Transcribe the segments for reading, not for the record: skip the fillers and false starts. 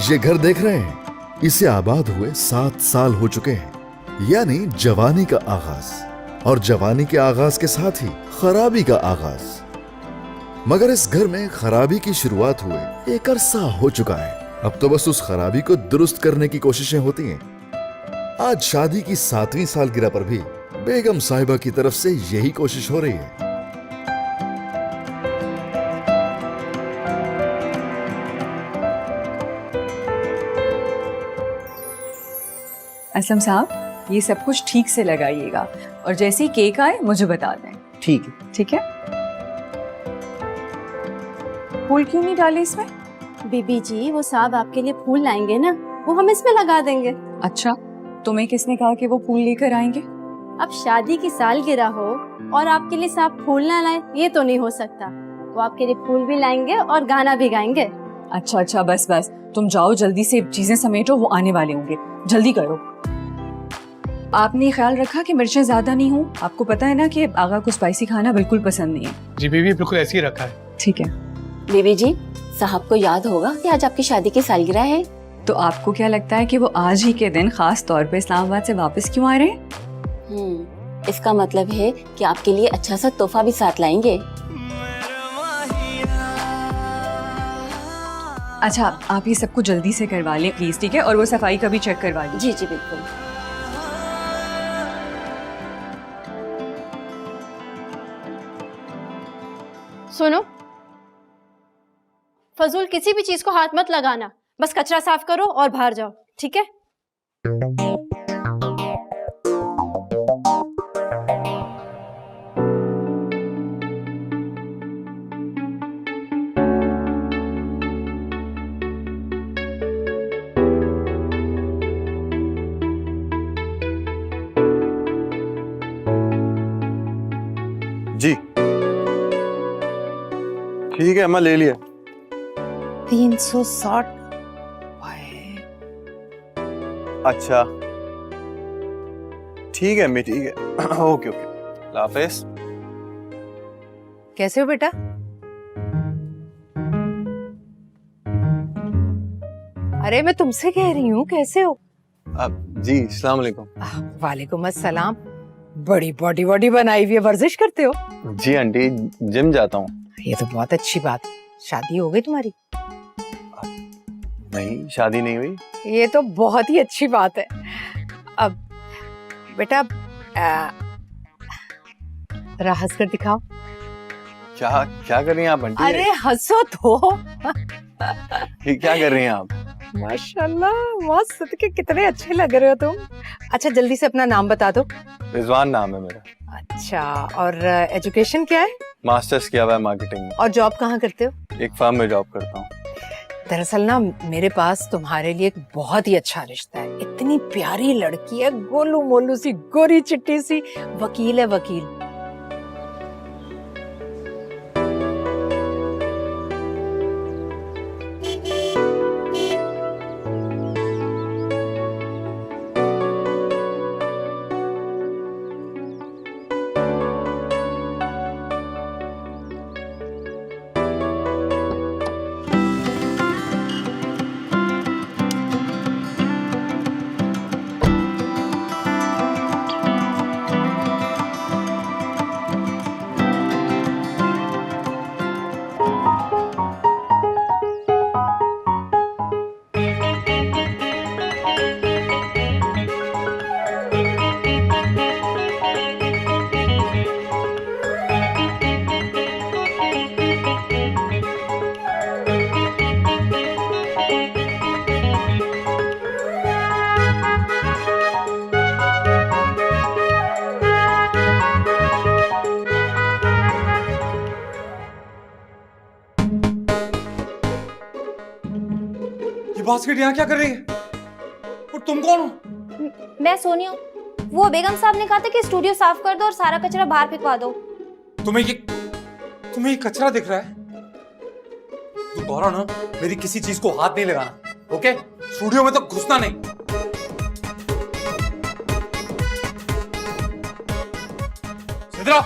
ये घर देख रहे हैं, इसे आबाद हुए 7 साल हो चुके हैं, यानी जवानी का आगाज। और जवानी के आगाज के साथ ही खराबी का आगाज। मगर इस घर में खराबी की शुरुआत हुए एक अरसा हो चुका है। अब तो बस उस खराबी को दुरुस्त करने की कोशिशें होती हैं। आज शादी की 7वीं सालगिरह पर भी बेगम साहिबा की तरफ से यही कोशिश हो रही है। असलम साहब, ये सब कुछ ठीक से लगाइएगा और जैसे ही केक आए मुझे बता दें। ठीक है। ठीक है। फूल क्यों नहीं डाले इसमें? बीबी जी, वो साहब आपके लिए फूल लाएंगे ना, वो हम इसमें लगा देंगे। अच्छा, तुम्हें किसने कहा कि वो फूल लेकर आएंगे? अब शादी की सालगिरह हो और आपके लिए साहब फूल ना लाए, ये तो नहीं हो सकता। वो आपके लिए फूल भी लाएंगे और गाना भी गाएंगे। अच्छा अच्छा, बस बस, तुम जाओ जल्दी से चीजें समेटो, वो आने वाले होंगे, जल्दी करो। आपने ख्याल रखा कि मिर्चें ज्यादा नहीं हो? आपको पता है ना कि आगा को स्पाइसी खाना बिल्कुल पसंद नहीं है। जी बीबी, बिल्कुल ऐसे ही रखा है। ठीक है। बीबी जी, साहब को याद होगा कि आज आपकी शादी की सालगिरह है। तो आपको क्या लगता है कि वो आज ही के दिन खास तौर पे इस्लामाबाद से वापस क्यों आ रहे हैं? इसका मतलब है कि आपके लिए अच्छा सा तोहफा भी साथ लाएंगे। अच्छा, आप ये सबको जल्दी से करवा लें प्लीज, ठीक है? और वो सफाई का भी चेक करवा लें। जी जी बिल्कुल। सुनो, फजूल किसी भी चीज को हाथ मत लगाना, बस कचरा साफ करो और बाहर जाओ, ठीक है? जी ठीक है अम्मा, ले लिया। 360। अच्छा ठीक है अम्मी, ठीक है। ओके ओके, हाफिज। कैसे हो बेटा? अरे मैं तुमसे कह रही हूँ, कैसे हो? जी अस्सलाम वालेकुम। वालेकुम अस्सलाम। बड़ी बॉडी बॉडी बनाई हुई है, वर्जिश करते हो? जी आंटी, जिम जाता हूँ। ये तो बहुत अच्छी बात है। शादी हो गई तुम्हारी? नहीं, शादी नहीं हुई। ये तो बहुत ही अच्छी बात है। अब बेटा जरा हंस कर दिखाओ। क्या क्या कर रही हैं आप आंटी? अरे हंसो तो। क्या कर रही हैं आप? माशाल्लाह, मस्त के कितने अच्छे लग रहे हो तुम। अच्छा जल्दी से अपना नाम बता दो। रिजवान नाम है मेरा। अच्छा, और एजुकेशन क्या है? मास्टर्स किया हुआ है मार्केटिंग में। और जॉब कहाँ करते हो? एक फर्म में जॉब करता हूँ। दरअसल ना मेरे पास तुम्हारे लिए एक बहुत ही अच्छा रिश्ता है। इतनी प्यारी लड़की है, गोलू मोलू सी, गोरी चिट्टी सी, वकील है वकील। बास्केट यहाँ क्या कर रही है? और तुम कौन हो? मैं सोनिया। वो बेगम साहब ने कहा था कि स्टूडियो साफ कर दो और सारा कचरा बाहर फेंकवा दो। तुम्हें ये कचरा दिख रहा है? दोबारा ना मेरी किसी चीज को हाथ नहीं लगाना, ओके? स्टूडियो में तो घुसना नहीं। सिद्रा,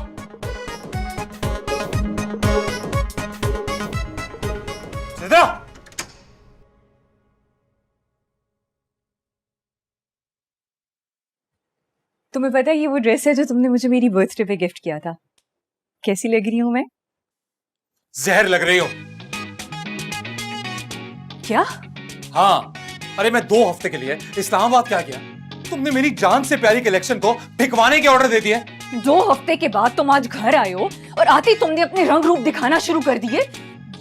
सिद्रा, तुम्हें पता है ये वो ड्रेस है जो तुमने मुझे मेरी बर्थडे पे गिफ्ट किया था। कैसी लग रही हूँ मैं? जहर लग रही हो। क्या? हाँ, अरे मैं 2 हफ्ते के लिए इस्लामाबाद क्या किया, तुमने मेरी जान से प्यारी कलेक्शन को बिकवाने के ऑर्डर दे दिए। 2 हफ्ते के बाद तुम आज घर आए हो और आते ही तुमने अपने रंग रूप दिखाना शुरू कर दिए।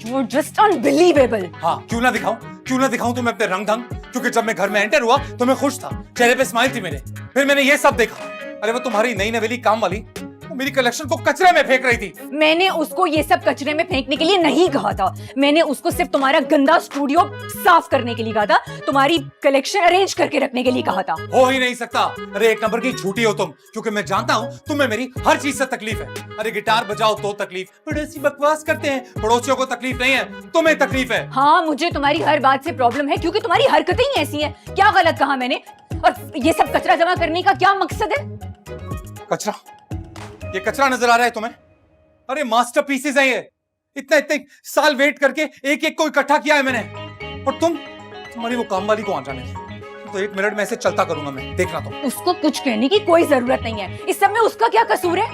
You are just unbelievable. हाँ, क्यों ना दिखाऊं तुम्हें अपने रंग ढंग, क्योंकि जब मैं घर में एंटर हुआ तो मैं खुश था, चेहरे पे स्माइल थी मेरे। फिर मैंने ये सब देखा, अरे वो तुम्हारी नई नवेली काम वाली वो मेरी कलेक्शन को कचरे में फेंक रही थी। मैंने उसको ये सब कचरे में फेंकने के लिए नहीं कहा था, मैंने उसको सिर्फ तुम्हारा गंदा स्टूडियो साफ करने के लिए कहा था, तुम्हारी कलेक्शन अरेंज करके रखने के लिए कहा था। हो ही नहीं सकता। अरे 1 नंबर की झूठी हो तुम, क्योंकि मैं जानता हूँ तुम्हें मेरी हर चीज से तकलीफ है। अरे गिटार बजाओ तो तकलीफ, पड़ोसी बकवास करते हैं, पड़ोसियों को तकलीफ नहीं है, तुम्हें तकलीफ है। हाँ, मुझे तुम्हारी हर बात से प्रॉब्लम है क्योंकि तुम्हारी हरकतें ही ऐसी हैं। क्या गलत कहा मैंने? और ये सब कचरा जमा करने का क्या मकसद है? कचरा? ये कचरा नजर आ रहा है तुम्हें? अरे मास्टरपीसेस हैं ये, इतने साल वेट करके एक एक को इकट्ठा किया है मैंने। और तुम्हारी वो काम वाली को आ जाने दो, तो 1 मिनट में ऐसे चलता करूंगा मैं, देखना तुम। उसको कुछ कहने की कोई जरूरत नहीं है, इस सब में उसका क्या कसूर है?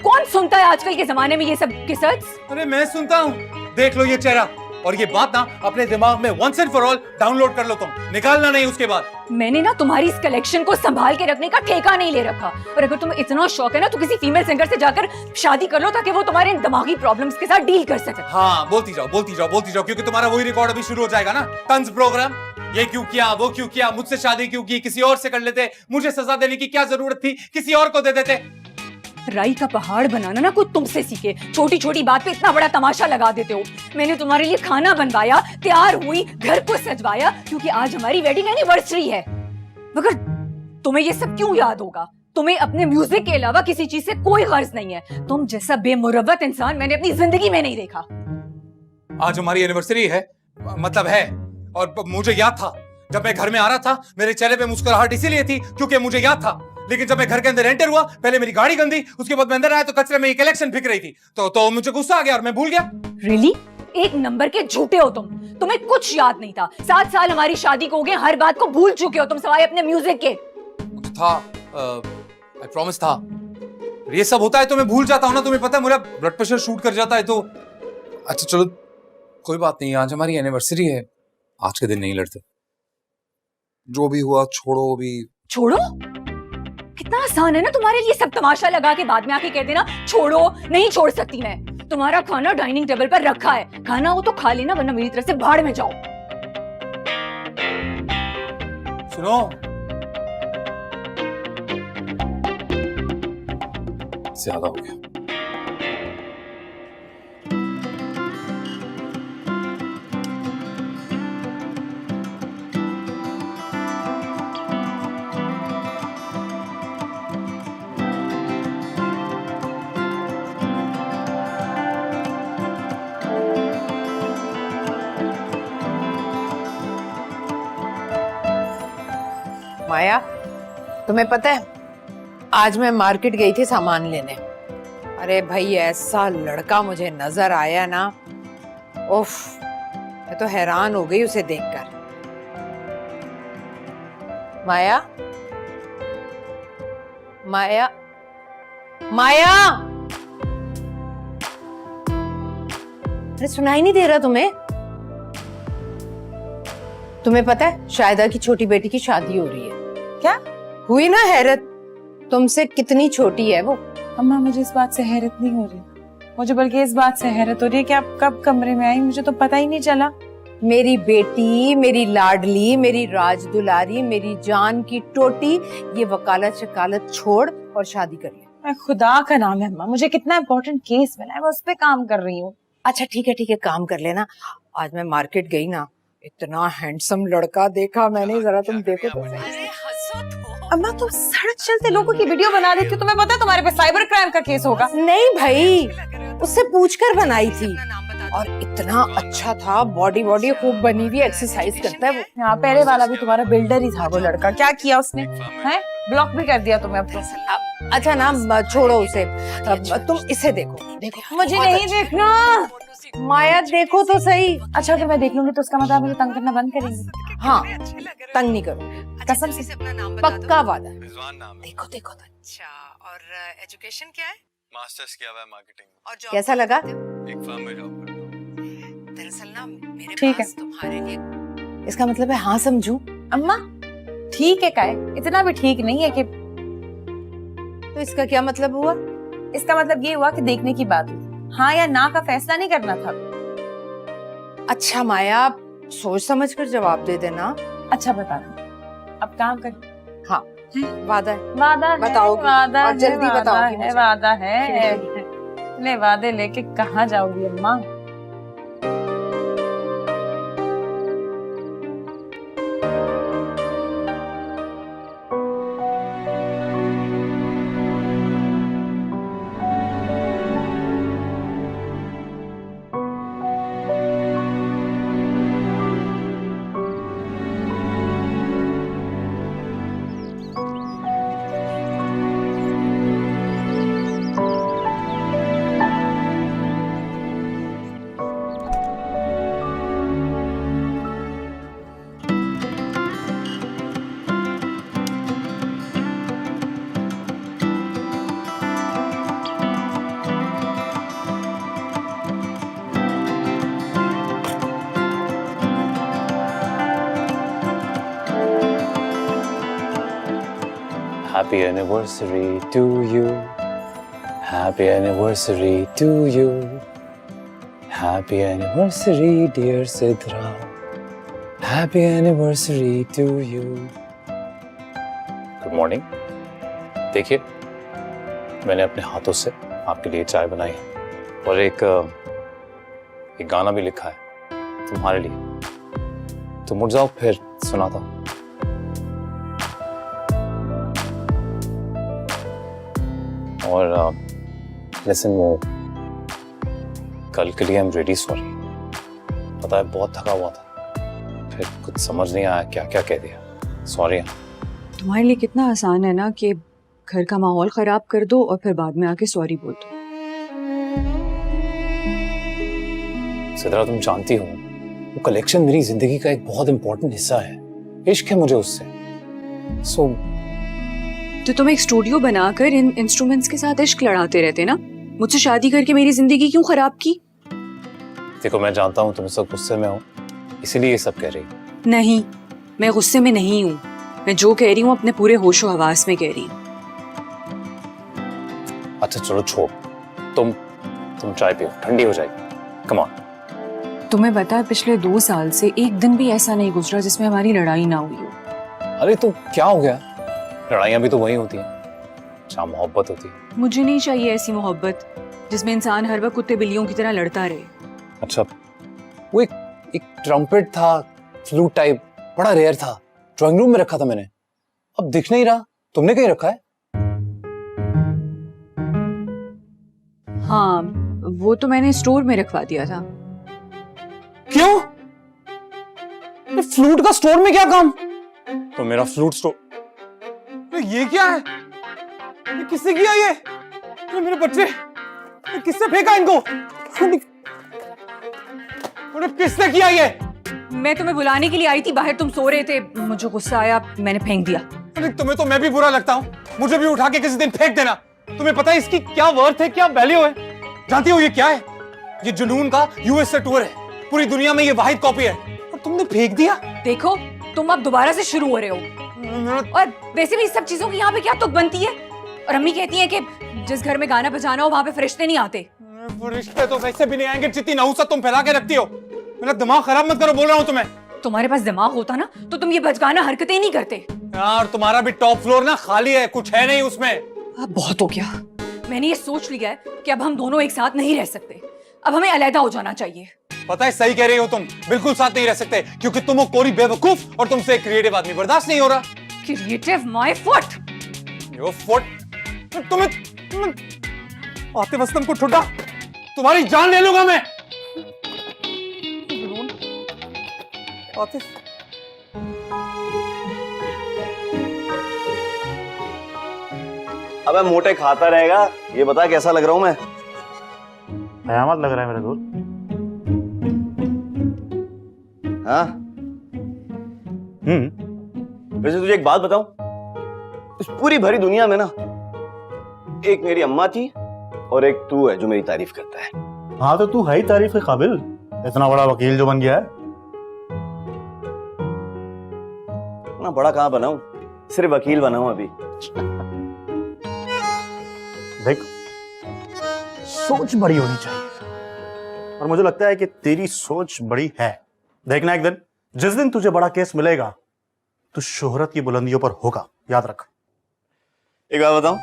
कौन सुनता है आजकल के जमाने में ये सब किस्सas? अरे मैं सुनता हूँ, देख लो ये चेहरा, और ये बात ना अपने दिमाग में once and for all download कर लो तुम, निकालना नहीं उसके बाद। मैंने ना तुम्हारी इस कलेक्शन को संभाल के रखने का ठेका नहीं ले रखा, और अगर तुम्हें इतना शौक है ना तो किसी फीमेल सिंगर से जाकर शादी कर लो ताकि वो तुम्हारे इन दिमागी प्रॉब्लम्स के साथ डील कर सके। हाँ, बोलती जाओ, क्योंकि तुम्हारा वही रिकॉर्ड अभी शुरू हो जाएगा ना, तंज प्रोग्राम। ये क्यों किया, वो क्यों किया, मुझसे शादी क्यों की, किसी और से कर लेते, मुझे सजा देने की क्या जरूरत थी, किसी और को दे देते। राई का पहाड़ बनाना ना कोई तुमसे सीखे, छोटी छोटी बात पे इतना बड़ा तमाशा लगा देते हो। मैंने तुम्हारे लिए खाना बनवाया, तैयार हुई, घर को सजवाया क्योंकि आज हमारी वेडिंग एनिवर्सरी है। मगर तुम्हें ये सब क्यों याद होगा? तुम्हें अपने म्यूजिक के अलावा किसी चीज से कोई गर्ज नहीं है। तुम जैसा बेमुरव्वत इंसान मैंने अपनी जिंदगी में नहीं देखा। आज हमारी एनिवर्सरी है, मतलब है, और मुझे याद था जब मैं घर में आ रहा था, मेरे चेहरे पे मुस्कुराहट इसीलिए थी क्योंकि मुझे याद था। लेकिन जब मैं घर के अंदर एंटर हुआ, पहले मेरी गाड़ी गंदी, उसके बाद मैं अंदर आया तो कचरे में ये कलेक्शन बिक रही थी, तो मुझे गुस्सा आ गया और मैं भूल गया। रियली? 1 नंबर के झूठे हो तुम, तुम्हें कुछ याद नहीं था। 7 साल हमारी शादी को हो गए, हर बात को भूल चुके हो तुम सिवाय अपने म्यूजिक के। था, आई प्रॉमिस था। ये सब होता है तो मैं भूल जाता हूँ ना, तुम्हें पता है मेरा ब्लड प्रेशर शूट कर जाता है तो। अच्छा चलो कोई बात नहीं, आज हमारी एनिवर्सरी है, आज के दिन नहीं लड़ते, जो भी हुआ छोड़ो अभी। छोड़ो? कितना आसान है ना तुम्हारे लिए सब तमाशा लगा के बाद में आके कह देना छोड़ो। नहीं छोड़ सकती मैं। तुम्हारा खाना डाइनिंग टेबल पर रखा है, खाना हो तो खा लेना, वरना मेरी तरफ से भाड़ में जाओ। सुनो, ज्यादा हो गया। माया, तुम्हें पता है आज मैं मार्केट गई थी सामान लेने। अरे भाई ऐसा लड़का मुझे नजर आया ना, उफ, मैं तो हैरान हो गई उसे देखकर। माया, माया, माया, अरे सुनाई नहीं दे रहा तुम्हें? तुम्हें पता है शायदा की छोटी बेटी की शादी हो रही है। क्या हुई ना हैरत? तुमसे कितनी छोटी है वो। अम्मा मुझे इस बात से हैरत नहीं हो रही, मुझे बल्कि इस बात से हैरत हो रही है कि आप कब कमरे में आई, मुझे तो पता ही नहीं चला। मेरी बेटी, मेरी लाडली, मेरी राज दुलारी, मेरी जान की टोटी, ये वकालत शकालत छोड़ और शादी कर ले। मैं खुदा का नाम है अम्मा, मुझे कितना इम्पोर्टेंट केस मिला है, मैं उस पे काम कर रही हूँ। अच्छा ठीक है काम कर लेना। आज मैं मार्केट गई ना, इतना हैंडसम लड़का देखा मैंने, जरा तुम देखो तो सही। अम्मा तुम सड़क चलते लोगों की वीडियो बना देती हो, तुम्हें पता है तुम्हारे पे साइबर क्राइम का केस होगा। नहीं भाई, उससे पूछकर बनाई थी और इतना अच्छा था, बॉडी खूब बनी हुई, एक्सरसाइज करता है वो। यहाँ पहले वाला भी तुम्हारा बिल्डर ही था वो लड़का, क्या किया उसने? हैं? ब्लॉक भी कर दिया तुम्हें अब तो। अच्छा ना छोड़ो उसे, तुम इसे देखो। मुझे नहीं देखना। माया देखो तो सही। अच्छा अगर मैं देख लूंगी तो उसका मतलब मुझे तंग करना बंद करेंगे? हाँ, तंग नहीं करो। कसम से अपना नाम पक्का वादा। रिजवान नाम है। देखो देखो तो। अच्छा, और एजुकेशन क्या है? मास्टर्स किया हुआ है मार्केटिंग में। और कैसा लगा? एक फर्म में जॉब करता हूँ। दरअसल ना मेरे ठीक पास तुम्हारे लिए, इसका मतलब है हाँ समझू? अम्मा ठीक है, काय इतना भी ठीक नहीं है कि, तो इसका क्या मतलब हुआ? इसका मतलब ये हुआ कि देखने की बात हुई, हाँ या ना का फैसला नहीं करना था। अच्छा माया, आप सोच समझ कर जवाब दे देना। अच्छा बता दो, अब काम कर। हाँ वादा है। वादा है, बताओगी? वादा और है, जल्दी वादा बताओगी है, मुझे। वादा है। इतने वादे लेके कहाँ जाओगी अम्मा? Happy anniversary to you. Happy anniversary to you. Happy anniversary dear Sidra. Happy anniversary to you. Good morning. देखिए, मैंने अपने हाथों से आपके लिए चाय बनाई है और एक गाना भी लिखा है तुम्हारे लिए। तुम उठ जाओ, फिर सुनाता हूँ। और लेसन वो कल के लिए आई एम रेडी सॉरी। पता है बहुत थका हुआ था, फिर कुछ समझ नहीं आया क्या क्या कह दिया। सॉरी। तुम्हारे लिए कितना आसान है ना कि घर का माहौल खराब कर दो और फिर बाद में आके सॉरी बोल दो। सिद्रा, तुम जानती हो वो कलेक्शन मेरी जिंदगी का एक बहुत इंपॉर्टेंट हिस्सा है। इश्क है मुझे उससे। तो तुम एक स्टूडियो बनाकर इन इंस्ट्रूमेंट्स के साथ इश्क लड़ाते रहते ना, मुझसे शादी करके मेरी जिंदगी क्यों खराब की? देखो, मैं जानता हूँ तुम सब गुस्से में हो, इसीलिए ये सब कह रही हो। नहीं, मैं गुस्से में नहीं हूँ। मैं जो कह रही हूँ अपने पूरे होशो हवास में कह रही हूँ। अच्छा चलो छोड़, तुम चाय पियो, ठंडी हो जाएगी। Come on. तुम्हें पता है पिछले 2 साल से एक दिन भी ऐसा नहीं गुजरा जिसमें हमारी लड़ाई ना हुई हो। अरे तो क्या हो गया? लड़ाइयाँ भी तो वही होती हैं जहाँ मोहब्बत होती है। मुझे नहीं चाहिए ऐसी मोहब्बत जिसमें इंसान हर वक्त कुत्ते बिल्लियों की तरह लड़ता रहे। अच्छा, वो एक ट्रम्पेट था, फ्लूट टाइप, बड़ा रेयर था, ड्राइंग रूम में रखा था मैंने। अब दिख नहीं रहा। तुमने कहीं रखा है? हाँ, वो तो मैंने स्टोर में रखवा दिया था। क्यों? फ्लूट का स्टोर में क्या काम? तो मेरा फ्लूट स्टोर। ये क्या है? ये किसने किया? ये मेरे बच्चे, ये किसने फेंका इनको? किसने किया ये? मैं तुम्हें बुलाने के लिए आई थी, बाहर तुम सो रहे थे, मुझे गुस्सा आया, मैंने फेंक दिया। तुम्हें तो मैं भी बुरा लगता हूँ, मुझे भी उठा के किसी दिन फेंक देना। तुम्हें पता है इसकी क्या वर्थ है, क्या वैल्यू है? जानती हो ये क्या है? ये जुनून का यूएस से टूर है, पूरी दुनिया में ये वाहिद कॉपी है, और तुमने फेंक दिया। देखो, तुम अब दोबारा से शुरू हो रहे हो। और वैसे भी इस सब चीजों की यहाँ पे क्या तुक बनती है? और अम्मी कहती है कि जिस घर में गाना बजाना हो वहां पे फरिश्ते नहीं आते। फरिश्ते तो वैसे भी नहीं आएंगे, जितनी नहुसत तुम फैला के रखती हो। मेरा दिमाग खराब मत करो, बोल रहा हूँ तुम्हें। तुम्हारे पास दिमाग होता ना तो तुम ये बचकाना हरकतें नहीं करते। यार तुम्हारा भी टॉप फ्लोर ना खाली है, कुछ है नहीं उसमें। अब बहुत हो गया। मैंने ये सोच लिया है कि अब हम दोनों एक साथ नहीं रह सकते, अब हमें अलहदा हो जाना चाहिए। पता है सही कह रही हो तुम, बिल्कुल साथ नहीं रह सकते, क्योंकि तुम हो कोरी बेवकूफ और तुमसे क्रिएटिव आदमी बर्दाश्त नहीं हो रहा। Creative my foot. Your foot? तुम्हें आते वक्त तुमको ठुड्डा, तुम्हारी जान ले लूंगा मैं। आतिफ, अबे मोटे खाता रहेगा, ये बता कैसा लग रहा हूं मैं? कयामत लग रहा है मेरा दोस्त। हाँ? वैसे तुझे एक बात बताऊं, इस पूरी भरी दुनिया में ना एक मेरी अम्मा थी और एक तू है जो मेरी तारीफ करता है। हाँ तो तू है ही तारीफ के काबिल, इतना बड़ा वकील जो बन गया है। ना बड़ा कहाँ बनाऊं, सिर्फ वकील बना हूं अभी। देख, सोच बड़ी होनी चाहिए और मुझे लगता है कि तेरी सोच बड़ी है। देखना एक दिन, जिस दिन तुझे बड़ा केस मिलेगा तो शोहरत की बुलंदियों पर होगा, याद रख। एक बात बताऊं,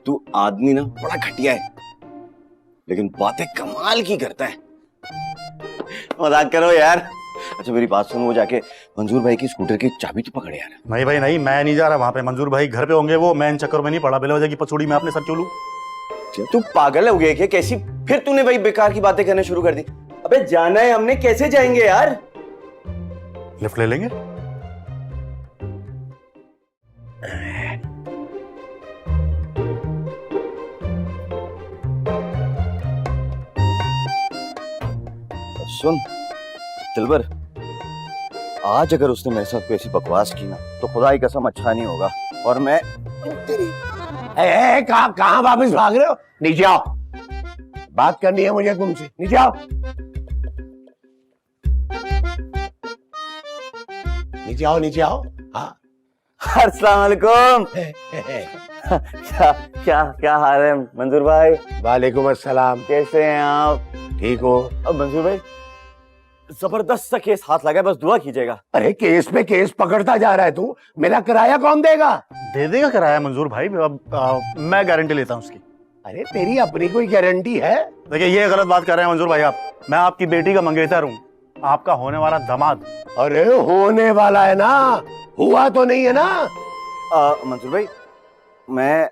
तू आदमी ना बड़ा घटिया है लेकिन बातें कमाल की करता है। मजाक करो यार। अच्छा मेरी बात सुनो, वो जाके मंजूर भाई की स्कूटर की चाबी तो पकड़े यार। नहीं भाई नहीं, मैं नहीं जा रहा वहां पे। मंजूर भाई घर पे होंगे, वो मैं इन चक्कर में नहीं पड़ा। बिलवजह की पछोड़ी मैं अपने सर क्यों लूं? तू पागल हो गया क्या? कैसी फिर तूने भाई बेकार की बातें करने शुरू कर दी। अबे जाना है हमने, कैसे जाएंगे यार? लिफ्ट ले लेंगे। सुन दिलबर, आज अगर उसने मेरे साथ कोई ऐसी बकवास की ना तो खुदा की कसम अच्छा नहीं होगा। और मैं तेरी कहाँ वापस भाग रहे हो? नीचे आओ, बात करनी है मुझे तुमसे। नीचे आओ, नीचे आओ, नीचे आओ। हाँ अस्सलाम वालेकुम। क्या क्या क्या हाल है मंजूर भाई? वालेकुम अस्सलाम। कैसे हैं आप? ठीक हो? अब मंजूर भाई जबरदस्त सा केस हाथ लगा है, बस दुआ कीजिएगा। अरे केस पे केस पकड़ता जा रहा है तू, मेरा किराया कौन देगा? दे देगा किराया मंजूर भाई, अब मैं गारंटी लेता हूँ उसकी। अरे तेरी अपनी कोई गारंटी है? देखिए ये गलत बात कर रहे हैं मंजूर भाई आप। मैं आपकी बेटी का मंगेतर हूँ, आपका होने वाला दामाद। अरे होने वाला है ना, हुआ तो नहीं है ना? मंजूर भाई मैं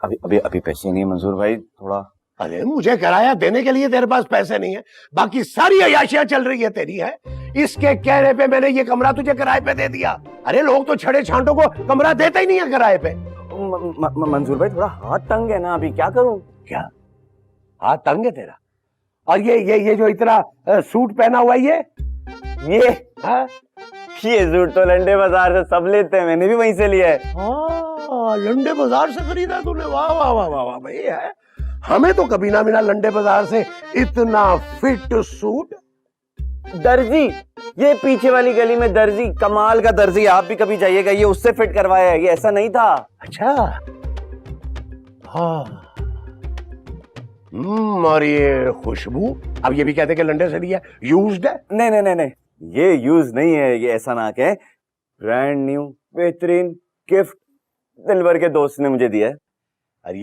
अभी अभी अभी पैसे नहीं है मंजूर भाई, थोड़ा। अरे मुझे किराया देने के लिए तेरे पास पैसे नहीं है, बाकी सारी अय्याशियां चल रही है तेरी है। इसके कहने पे मैंने ये कमरा तुझे किराए पे दे दिया। अरे लोग तो छड़े छांटों को कमरा देते ही नहीं है किराए पे। मंजूर भाई थोड़ा हाथ तंग है ना, अभी क्या करूं? क्या हाथ तंग है तेरा? और ये जो इतना सूट पहना हुआ है ये सूट तो लंडे बाजार से सब लेते हैं, मैंने भी वहीं से लिया है। लंडे बाजार से खरीदा तूने? वाह वाह वाह वाह वाह भाई है। हमें तो कभी ना मिला लंडे बाजार से इतना फिट सूट। दर्जी, ये पीछे वाली गली में दर्जी, कमाल का दर्जी, आप भी कभी जाइएगा, ये उससे फिट करवाया है, ये ऐसा नहीं था। अच्छा हाँ। और ये खुशबू, अब ये भी कहते कि लंडे से लिया, यूज्ड है? नहीं नहीं नहीं नहीं, ये यूज नहीं है, ये ऐसा ना कहें, ब्रांड न्यू बेहतरीन गिफ्ट दिलबर के दोस्त ने मुझे दिया है। अरे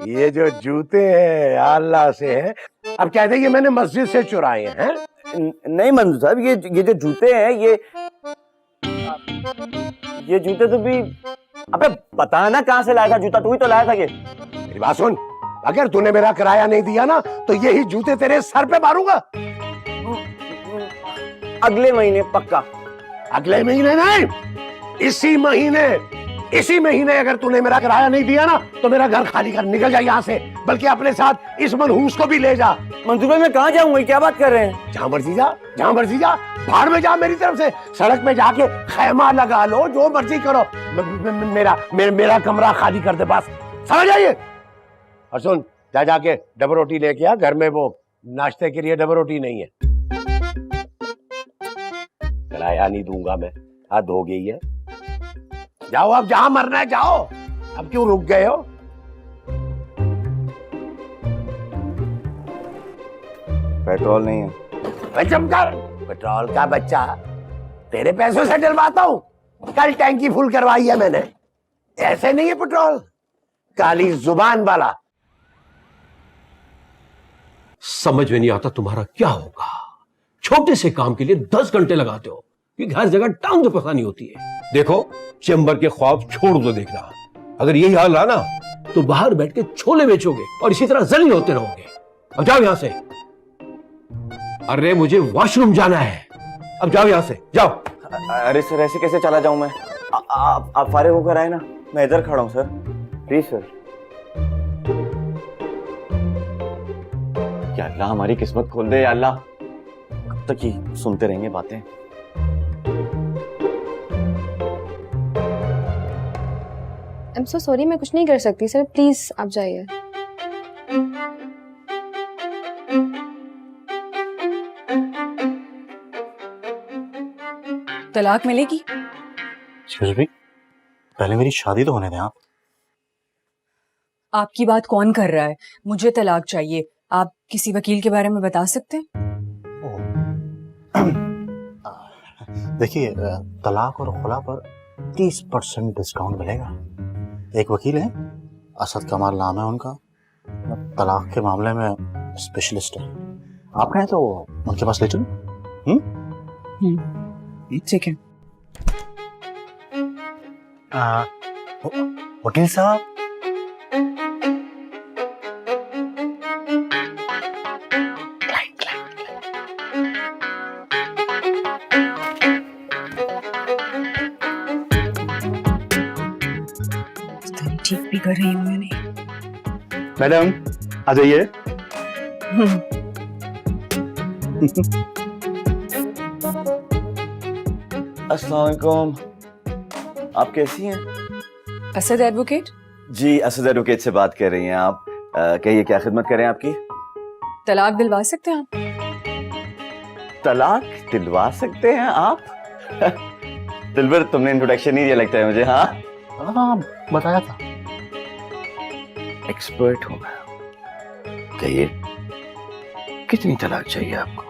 ये जो जूते हैं अल्लाह से है, अब कहते ये मैंने मस्जिद से चुराए हैं। नहीं मंजूर साहब, ये जो जूते हैं ये जूते तो भी, अबे बता ना कहाँ से लाया था जूता? तू ही तो लाया था। ये मेरी बात सुन, अगर तूने मेरा किराया नहीं दिया ना तो यही जूते तेरे सर पे मारूंगा। अगले महीने पक्का। अगले महीने नहीं, इसी महीने अगर तूने मेरा किराया नहीं दिया ना तो मेरा घर खाली कर निकल जा यहाँ से, बल्कि अपने साथ इस मनहूस को भी ले जा। मंजूर भाई मैं कहाँ जाऊंगा, क्या बात कर रहे हैं? जहाँ मर्जी जा, जहाँ मर्जी जा, भाड़ में जा मेरी तरफ से। सड़क में जाके खैमा लगा लो, जो मर्जी करो, मेरा कमरा खाली कर दे बस, समझ आइए। और सुन, जाके डबल रोटी लेके आ, घर में वो नाश्ते के लिए डबल रोटी नहीं है। किराया नहीं दूंगा मैं, हद हो गई है। जाओ, अब जहां मरना है जाओ, अब क्यों रुक गए हो? पेट्रोल नहीं है। चमकार, पेट्रोल का बच्चा, तेरे पैसों से डलवाता हूं। कल टैंकी फुल करवाई है मैंने, ऐसे नहीं है पेट्रोल, काली जुबान वाला। समझ में नहीं आता तुम्हारा क्या होगा। छोटे से काम के लिए 10 घंटे लगाते हो, कि हर जगह टांग तो पता नहीं होती है। देखो चेंबर के ख्वाब छोड़ दो देखना, अगर यही हाल रहा ना तो बाहर बैठ के छोले बेचोगे और इसी तरह जलील होते रहोगे। अब जाओ यहां से। अरे मुझे वॉशरूम जाना है, अब जाओ यहां से, जाओ। अरे सर ऐसे कैसे चला जाऊं मैं? आप फारिग होकर आए ना, मैं इधर खड़ा हूं सर, प्लीज सर। या अल्लाह हमारी किस्मत खोल दे, या अल्लाह कब तक ही सुनते रहेंगे बातें। आई एम सो सॉरी, मैं कुछ नहीं कर सकती सर, प्लीज आप जाइए। तलाक मिलेगी? एक्सक्यूज मी, पहले मेरी शादी तो होने दें आप। आपकी बात कौन कर रहा है? मुझे तलाक चाहिए। आप किसी वकील के बारे में बता सकते हैं? देखिए, तलाक और खुला पर 30% डिस्काउंट मिलेगा। एक वकील है, असद कमाल नाम है उनका, तलाक के मामले में स्पेशलिस्ट है। आप कहें तो उनके पास ले चलो। ठीक है। वकील साहब, ठीक भी कर रही हूँ मैंने। मैडम आ जाइए। अस्सलाम वालेकुम। आप कैसी हैं? असद एडवोकेट? जी, असद एडवोकेट से बात कर रही हैं आप। कहिए, क्या खिदमत करें आपकी? तलाक दिलवा सकते हैं आप? तलाक दिलवा सकते हैं आप? दिलबर, तुमने इंट्रोडक्शन नहीं दिया लगता है मुझे। हाँ हाँ, बताया था। एक्सपर्ट हूँ मैं। कहिए, कितनी तलाक चाहिए आपको?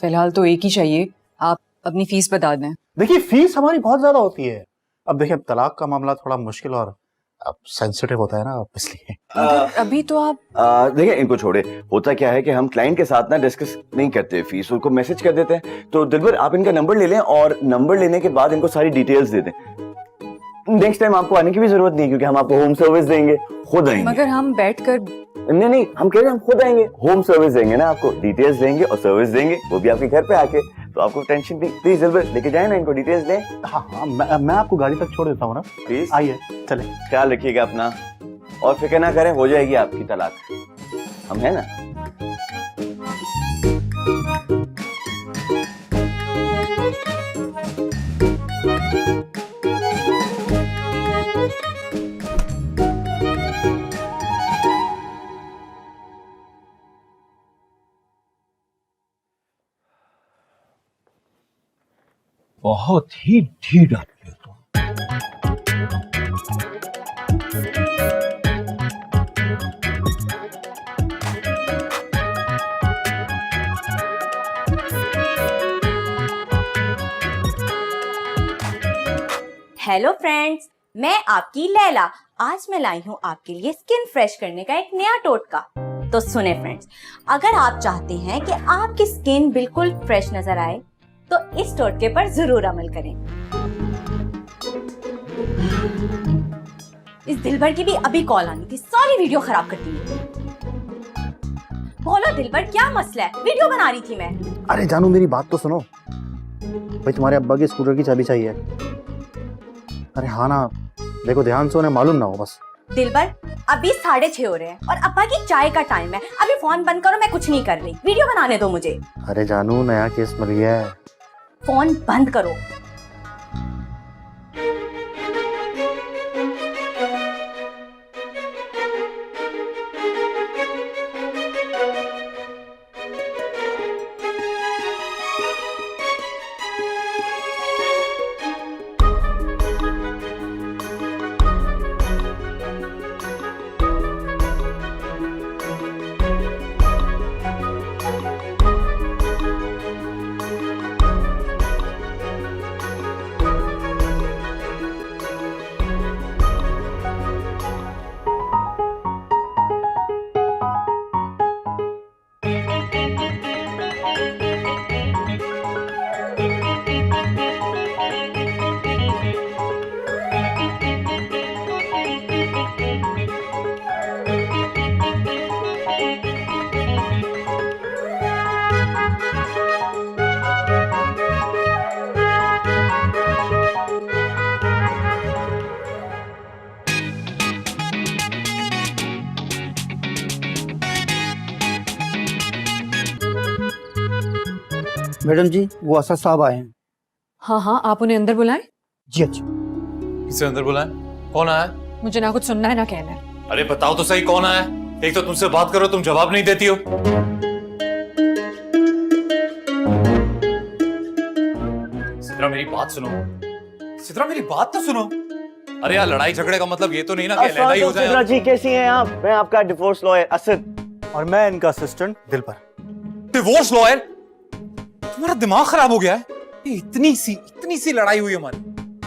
फिलहाल तो एक ही चाहिए। आप अपनी फीस बता दें। देखिए, फीस हमारी बहुत ज्यादा होती है। अब देखिए, तलाक का मामला थोड़ा मुश्किल और अब सेंसिटिव होता है ना, अब इसलिए। अभी तो आप देखिए, इनको छोड़े। होता क्या है कि हम क्लाइंट के साथ ना डिस्कस नहीं करते फीस, उनको मैसेज कर देते हैं। तो दिलबर, आप इनका नंबर ले लें और नंबर लेने के बाद इनको सारी डिटेल्स दे दें। नेक्स्ट टाइम आपको आने की भी जरूरत नहीं, क्योंकि हम आपको होम सर्विस देंगे, खुद आएंगे। मगर हम बैठकर नहीं, हम कह रहे हैं हम खुद आएंगे, होम सर्विस देंगे ना आपको, डिटेल्स देंगे और सर्विस देंगे, वो भी आपके घर पे आके। तो आपको टेंशन नहीं। प्लीज दिलबर, लेके जाए ना इनको, डिटेल्स दें। हाँ, मैं आपको गाड़ी तक छोड़ देता हूँ ना। प्लीज आइए, चले। ख्याल रखिएगा अपना और फिक्र ना करें, हो जाएगी आपकी तलाक। हम है ना। बहुत ही ढीठ आदमी हो तुम। हेलो फ्रेंड्स, मैं आपकी लैला। आज मैं लाई हूँ आपके लिए स्किन फ्रेश करने का एक नया टोटका। तो सुने फ्रेंड्स, अगर आप चाहते हैं कि आपकी स्किन बिल्कुल फ्रेश नजर आए तो इस टोटके पर जरूर अमल करें। इस दिलबर की भी अभी कॉल आनी थी, सारी वीडियो खराब कर दी। बोलो दिलबर, क्या मसला है? वीडियो बना रही थी मैं। अरे जानू, मेरी बात तो सुनो भाई, तुम्हारे अब्बा के स्कूटर की चाबी चाहिए। अरे हाँ ना, देखो ध्यान से, उन्हें मालूम ना हो बस। दिलबर, अभी 6:30 हो रहे हैं और अब्बा की चाय का टाइम है। अभी फोन बंद करो, मैं कुछ नहीं कर रही, वीडियो बनाने दो मुझे। अरे जानू, नया केस मिल गया है। फोन बंद करो। मैडम जी, वो असद साहब आए हैं। हाँ हाँ, आप उन्हें अंदर बुलाएं। जी अच्छा। किसे अंदर बुलाएं? कौन आया? मुझे ना कुछ सुनना है ना कहना है। अरे बताओ तो सही कौन आया? एक तो तुमसे बात करो, तुम जवाब नहीं देती हो। सिद्रा मेरी बात सुनो, सिद्रा मेरी बात तो सुनो। अरे यार लड़ाई झगड़े का मतलब ये तो नहीं ना कि लड़ाई हो जाए। सिद्रा जी कैसी हैं आप? मैं आपका डिवोर्स लॉयर असद। और मैं इनका असिस्टेंट दिलबर। Divorce lawyer? तुम्हारा दिमाग खराब हो गया है? ये इतनी सी लड़ाई हुई हमारी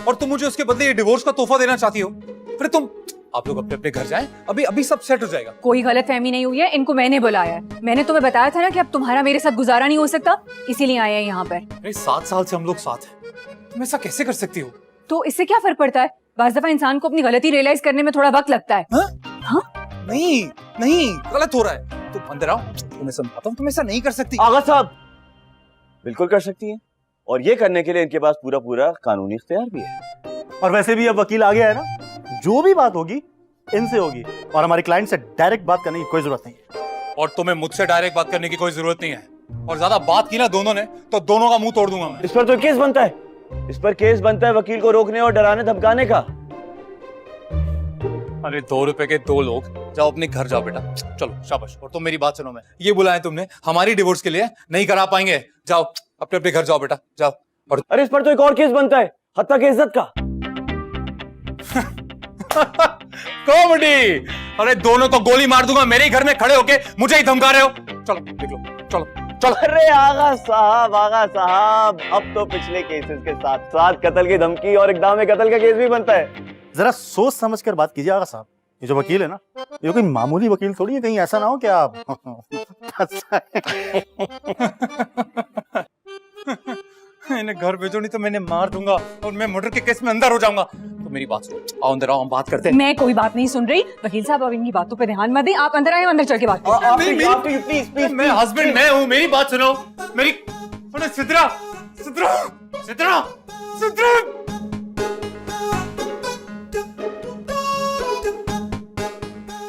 और तुम मुझे उसके बदले ये डिवोर्स का तोहफा देना चाहती हो? फिर तुम आप लोग अपने अपने घर जाएं, अभी सब सेट हो जाएगा। कोई गलतफहमी नहीं हुई है, इनको मैंने बुलाया है। मैंने तुम्हें बताया था ना कि अब तुम्हारा मेरे साथ गुजारा नहीं हो सकता, इसीलिए आए हैं यहाँ पर। अरे 7 साल से हम लोग साथ हैं, तुम ऐसा कैसे कर सकती हो? तो इससे क्या फर्क पड़ता है? बाज़ दफा इंसान को अपनी गलती रियलाइज करने में थोड़ा वक्त लगता है। हाँ? नहीं गलत हो रहा है। तुम अंदर आओ, तुम्हें समझाता हूँ, तुम ऐसा नहीं कर सकती। आगा साहब बिल्कुल कर सकती हैं, और ये करने के लिए इनके पास पूरा कानूनी इख्तियार भी है। और वैसे भी अब वकील आ गया है ना, जो भी बात होगी इनसे होगी, और हमारे क्लाइंट से डायरेक्ट बात करने की कोई जरूरत नहीं है। और तुम्हें मुझसे डायरेक्ट बात करने की कोई जरूरत नहीं है, और ज्यादा बात की ना दोनों ने तो दोनों का मुंह तोड़ दूंगा मैं। इस पर तो केस बनता है, इस पर केस बनता है वकील को रोकने और डराने धमकाने का। अरे 2 रुपए के 2 लोग, जाओ अपने घर जाओ बेटा, चलो शाबाश। और तुम मेरी बात सुनो, मैं ये बुलाया तुमने हमारी डिवोर्स के लिए, नहीं करा पाएंगे, जाओ अपने अपने घर जाओ बेटा, जाओ। और अरे इस पर तो एक और केस बनता है, हत्या के इज्जत का। कॉमेडी! अरे दोनों को गोली मार दूंगा, मेरे ही घर में खड़े होके मुझे ही धमका रहे हो। चलो निकलो, चलो। अरे आगा साहब, अब तो पिछले केसेस के साथ साथ कत्ल की धमकी और इक़दाम कत्ल का केस भी बनता है। जरा सोच समझ कर बात कीजिए आगा साहब, ये जो वकील है ना, ये कोई मामूली वकील थोड़ी है, कहीं ऐसा ना हो कि आप इन्हें घर भेजो, नहीं तो मैंने मार दूंगा और मैं मर्डर के केस में अंदर हो जाऊंगा। तो मेरी बात सुनो, आओ अंदर आओ, हम बात करते हैं। मैं कोई बात नहीं सुन रही। वकील साहब अब इनकी बातों पे ध्यान मत दें, आप अंदर आए, अंदर चल के बात करें। प्लीज, मैं हस्बैंड मैं हूँ, मेरी बात सुनो। मेरी सिद्रा।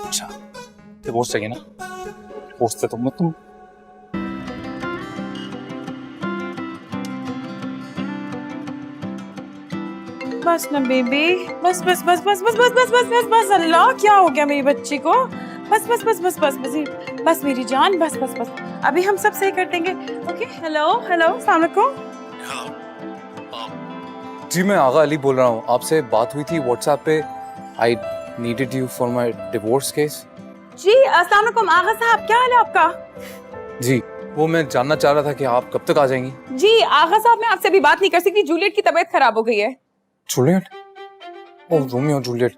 अच्छा डिवोर्स चाहिए ना, डिवोर्स से तुम बस ना बेबी, बस बस बस बस बस बस बस बस बस बस। अल्लाह क्या हो गया मेरी बच्ची को? बस बस बस बस बस बस बस मेरी जान, बस बस बस। अभी हम सब सही कर देंगे। ओके, हेलो अस्सलाम वालेकुम। जी मैं आगा अली बोल रहा हूँ, आपसे बात हुई थी व्हाट्सएप पे। I needed you for my divorce case. जी अस्सलाम वालेकुम आगा साहब, क्या हाल है आपका? जी वो मैं जानना चाह रहा था कि आप कब तक आ जाएंगी? जी आगा साहब, मैं आपसे अभी बात नहीं कर सकती, जूलियट की तबीयत खराब हो गई है। जूलियट? ओह रोमियो जूलियट,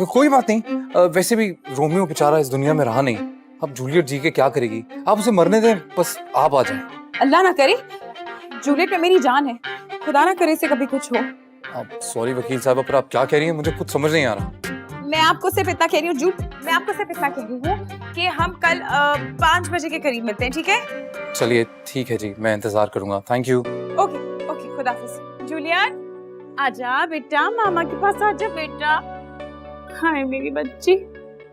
कोई बात नहीं। वैसे भी रोमियो बेचारा इस दुनिया में रहा नहीं, अब जूलियट जी के क्या करेगी? आप उसे मरने दें, बस आप आ जाएं। अल्लाह ना करे, जूलियट में मेरी जान है, खुदा ना करे से कभी कुछ हो। आप सॉरी वकील साहब, पर आप क्या कह रही हैं मुझे कुछ समझ नहीं आ रहा। मैं आपको सिर्फ इतना कह रही हूँ झूठ, मैं आपको सिर्फ इतना कह रही हूँ कि हम कल 5 बजे के करीब मिलते हैं, ठीक है? चलिए ठीक है जी, मैं इंतजार करूंगा। Thank you. ओके ओके, खुदा हाफिज। जूलियट आजा बेटा, मामा के पास आजा बेटा। हाय मेरी बच्ची,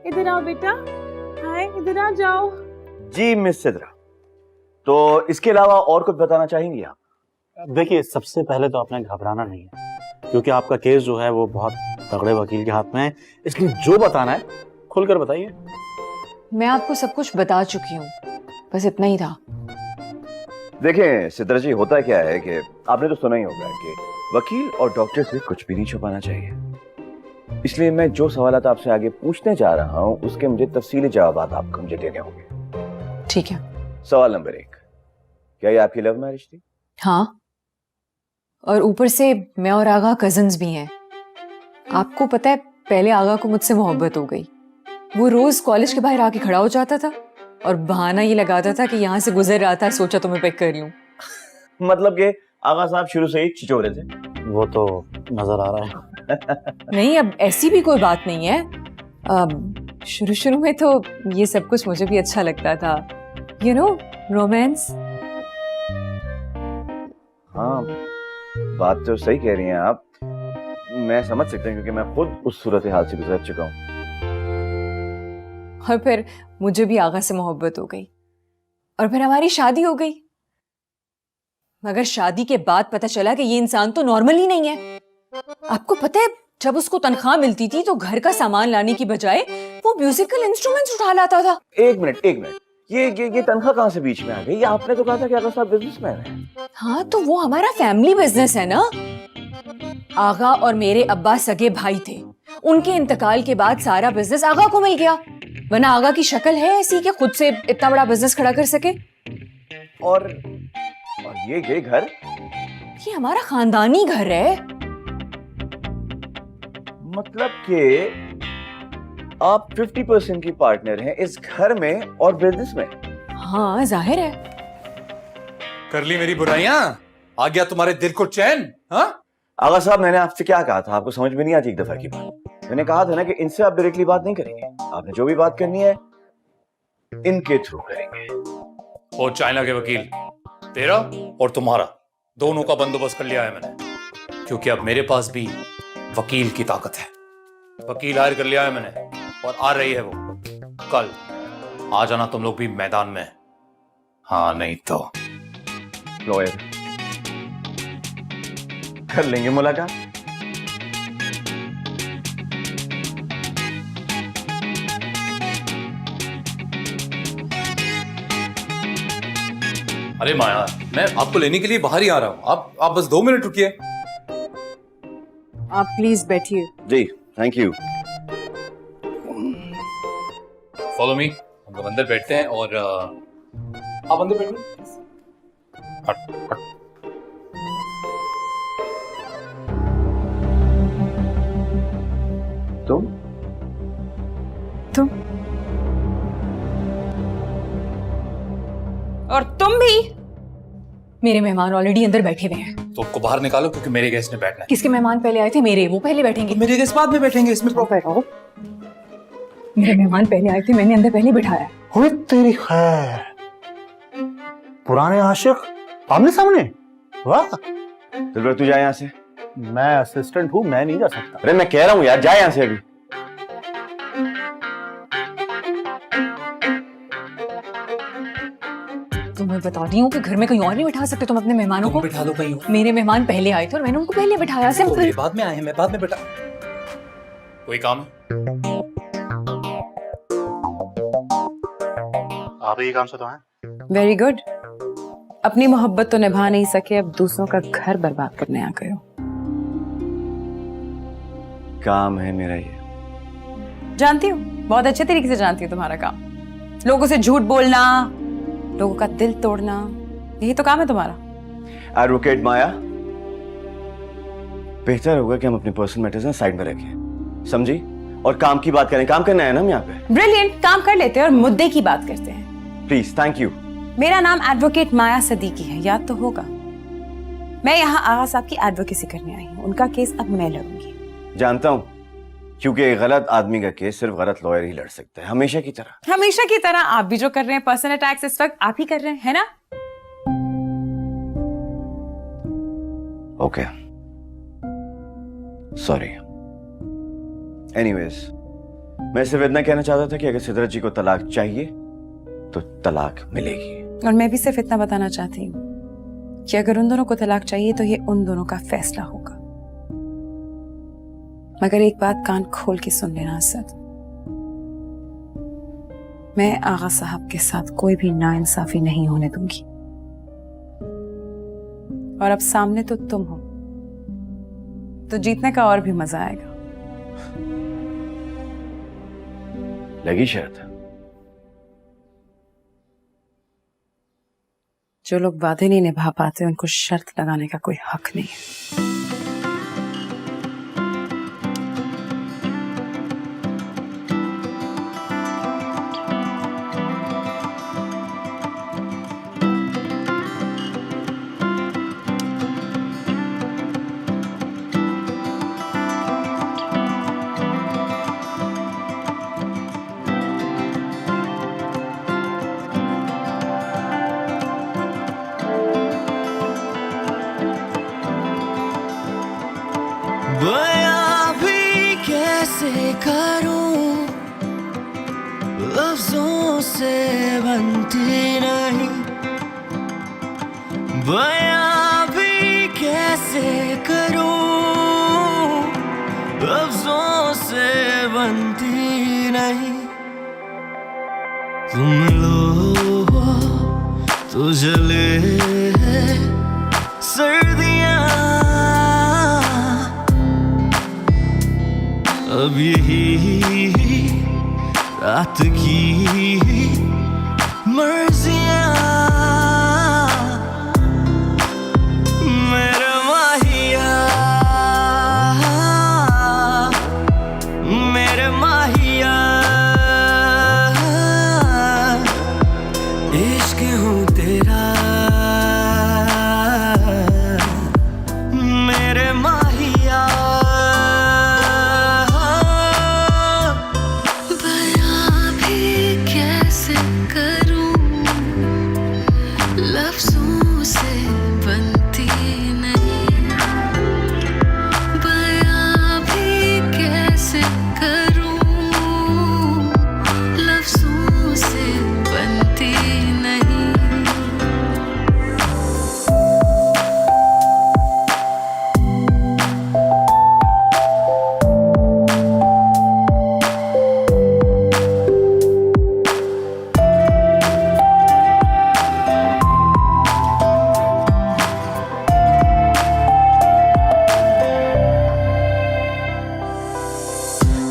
इधर आओ बेटा, हाय इधर आ जाओ। जी मिस सिद्रा, तो इसके अलावा और कुछ बताना चाहेंगी आप? देखिए, सबसे पहले तो आपने घबराना नहीं है, क्योंकि आपका केस जो है वो बहुत तगड़े वकील के हाथ में है, इसलिए जो बताना है खुलकर बताइए। मैं आपको सब कुछ बता चुकी हूँ, बस इतना ही था। देखें सिद्रा जी, होता क्या है कि आपने तो सुना ही होगा कि वकील और डॉक्टर से कुछ भी नहीं छुपाना चाहिए, इसलिए मैं जो सवाल आपसे आगे पूछने जा रहा हूं उसके मुझे तफसीली जवाब आपको मुझे देने होंगे। ठीक है। सवाल नंबर 1, क्या ये आपकी लव मैरिज थी? हाँ, और ऊपर से मैं और आगा कजिन्स भी हैं। आपको पता है, पहले आगा को मुझसे मोहब्बत हो गई। वो रोज कॉलेज के बाहर आके खड़ा हो जाता था और बहाना ये लगाता था कि यहाँ से गुजर रहा था, सोचा तुम्हें पिक कर लूं। मतलब कि आगा साहब शुरू से ही छिचोरे थे? वो तो नजर आ रहा है। नहीं, अब ऐसी भी कोई बात नहीं है। शुरू में तो ये सब कुछ मुझे भी अच्छा लगता था, यू नो, रोमांस। हाँ, बात तो सही कह रही हैं आप, मैं समझ सकता हूँ क्योंकि मैं खुद उस सूरत हाल से गुजर चुका हूँ। और फिर मुझे भी आगा से मोहब्बत हो गई और फिर हमारी शादी हो गई। मगर शादी के बाद पता चला कि ये इंसान तो नॉर्मल ही नहीं है। आपको पता है, जब उसको तनख्वाह मिलती थी तो घर का सामान लाने की बजाय वो म्यूजिकल इंस्ट्रूमेंट्स उठा लाता था। एक मिनट ये तनख्वाह कहाँ से बीच में आ गई? आपने तो कहा था कि आगा साहब बिजनेसमैन है। हाँ तो वो हमारा फैमिली बिजनेस है ना। आगा और मेरे अब्बा सगे भाई थे, उनके इंतकाल के बाद सारा बिजनेस आगा को मिल गया, वरना आगा की शक्ल है ऐसी कि खुद से इतना बड़ा बिजनेस खड़ा कर सके। और ये घर, ये हमारा खानदानी घर है। मतलब कि आप 50% की पार्टनर हैं इस घर में और बिजनेस में? हाँ जाहिर है। कर ली मेरी बुराइयां, आ गया तुम्हारे दिल को चैन? हाँ आगा साहब, मैंने आपसे क्या कहा था? आपको समझ में नहीं आती एक दफा की बात? मैंने कहा था ना कि इनसे आप डायरेक्टली बात नहीं करेंगे, आपने जो भी बात करनी है इनके थ्रू करेंगे। ओ चाइना के वकील, तेरा और तुम्हारा दोनों का बंदोबस्त कर लिया है मैंने, क्योंकि अब मेरे पास भी वकील की ताकत है। वकील हायर कर लिया है मैंने और आ रही है वो कल। आ जाना तुम लोग भी मैदान में। हाँ नहीं तो लॉयर कर लेंगे मुलाकात। अरे माया, मैं आपको लेने के लिए बाहर ही आ रहा हूं। आप बस 2 मिनट रुकिए। आप प्लीज बैठिए। जी थैंक यू। फॉलो मी, हम लोग अंदर बैठते हैं और आप अंदर बैठिए। तुम और तुम भी? मेरे मेहमान ऑलरेडी अंदर बैठे हुए हैं। तो उनको बाहर निकालो, क्योंकि मेरे गेस्ट ने बैठना है। किसके मेहमान पहले आए थे? मेरे, वो पहले बैठेंगे। तो मेरे गेस्ट बाद में बैठेंगे, इसमें प्रॉब्लम। मेरे मेहमान पहले आए थे, मैंने अंदर पहले बिठाया। हुई तेरी खैर, पुराने आशिक आमने सामने। वाह, दिलबर तू जा यहाँ से। मैं असिस्टेंट हूँ, मैं नहीं जा सकता। अरे मैं कह रहा हूँ यार, जा यहाँ से अभी। तो मैं बता रही हूँ कि घर में कहीं और नहीं बिठा सकते तुम अपने मेहमानों को। बिठा दो कहीं और। मेरे मेहमान पहले आए थे और मैंने उनको पहले बिठाया। सिंपल। बाद में आए हैं, मैं बाद में बैठा। कोई काम? आप ये काम से तो हैं। Very good. अपनी मोहब्बत तो निभा नहीं सके, अब दूसरों का घर बर्बाद करने आ गए हो। काम है मेरा ये। जानती हूँ, बहुत अच्छे तरीके से जानती हूँ तुम्हारा काम। लोगों से झूठ बोलना, लोगों का दिल तोड़ना, यही तो काम है तुम्हारा। एडवोकेट माया, बेहतर होगा कि हम अपने पर्सनल मैटर्स ना साइड में रखें, समझी? और काम की बात करें। काम करना है ना हम यहाँ पे। ब्रिलियंट, काम कर लेते हैं और मुद्दे की बात करते हैं। Please, thank you. मेरा नाम एडवोकेट माया सदीकी है, याद तो होगा। मैं यहाँ आगा साहब की एडवोकेसी करने आई हूँ। उनका केस अब मैं लड़ूंगी। जानता हूँ, क्योंकि एक गलत आदमी का केस सिर्फ गलत लॉयर ही लड़ सकता है, हमेशा की तरह। हमेशा की तरह आप भी जो कर रहे हैं पर्सनल अटैक्स इस वक्त आप ही कर रहे हैं, है ना? Okay, sorry. एनीवेज, मैं सिर्फ इतना कहना चाहता था कि अगर सिद्रत जी को तलाक चाहिए तो तलाक मिलेगी। और मैं भी सिर्फ इतना बताना चाहती हूँ कि अगर उन दोनों को तलाक चाहिए तो ये उन दोनों का फैसला होगा। मगर एक बात कान खोल के सुन लेना असद, मैं आगा साहब के साथ कोई भी नाइंसाफी नहीं होने दूंगी। और अब सामने तो तुम हो, तो जीतने का और भी मजा आएगा। लगी शर्त? जो लोग वादे नहीं निभा पाते उनको शर्त लगाने का कोई हक नहीं है। बयां भी कैसे करूं, लफ्जों से बनती नहीं। बयां भी कैसे करूं, लफ्जों से बनती नहीं। तुम लो तो जले सर्दियां, अब यही रात की मर्जियां। मेरे माहिया, मेरे माहिया, इश्क हूँ तेरा मेरे माहिया। बयां भी कैसे करूं, लफ्जों से बनती नहीं। बयां भी कैसे करूं, लफ्जों से बनती नहीं।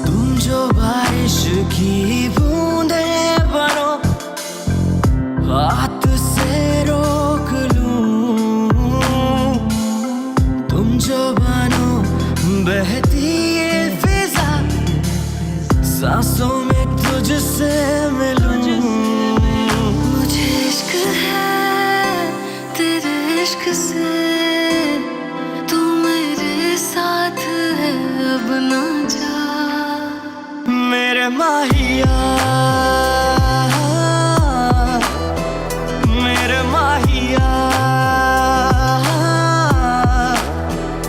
तुम जो बारिश की बूंदें बनो, हाथ से रोक लूं। तुम जो बनो बहती ये फिजा, सांसों में तुझसे मिलूं। मुझे इश्क है तेरे इश्क से, तू मेरे साथ है अब ना जा। मेरे माहिया, मेरे माहिया,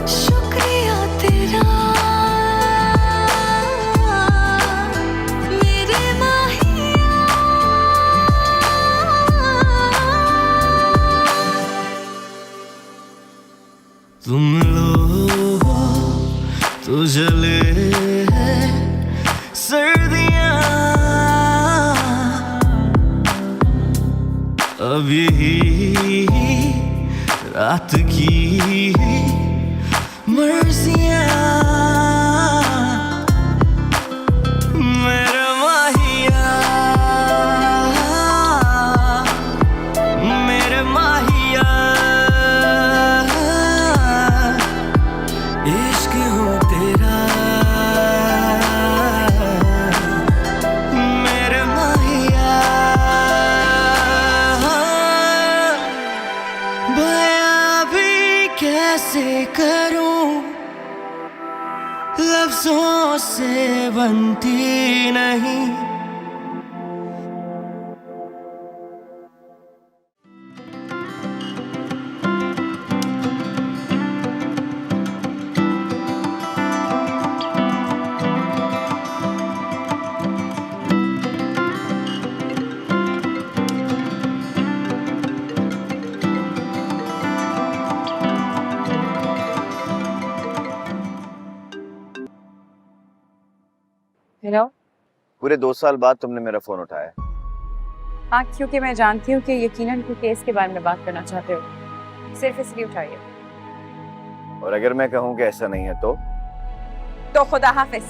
शुक्रिया तेरा मेरे माहिया। तुम लो तो जले सर्दियां, अब यही रात की मर्जियां। मेरे माहिया, मेरे माहिया, इश्क हूँ तेरा मेरे माहिया। बयां भी कैसे करूं, लफ्जों से बनती नहीं। हेलो। पूरे 2 साल बाद तुमने मेरा फोन उठाया। हाँ, क्योंकि मैं जानती हूँ कि यकीनन कोई केस के बारे में बात करना चाहते हो, सिर्फ इसलिए उठाइए। और अगर मैं कहूँ कि ऐसा नहीं है तो खुदा हाफिज।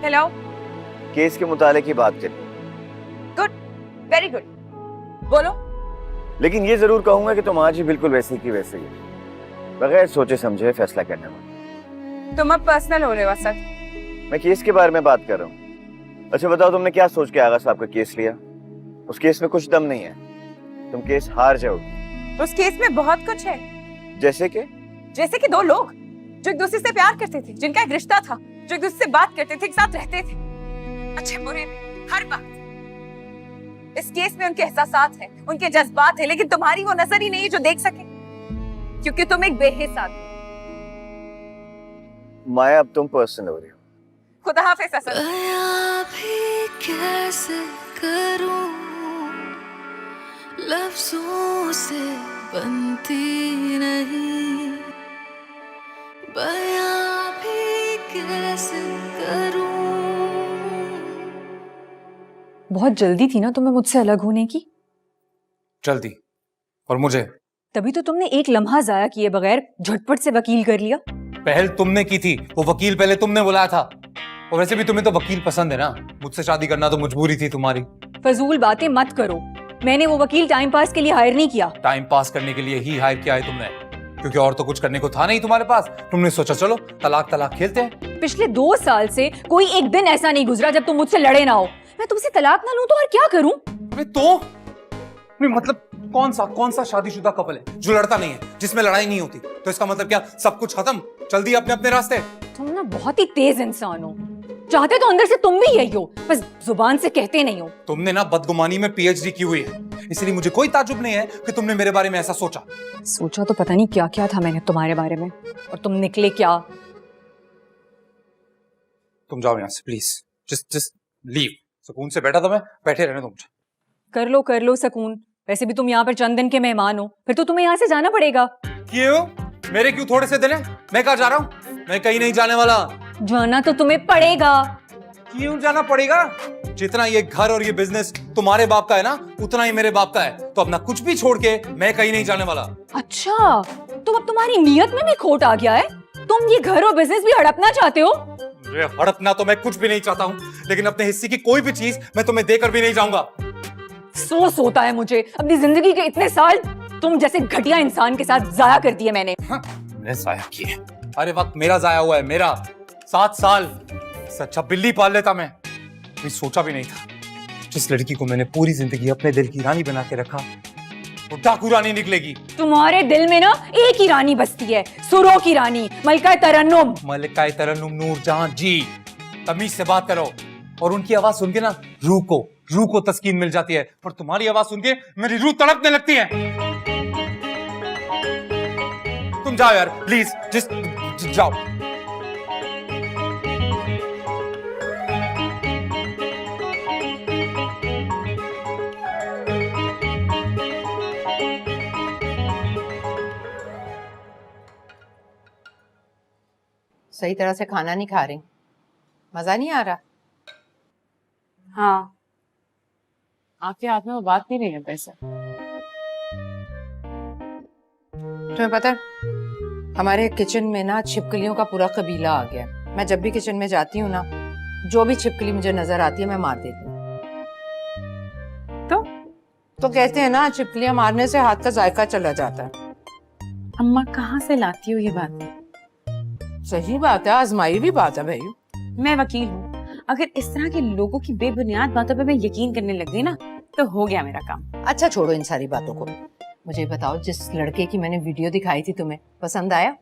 हेलो। केस के मुताले की बात करिए। गुड, वेरी गुड, बोलो। लेकिन ये जरूर कहूंगा कि तुम आज ही बिल्कुल वैसे की वैसे ही, बगैर सोचे समझे फैसला करने में। तुम अब पर्सनल हो रहे हो असद। मैं केस के बारे में बात कर रहा हूँ। अच्छा बताओ, तुमने क्या सोच के आगा साहब का केस लिया? उस केस में कुछ दम नहीं है, तुम केस हार जाओगे। उस केस में बहुत कुछ है। जैसे कि 2 लोग जो एक दूसरे से प्यार करते थे, जिनका एक रिश्ता था, जो एक दूसरे से बात करते थे, एक साथ रहते थे, अच्छे बुरे में, हर बात। इस केस में उनके एहसासात हैं, उनके जज्बात हैं, लेकिन तुम्हारी वो नजर ही नहीं है जो देख सके, क्योंकि तुम एक बेहिस आदमी। माया अब तुम पर्सनल हो रही हो। खुदा हाफिज असद। बयां भी कैसे करूं, लफ्जों से बनती नहीं, बयां भी कैसे करूं। बहुत जल्दी थी ना तुम्हें मुझसे अलग होने की? जल्दी, और मुझे? तभी तो तुमने एक लम्हा जाया किए बगैर झटपट से वकील कर लिया। पहल तुमने की थी, वो वकील पहले तुमने बुलाया था। और वैसे भी तुम्हें तो वकील पसंद है ना, मुझसे शादी करना तो मजबूरी थी तुम्हारी। फजूल बातें मत करो, मैंने वो वकील टाइम पास के लिए हायर नहीं किया। टाइम पास करने के लिए ही हायर किया है तुमने, क्योंकि और तो कुछ करने को था नहीं तुम्हारे पास। तुमने सोचा चलो तलाक तलाक खेलते हैं। पिछले 2 साल से कोई एक दिन ऐसा नहीं गुजरा जब तुम मुझसे लड़े ना हो। मैं तुमसे तलाक ना लूं तो और क्या करूं? तो नहीं, मतलब कौन सा शादीशुदा कपल है जो लड़ता नहीं है, जिसमें लड़ाई नहीं होती? तो इसका मतलब क्या सब कुछ खत्म, चल दिए अपने अपने रास्ते? तुम ना बहुत ही तेज इंसान हो, चाहते तो अंदर से तुम भी यही हो, बस जुबान से कहते नहीं हो। तुमने ना बदगुमानी में पीएचडी की हुई है, इसलिए मुझे कोई ताज्जुब नहीं है कि तुमने मेरे बारे में ऐसा सोचा तो पता नहीं क्या क्या था मैंने तुम्हारे बारे में, और तुम निकले क्या? तुम जाओ यहाँ से प्लीज, जस्ट लीव। सुकून से बैठा था मैं, बैठे रहने दो मुझे। कर लो सुकून। वैसे भी तुम यहाँ पर चंद दिन के मेहमान हो, फिर तो तुम्हें यहाँ से जाना पड़ेगा। क्यों? मेरे क्यों थोड़े से दिन है? मैं कहाँ जा रहा हूँ? मैं कहीं नहीं जाने वाला। जाना तो तुम्हें पड़ेगा। क्यों जाना पड़ेगा? जितना ये घर और ये बिजनेस तुम्हारे बाप का है ना, उतना ही मेरे बाप का है। तो अपना कुछ भी छोड़ के मैं कहीं नहीं जाने वाला। अच्छा, तो अब तुम्हारी नीयत में भी खोट आ गया है? तुम ये घर और बिजनेस भी हड़पना चाहते हो? हड़पना तो मैं कुछ भी नहीं चाहता हूँ, लेकिन अपने हिस्से की कोई भी चीज मैं तुम्हें देकर भी नहीं जाऊंगा। सोच होता है मुझे, अपनी जिंदगी के इतने साल तुम जैसे घटिया इंसान के साथ जाया कर दिए मैंने। मैंने जाया किए? अरे वक्त मेरा जाया हुआ है, मेरा 7 साल। अच्छा बिल्ली पाल लेता मैं, सोचा भी नहीं था जिस लड़की को मैंने पूरी जिंदगी अपने दिल की रानी बना के रखा, वो डाकू रानी निकलेगी। तुम्हारे दिल में ना एक ही रानी बसती है, सुरों की रानी, मलका तरन्नुम। मलका तरन्नुम नूरजहां जी, तमीज से बात करो। और उनकी आवाज सुन के ना रूह को तस्कीन मिल जाती है, पर तुम्हारी आवाज सुन के मेरी रूह तड़पने लगती है। तुम जाओ यार प्लीज, जस्ट जाओ। सही तरह से खाना नहीं खा रही, मजा नहीं आ रहा? हाँ, आपके हाथ में वो बात नहीं रही है पैसे। तुम्हें पता है हमारे किचन में ना छिपकलियों का पूरा कबीला आ गया है। मैं जब भी किचन में जाती हूँ ना, जो भी छिपकली मुझे नजर आती है मैं मार देती हूँ। तो कहते हैं ना, छिपकलियां मारने से हाथ का जायका चला जाता है। अम्मा कहाँ से लाती हो ये बात? सही बात है, आजमाई भी बात है भाई। मैं वकील हूँ, अगर इस तरह के लोगों की बेबुनियाद बातों पे मैं यकीन करने लग गई ना, तो हो गया मेरा काम। अच्छा छोड़ो इन सारी बातों को, मुझे बताओ जिस लड़के की मैंने वीडियो दिखाई थी तुम्हें पसंद आया?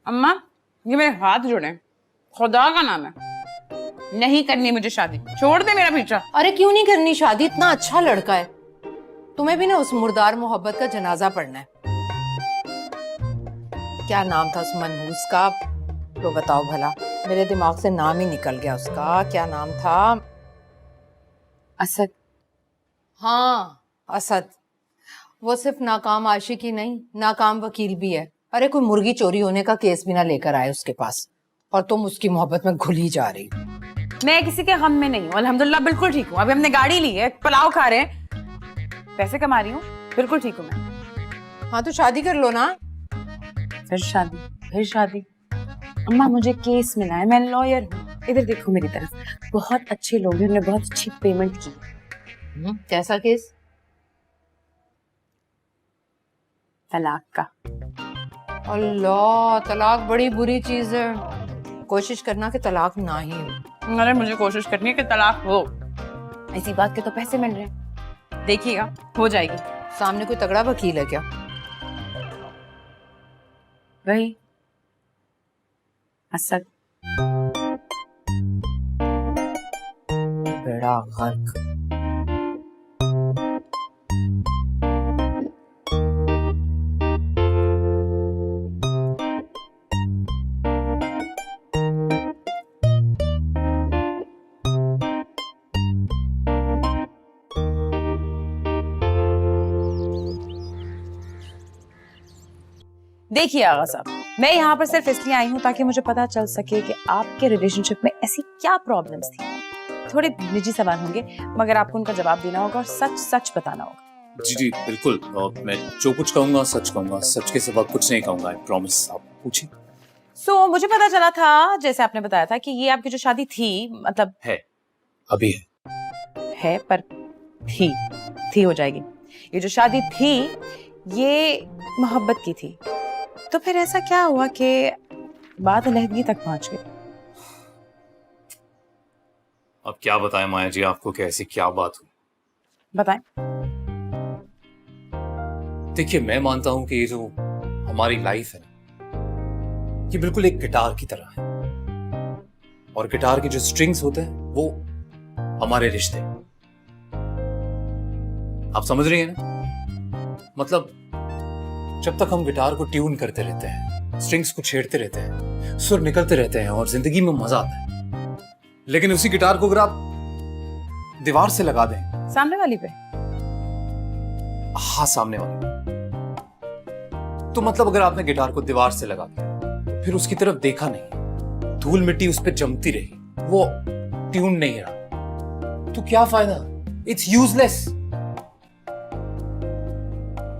अम्मा ये मेरे हाथ जुड़े, खुदा का नाम है, नहीं करनी मुझे शादी, छोड़ दे मेरा पीछा। अरे क्यों नहीं करनी शादी? इतना अच्छा लड़का है, तुम्हें भी ना उस मुर्दार मोहब्बत का जनाजा पढ़ना है। क्या नाम था उस मनहूस का? तो बताओ भला, मेरे दिमाग से नाम ही निकल गया उसका। क्या नाम था? असद। हाँ असद। वो सिर्फ नाकाम आशिकी नहीं, नाकाम वकील भी है। अरे कोई मुर्गी चोरी होने का केस भी ना लेकर आए उसके पास, और तुम उसकी मोहब्बत में घुली जा रही। मैं किसी के गम में नहीं हूँ, अल्हम्दुलिल्लाह बिल्कुल ठीक हूँ। अभी हमने गाड़ी ली है, पुलाव खा रहे हैं, पैसे कमा रही हूँ, बिल्कुल ठीक हूँ मैं। हाँ तो शादी कर लो ना। फिर शादी। अम्मा मुझे केस मिला है, मैं लॉयर हूँ। इधर देखो मेरी तरफ, बहुत अच्छे लोग हैं, उन्होंने बहुत अच्छी पेमेंट की। कैसा केस? तलाक का। अल्लाह, तलाक बड़ी बुरी चीज है। कोशिश करना कि तलाक ना ही हो। अरे मुझे कोशिश करनी है कि तलाक हो, ऐसी बात के तो पैसे मिल रहे हैं, देखिएगा हो जाएगी। सामने कोई तगड़ा वकील है क्या? वही असद। बेड़ा गर्क। देखिए आगा साहब, मैं यहाँ पर सिर्फ इसलिए आई हूँ ताकि मुझे पता चल सके कि आपके रिलेशनशिप में ऐसी क्या प्रॉब्लम्स थी। थोड़े निजी सवाल होंगे मगर आपको उनका जवाब देना होगा और सच सच बताना होगा। जी जी बिल्कुल, और मैं जो कुछ कहूंगा सच कहूंगा, सच के सिवा कुछ नहीं कहूंगा, आई प्रॉमिस। आप पूछिए। सो मुझे पता चला था, जैसे आपने बताया था, कि ये आपकी जो शादी थी, मतलब है, अभी है पर थी हो जाएगी। ये जो शादी थी ये मोहब्बत की थी, तो फिर ऐसा क्या हुआ कि बात अलहदगी तक पहुंच गई? अब क्या बताएं माया जी आपको कि ऐसी क्या बात हुई। बताएं। देखिए मैं मानता हूं कि ये जो हमारी लाइफ है ना, ये बिल्कुल एक गिटार की तरह है, और गिटार के जो स्ट्रिंग्स होते हैं वो हमारे रिश्ते। आप समझ रही हैं ना? मतलब जब तक हम गिटार को ट्यून करते रहते हैं, स्ट्रिंग्स को छेड़ते रहते हैं, सुर निकलते रहते हैं और जिंदगी में मजा आता है। लेकिन उसी गिटार को अगर आप दीवार से लगा दें, सामने वाली पे? हाँ सामने वाली। तो मतलब अगर आपने गिटार को दीवार से लगा दिया, फिर उसकी तरफ देखा नहीं, धूल मिट्टी उस पर जमती रही, वो ट्यून नहीं रहा, तो क्या फायदा? It's useless.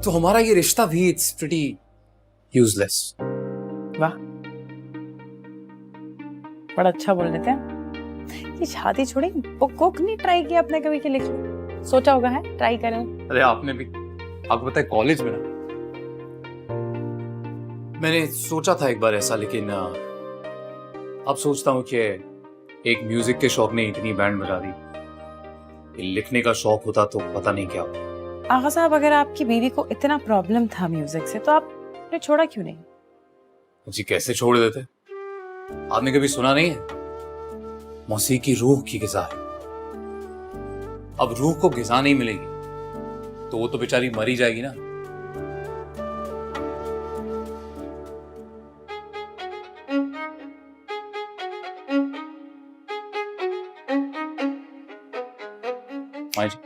तो हमारा ये रिश्ता भी इट्स प्रीटी यूजलेस। वाह, बड़ा अच्छा बोल देते हैं। ये शादी छोड़ी, बुक नहीं ट्राई किया आपने कभी के लिए? सोचा होगा है ट्राई करें। अरे आपने भी, आपको पता है कॉलेज में ना मैंने सोचा था एक बार ऐसा, लेकिन अब सोचता हूँ कि एक म्यूजिक के शौक ने इतनी बैंड बजा दी, लिखने का शौक होता तो पता नहीं क्या होता। आगा साहब, अगर आपकी बीवी को इतना प्रॉब्लम था म्यूजिक से, तो आपने छोड़ा क्यों नहीं? जी कैसे छोड़ देते? आपने कभी सुना नहीं है, मौसीकी रूह की ग़िज़ा है। अब रूह को ग़िज़ा नहीं मिलेगी तो वो तो बेचारी मरी जाएगी ना। माया जी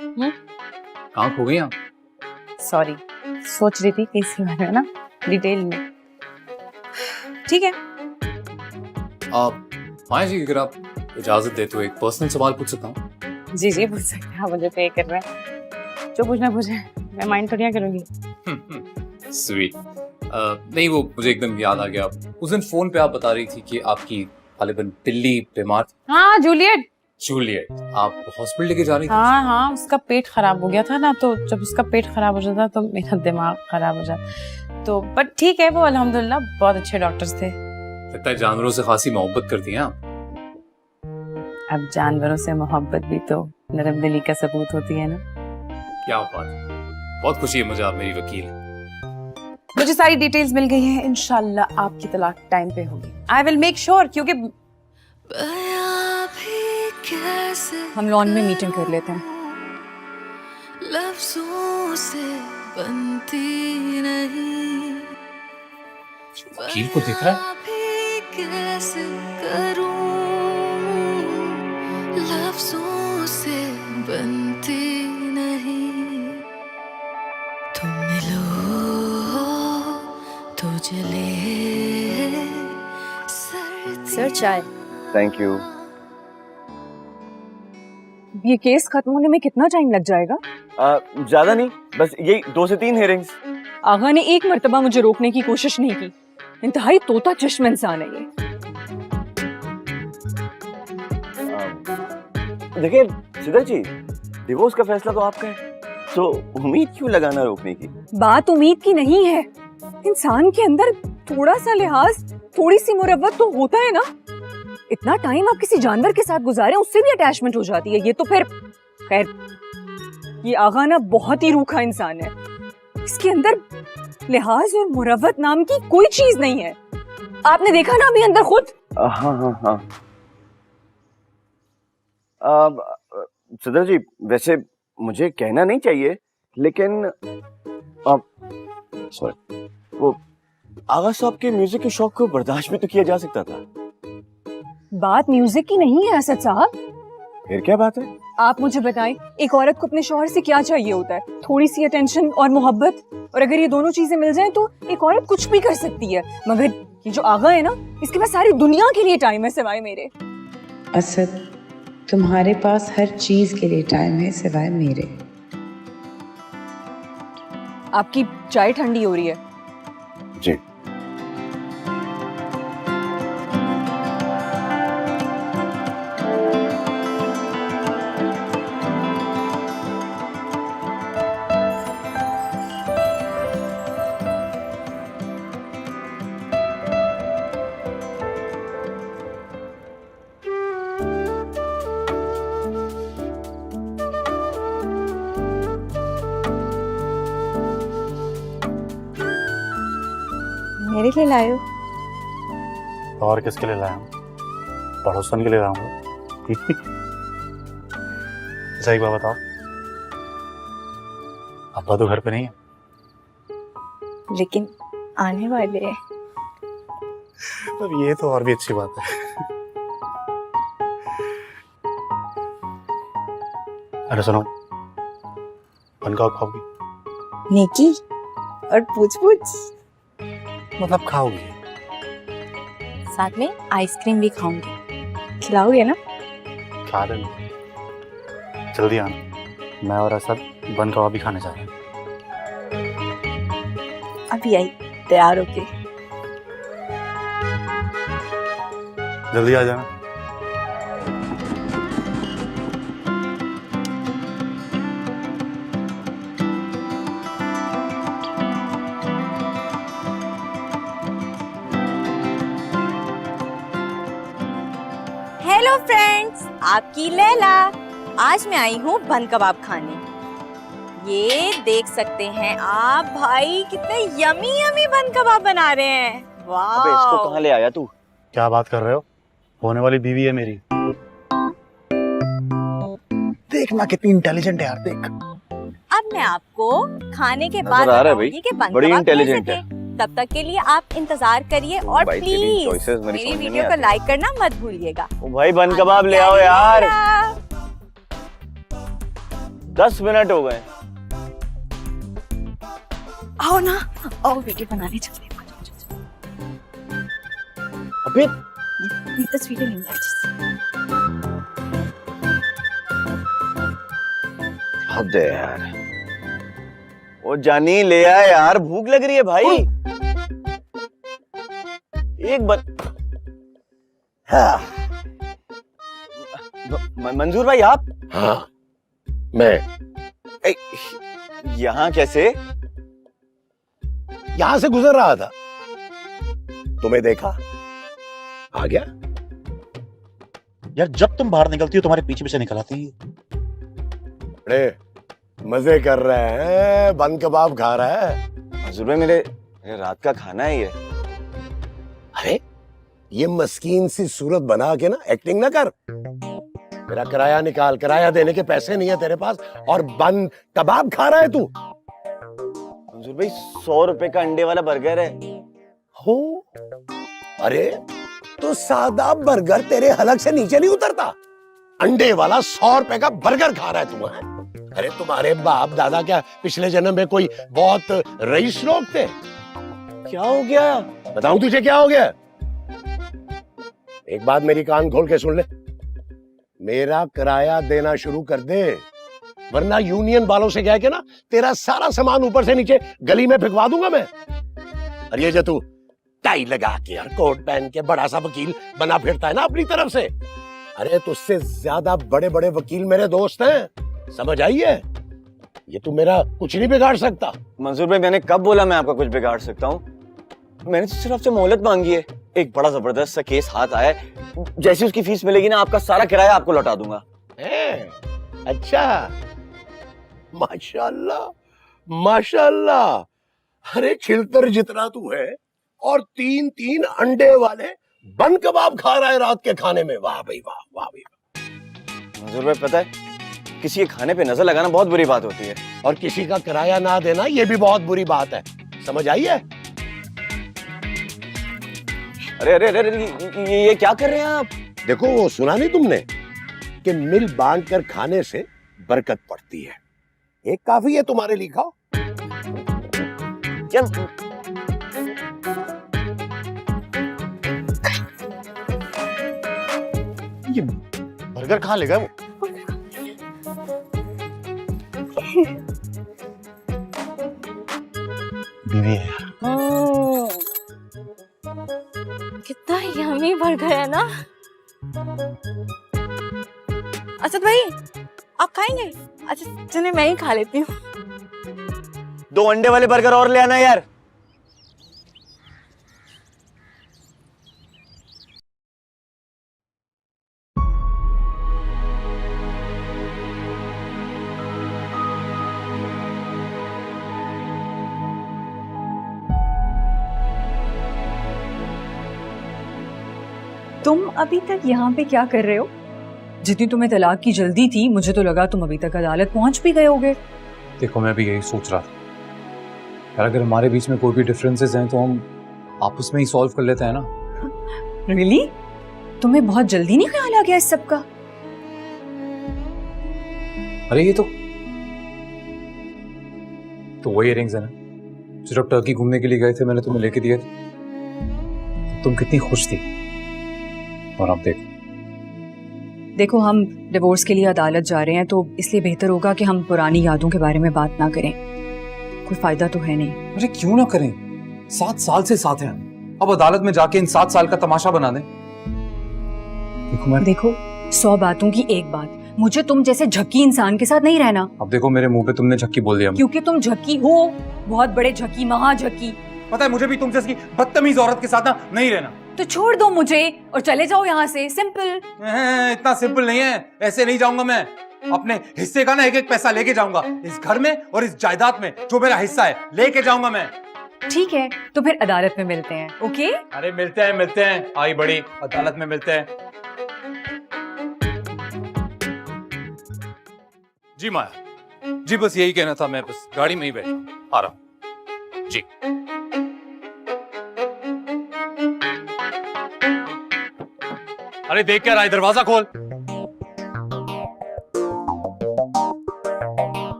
कहाँ खो गई आप? सॉरी, सोच रही थी किसी बारे में ना, डिटेल में। ठीक है। आप माया जी अगर आप इजाजत दे तो एक पर्सनल सवाल पूछ सकता हूँ? जी जी पूछ सकते हैं, मुझे पे कर रहे हैं, जो पूछना पूछे, मैं माइंड थोड़ी करूंगी। स्वीट। नहीं वो मुझे एकदम याद आ गया, उस दिन फोन पे आप बता रही थी कि आपकी गालिबन बिल्ली बीमार थी। हाँ जूलियट। जूलियट, आप हॉस्पिटल लेके जा रही थी? हाँ, उसका पेट खराब हो गया था ना, तो जब उसका पेट खराब हो जाता तो मेरा दिमाग खराब हो जाता, तो बट ठीक है, वो अल्हम्दुलिल्लाह बहुत अच्छे डॉक्टर्स थे। लगता है जानवरों से खासी मोहब्बत करती हैं आप। अब जानवरों से मोहब्बत भी तो नरम दिली का सबूत होती है ना। क्या बात है, बहुत खुशी है मुझे, आप मेरी वकील हैं। मुझे सारी डिटेल्स मिल गई हैं, इंशाल्लाह आपकी तलाक टाइम पे होगी। आई विल मेक श्योर, क्योंकि हम लॉन में मीटिंग कर लेते हैं। लफ्जों से बनती नहीं, वकील को दिख रहा है? कैसे करूं, लफ्जों से बनती नहीं। तुम मिलो तो जले सर चाय। Thank you. ये केस खत्म होने में कितना टाइम लग जाएगा? ज्यादा नहीं, बस यही 2 से 3 हियरिंग्स। आगा ने एक मर्तबा मुझे रोकने की कोशिश नहीं की, इंतहाई तोता चश्म इंसान है ये। देखिए सिद्धार्थ जी, डिवोर्स का फैसला तो आपका है, तो उम्मीद क्यों लगाना रोकने की? बात उम्मीद की नहीं है, इंसान के अंदर थोड़ा सा लिहाज, थोड़ी सी मुरव्वत तो होता है ना। इतना टाइम आप किसी जानवर के साथ गुजारे, उससे भी अटैचमेंट हो जाती है। ये तो फिर खैर, ये आगा ना बहुत ही रूखा इंसान है, इसके अंदर लिहाज और मुरव्वत नाम की कोई चीज नहीं है। आपने देखा ना अभी अंदर खुद। हाँ। सिद्धार्थ जी, वैसे मुझे कहना नहीं चाहिए, लेकिन सॉरी, वो आगा साहब के म्यूजिक के शौक को बर्दाश्त भी तो किया जा सकता था। बात म्यूजिक की नहीं है असद साहब। फिर क्या बात है? आप मुझे बताएं, एक औरत को अपने शौहर से क्या चाहिए होता है? थोड़ी सी अटेंशन और मोहब्बत। और अगर ये दोनों चीजें मिल जाएं तो एक औरत कुछ भी कर सकती है। मगर ये जो आगा है ना, इसके पास सारी दुनिया के लिए टाइम है सिवाय मेरे। असद, तुम्हारे पास हर चीज के लिए टाइम है सिवाय मेरे। आपकी चाय ठंडी हो रही है। जी। मेरे लिए लाए हो? और किसके लिए लाया हूँ? पड़ोसन के लिए लाऊंगा। सही बात बताओ, अब्बा तो घर पे नहीं है। लेकिन आने वाले हैं। अब ये तो और भी अच्छी बात है। अरे सुनो, बनका खाओगी? नेकी और पूछ पूछ। मतलब खाओगी? साथ में आइसक्रीम भी खाऊंगी। खिलाओगे ना? खा लेना। जल्दी आना, मैं और असद बन कबाब भी खाने जा रहे हैं। अभी आई तैयार होके। जल्दी आ जाना। हेलो फ्रेंड्स, आपकी लैला। आज मैं आई हूँ बन कबाब खाने। ये देख सकते हैं आप, भाई कितने यमी यमी बन कबाब बना रहे हैं। वाह! अबे इसको कहाँ ले आया तू? क्या बात कर रहे हो? होने वाली बीवी है मेरी। देखना कितनी इंटेलिजेंट है यार, देख। अब मैं आपको खाने के बाद नजर आ रहा है बताऊंगी भाई, कि बन बड़ी कबाब इंटेलिजेंट कैसे है। थे। तब तक के लिए आप इंतजार करिए और भाई, तेरी प्लीज choices मेरी मेरी समझ में वीडियो नहीं को आती। लाइक करना मत भूलिएगा। ओ भाई बन कबाब ले आओ यार। 10 मिनट हो गए। आओ ना, आओ वीडियो बनाने चलते हैं। अबे ये तस्वीरें नहीं है। हद है यार। ओ जानी ले आ यार, भूख लग रही है भाई। एक बार हाँ। मंजूर भाई आप? हाँ मैं। यहाँ कैसे? यहां से गुजर रहा था, तुम्हें देखा, आ गया। यार जब तुम बाहर निकलती हो तुम्हारे पीछे पीछे निकल आती है। अरे मजे कर रहे हैं, बन कबाब खा रहा है। मंजूर भाई मेरे रात का खाना है ये। अरे ये मस्कीन सी सूरत बना के ना एक्टिंग ना कर। मेरा किराया निकाल, किराया देने के पैसे नहीं है तेरे पास और बन कबाब खा रहा है तू। मंजूर भाई 100 रुपए का अंडे वाला बर्गर है। हो अरे तो सादा बर्गर तेरे हलक से नीचे नहीं उतरता। अंडे वाला 100 रुपए का बर्गर खा रहा है तू है? अरे तुम्हारे बाप दादा क्या पिछले जन्म में कोई बहुत रईस लोग थे? क्या हो गया? बताऊं तुझे क्या हो गया? एक बात मेरी कान खोल के सुन ले, मेरा किराया देना शुरू कर दे, वरना यूनियन वालों से कह के ना तेरा सारा सामान ऊपर से नीचे गली में फेंकवा दूंगा मैं। और ये जो तू टाई लगा के यार कोट पहन के बड़ा सा वकील बना फिरता है ना अपनी तरफ से, अरे तुझसे ज्यादा बड़े बड़े वकील मेरे दोस्त हैं, समझ आई है? ये तू मेरा कुछ नहीं बिगाड़ सकता। मंजूर भाई मैंने कब बोला मैं आपका कुछ बिगाड़ सकता हूँ? मैंने तो सिर्फ आपसे मोहलत मांगी है। एक बड़ा जबरदस्त सा केस हाथ आया है, जैसी उसकी फीस मिलेगी ना आपका सारा किराया आपको लौटा दूंगा। अच्छा, माशाल्लाह माशाल्लाह। अरे छिलतर जितना तू है और 3-3 अंडे वाले बन कबाब खा रहा है रात के खाने में। वाह भाई वाह, वाह भाई वाह। मंजूर भाई पता है किसी के खाने पे नजर लगाना बहुत बुरी बात होती है, और किसी का किराया ना देना ये भी बहुत बुरी बात है, समझ आई है? अरे अरे अरे ये क्या कर रहे हैं आप? देखो वो सुना नहीं तुमने, कि मिल बांट कर खाने से बरकत पड़ती है। एक काफी है तुम्हारे लिए, खाओ। चल। ये बर्गर कहाँ ले गए वो? बीवी है यार। कितना यम्मी बर्गर है ना। असद भाई आप खाएंगे? अच्छा चलिए मैं ही खा लेती हूँ। 2 अंडे वाले बर्गर और ले आना यार। तुम अभी तक यहाँ पे क्या कर रहे हो? जितनी तुम्हें तलाक की जल्दी थी, मुझे तो लगा तुम अभी तक अदालत पहुंच भी गए होगे। देखो मैं भी यही सोच रहा था यार, अगर हमारे बीच में कोई भी डिफरेंसेस हैं तो हम आपस में ही सॉल्व कर लेते हैं ना। रियली? तुम्हें बहुत जल्दी नहीं ख्याल आ गया इस सब का? अरे ये तो वही इयरिंग्स है ना, जब टर्की घूमने के लिए गए थे मैंने तुम्हें लेके दिए थे, तुम कितनी खुश थी। और अब देखो हम डिवोर्स के लिए अदालत जा रहे हैं, तो इसलिए बेहतर होगा कि हम पुरानी यादों के बारे में बात ना करें। कोई फायदा तो है नहीं। अरे क्यों ना करें, 7 साल से साथ हैं, अब अदालत में जाके इन 7 साल का तमाशा बना दें। देखो 100 बातों की एक बात, मुझे तुम जैसे झक्की इंसान के साथ नहीं रहना। अब देखो मेरे मुंह पे तुमने झक्की बोल दिया। क्योंकि तुम झक्की हो, बहुत बड़े झक्की, महा झक्की। पता है मुझे भी तुम जैसी बदतमीज औरत के साथ ना नहीं रहना। तो छोड़ दो मुझे और चले जाओ यहाँ से, सिंपल। इतना सिंपल नहीं है, ऐसे नहीं जाऊंगा मैं। अपने हिस्से का ना एक एक पैसा लेके जाऊंगा, इस घर में और इस जायदाद में जो मेरा हिस्सा है लेके जाऊंगा मैं। ठीक है तो फिर अदालत में मिलते हैं, ओके? अरे मिलते हैं, आई बड़ी, अदालत में मिलते हैं। जी माया जी, बस यही कहना था, मैं बस गाड़ी में ही बैठा आ रहा हूं जी। अरे देख क्या रहा है, दरवाजा खोल।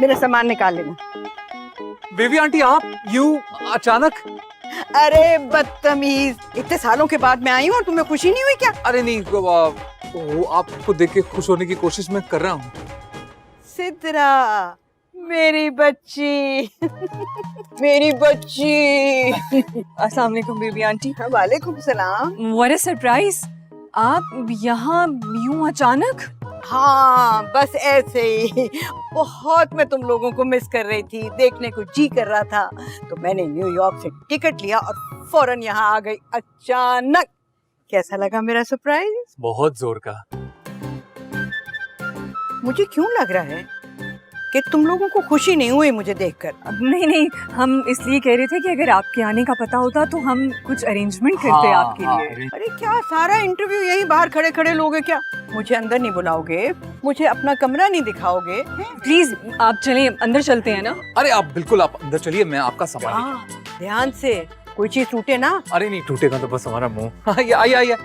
मेरा सामान निकाल लेना। बेबी आंटी आप यूं अचानक? अरे बदतमीज, इतने सालों के बाद मैं आई हूँ और तुम्हें खुशी नहीं हुई क्या? अरे नहीं, वो आपको देख के खुश होने की कोशिश मैं कर रहा हूँ। सिद्रा मेरी बच्ची मेरी बच्ची। अस्सलाम वालेकुम बेबी आंटी। वालेकुम सलाम। व्हाट अ सरप्राइज, आप यहाँ यूं अचानक? हाँ बस ऐसे ही, बहुत मैं तुम लोगों को मिस कर रही थी, देखने को जी कर रहा था, तो मैंने न्यूयॉर्क से टिकट लिया और फौरन यहाँ आ गई अचानक। कैसा लगा मेरा सरप्राइज? बहुत जोर का। मुझे क्यों लग रहा है कि तुम लोगों को खुशी नहीं हुई मुझे देखकर? नहीं, हम इसलिए कह रहे थे कि अगर आपके आने का पता होता तो हम कुछ अरेंजमेंट करते आपके लिए। अरे क्या सारा इंटरव्यू यही बाहर खड़े खड़े लोगे क्या? मुझे अंदर नहीं बुलाओगे? मुझे अपना कमरा नहीं दिखाओगे? प्लीज आप चलें, अंदर चलते हैं ना। अरे आप बिल्कुल, आप अंदर चलिए, मैं आपका सामान। ध्यान से, कोई चीज टूटे ना। अरे नहीं टूटेगा तो बस हमारा मुंह। आइए।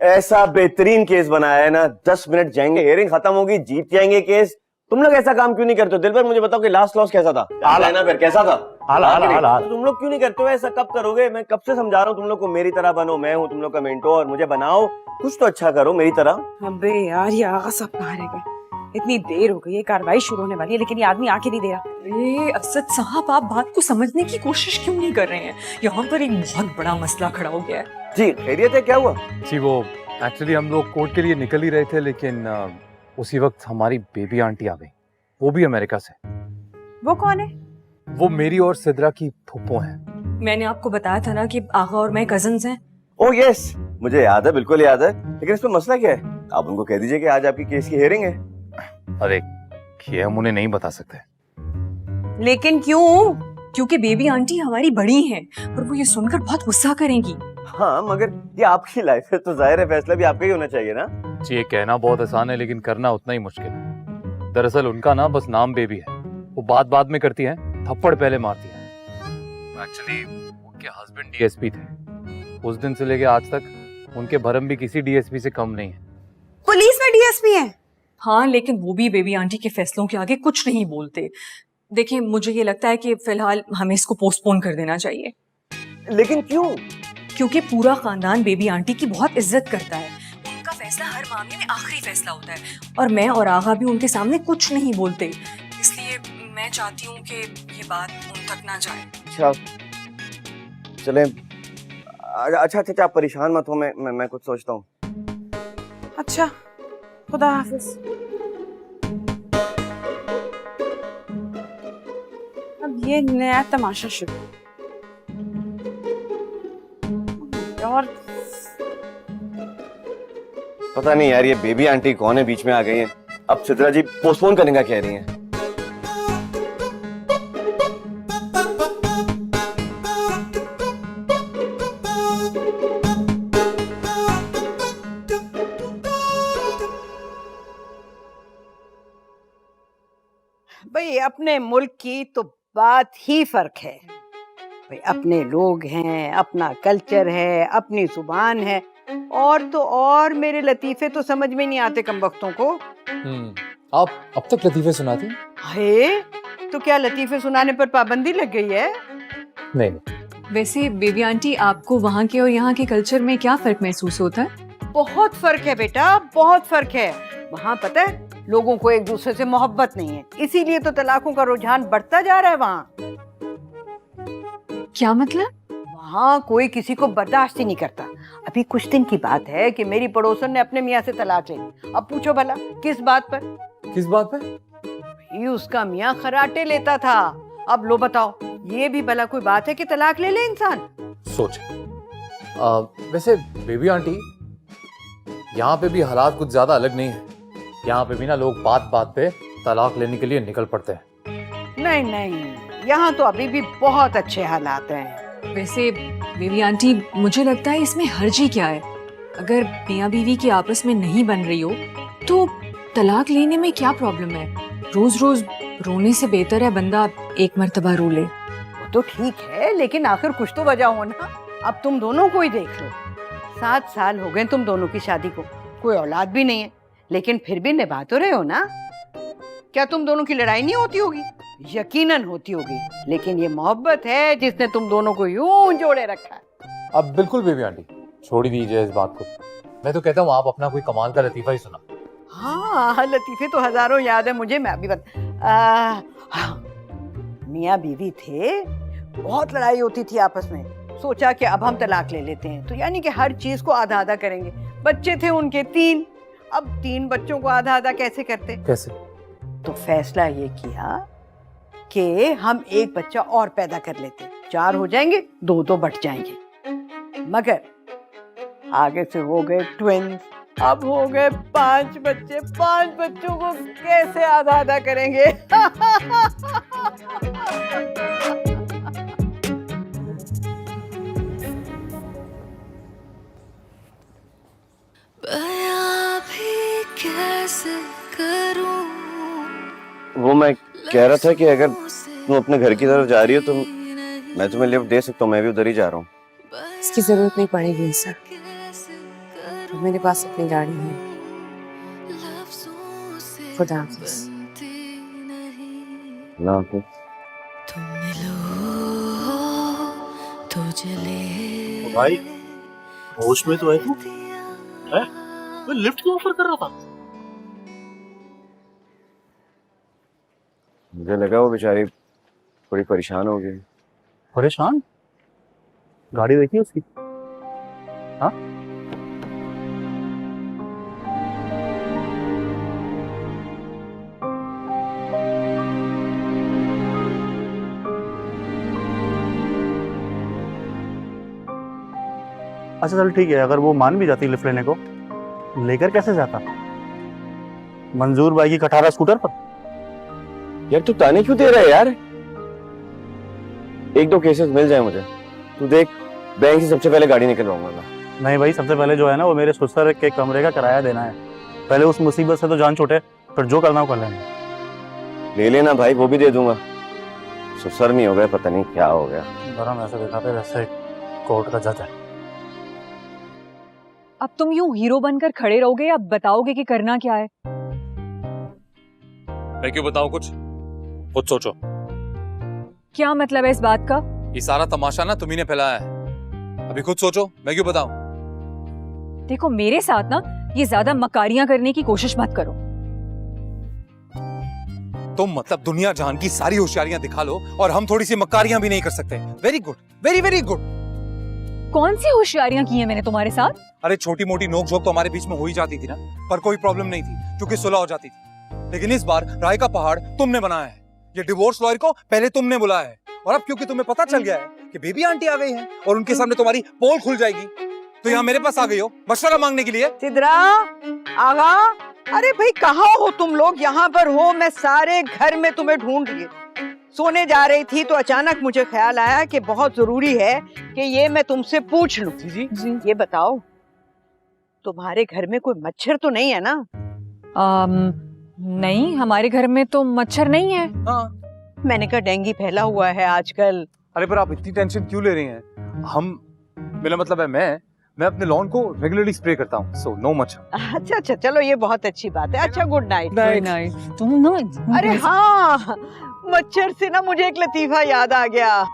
ऐसा बेहतरीन केस बनाया है ना, 10 मिनट जाएंगे, हेयरिंग खत्म होगी, जीत जाएंगे केस। तुम लोग ऐसा काम क्यों नहीं करते हो? दिलबर मुझे बताओ कि लास्ट लॉस कैसा था? ना फिर कैसा था? तो तुम लोग क्यों नहीं करते हो ऐसा? कब करोगे? मैं कब से समझा रहा हूँ तुम लोग को मेरी तरह बनो, मैं हूँ तुम लोग का मेंटोर, मुझे बनाओ, कुछ तो अच्छा करो मेरी तरह। अबे यार ये आगा सब कहाँ रह गए? इतनी देर हो गई है, कार्रवाई शुरू होने वाली है लेकिन ये आदमी आके नहीं दे रहा। अरे असद साहब, आप बात को समझने की कोशिश क्यों नहीं कर रहे हैं? यहाँ पर एक बहुत बड़ा मसला खड़ा हो गया है। जी खैरियत है, क्या हुआ? जी वो एक्चुअली हम लोग कोर्ट के लिए निकल ही रहे थे, लेकिन उसी वक्त हमारी बेबी आंटी आ गई, वो भी अमेरिका से। वो कौन है? वो मेरी और सिद्रा की फूफो हैं। मैंने आपको बताया था ना कि आगा और मैं कजन्स हैं। ओह यस, मुझे याद है, बिल्कुल याद है। लेकिन इसमें मसला क्या है? आप उनको कह दीजिए कि आज आपकी केस की हियरिंग है। अरे ये हम उन्हें नहीं बता सकते। लेकिन क्यों? क्योंकि बेबी आंटी हमारी बड़ी हैं और वो ये सुनकर बहुत गुस्सा करेंगी। हाँ, मगर ये आपकी लाइफ है तो जाहिर है फैसला भी आपका ही होना चाहिए ना। जी, ये कहना बहुत आसान है लेकिन करना उतना ही मुश्किल है। दरअसल उनका ना बस नाम बेबी है, वो बात बात में करती है, थप्पड़ पहले मारती है। एक्चुअली उनके हस्बैंड डीएसपी थे, उस दिन से लेके आज तक उनके भरम भी किसी डीएसपी से कम नहीं है। पुलिस में डीएसपी है? हाँ, लेकिन वो भी बेबी आंटी के फैसलों के आगे कुछ नहीं बोलते। देखिए, मुझे ये लगता है कि फिलहाल हमें इसको पोस्टपोन कर देना चाहिए। लेकिन क्यों? क्योंकि पूरा खानदान बेबी आंटी की बहुत इज्जत करता है। उनका फैसला हर मामले में आखिरी फैसला होता है और मैं और आगा भी उनके सामने कुछ नहीं बोलते। इसलिए मैं चाहती हूँ कि ये बात उन तक ना जाए। अच्छा चलें। अच्छा, आप परेशान मत हो, मैं कुछ सोचता हूँ। अच्छा, खुदा हाफिज। अब ये नया तमाशा शुरू। और पता नहीं यार, ये बेबी आंटी कौन है, बीच में आ गई है। अब चित्रा जी पोस्टपोन करने का कह रही हैं। भाई अपने मुल्क की तो बात ही फर्क है। भाई अपने लोग हैं, अपना कल्चर है, अपनी जुबान है, और तो और मेरे लतीफे तो समझ में नहीं आते कम वक्तों को। आप अब तक लतीफे सुनाती हैं? है तो क्या लतीफे सुनाने पर पाबंदी लग गई है? नहीं। वैसे बेबी आंटी, आपको वहाँ के और यहाँ के कल्चर में क्या फर्क महसूस होता है? बहुत फर्क है बेटा, बहुत फर्क है। वहाँ पता है लोगों को एक दूसरे से मोहब्बत नहीं है, इसीलिए तो तलाकों का रुझान बढ़ता जा रहा है वहाँ। क्या मतलब? वहाँ कोई किसी को बर्दाश्त ही नहीं करता। अभी कुछ दिन की बात है कि मेरी पड़ोसन ने अपने मियाँ से तलाक ली। अब पूछो भला किस बात पर? किस बात पर? ये उसका मियाँ खराटे लेता था। अब लो बताओ, ये भी भला कोई बात है कि तलाक ले ले इंसान? सोच। वैसे बेबी आंटी, यहाँ पे भी हालात कुछ ज्यादा अलग नहीं है। यहाँ पे भी ना लोग बात बात पे तलाक लेने के लिए निकल पड़ते हैं। नहीं नहीं, यहाँ तो अभी भी बहुत अच्छे हालात हैं। वैसे बेबी आंटी, मुझे लगता है इसमें हर्जी क्या है? अगर मियाँ बीवी की आपस में नहीं बन रही हो तो तलाक लेने में क्या प्रॉब्लम है? रोज रोज रोने से बेहतर है बंदा एक मर्तबा रो ले। वो तो ठीक है, लेकिन आखिर कुछ तो वजह हो ना। अब तुम दोनों को ही देख लो, 7 साल हो गए तुम दोनों की शादी को, कोई औलाद भी नहीं है, लेकिन फिर भी निभा तो रहे हो ना। क्या तुम दोनों की लड़ाई नहीं होती होगी? यकीनन होती होगी, लेकिन ये मोहब्बत है जिसने तुम दोनों को यूं जोड़े रखा है। अब बिल्कुल बेबी आंटी, छोड़ ही दीजिए इस बात को। मैं तो कहता हूँ आप अपना कोई कमाल का लतीफा ही सुना। हाँ, लतीफे तो हजारों याद है मुझे। मैं अभी मियाँ बीवी थे, बहुत लड़ाई होती थी आपस में। सोचा कि अब हम तलाक ले लेते हैं, तो यानी कि हर चीज को आधा आधा करेंगे। बच्चे थे उनके 3, अब 3 बच्चों को आधा आधा कैसे करते? कैसे? तो फैसला ये किया कि हम एक बच्चा और पैदा कर लेते, 4 हो जाएंगे, 2 तो बट जाएंगे। मगर आगे से हो गए ट्विंस, अब हो गए 5 बच्चे। 5 बच्चों को कैसे आधा आधा करेंगे? बयां भी कैसे करूं? वो मैं कह रहा था कि अगर तुम अपने घर की तरफ जा रही हो तो मैं तुम्हें लिफ्ट दे सकता हूँ, मैं भी उधर ही जा रहा हूँ। इसकी जरूरत नहीं पड़ेगी सर, तो मेरे पास अपनी गाड़ी है। खुदा हाफिज। अल्लाह हाफिज। तो चले भाई होश में तो है तू? हैं? मैं लिफ्ट क्यों ऑफर कर रहा था? मुझे लगा वो बेचारी थोड़ी परेशान हो गई। परेशान? गाड़ी देखी उसकी? हाँ? अच्छा चल ठीक है, अगर वो मान भी जाती लिफ्ट लेने को, लेकर कैसे जाता मंजूर भाई की खटारा स्कूटर पर? यार तू ताने क्यों दे रहा है यार? एक दो केसेस मिल जाए मुझे, तू देख बैंक से सबसे पहले गाड़ी निकलवाऊंगा मैं। नहीं भाई, सबसे पहले जो है ना वो मेरे ससुर के कमरे का किराया देना है। पहले उस मुसीबत से तो जान छूटे, फिर जो करना हो कर लेना। ले लेना भाई, वो भी दे दूंगा। ससुर नहीं हो गए, पता नहीं क्या हो गया। गरम ऐसे दिखाते जैसे कोर्ट का जज है। अब तुम यूं हीरो बनकर खड़े रहोगे या बताओगे कि करना क्या है? मैं क्यों बताऊं कुछ? खुद सोचो। क्या मतलब है इस बात का? ये सारा तमाशा ना तुम्ही ने फैलाया है। अभी खुद सोचो, मैं क्यों बताऊं? देखो मेरे साथ ना ये ज्यादा मकारियां करने की कोशिश मत करो। तुम मतलब दुनिया जहान की सारी होशियारियां दिखा लो और हम थोड़ी सी मकारियां भी नहीं कर सकते। Very good, very very good. कौन सी होशियारियां की है मैंने तुम्हारे साथ? अरे छोटी मोटी नोक झोंक तो हमारे बीच में हो ही जाती थी ना, पर कोई प्रॉब्लम नहीं थी क्योंकि सुलह हो जाती थी। लेकिन इस बार राय का पहाड़ तुमने बनाया है। ये डिवोर्स लॉयर को पहले तुमने बुलाया है और अब क्योंकि तुम्हें पता चल गया है कि बेबी आंटी आ गई है और उनके सामने तुम्हारी पोल खुल जाएगी, तो यहाँ मेरे पास आ गई हो मशवरा मांगने के लिए। सिद्रा, आगा, अरे भाई कहाँ हो तुम लोग? यहाँ पर हो, मैं सारे घर में तुम्हें ढूंढ रही। सोने जा रही थी तो अचानक मुझे ख्याल आया कि बहुत जरूरी है कि ये मैं तुमसे पूछ लूं। जी ये बताओ, तुम्हारे घर में कोई मच्छर तो नहीं है ना? नहीं, हमारे घर में तो मच्छर नहीं है। हाँ। मैंने कहा डेंगू फैला हुआ है आजकल। अरे पर आप इतनी टेंशन क्यों ले रही हैं? मेरा मतलब है मैं अपने लॉन को रेगुलरली स्प्रे करता हूँ, सो नो मच्छर। अच्छा अच्छा, चलो ये बहुत अच्छी बात है। अच्छा, गुड नाइट। Good night. तुम ना अरे हाँ, मच्छर से ना मुझे एक लतीफा याद आ गया।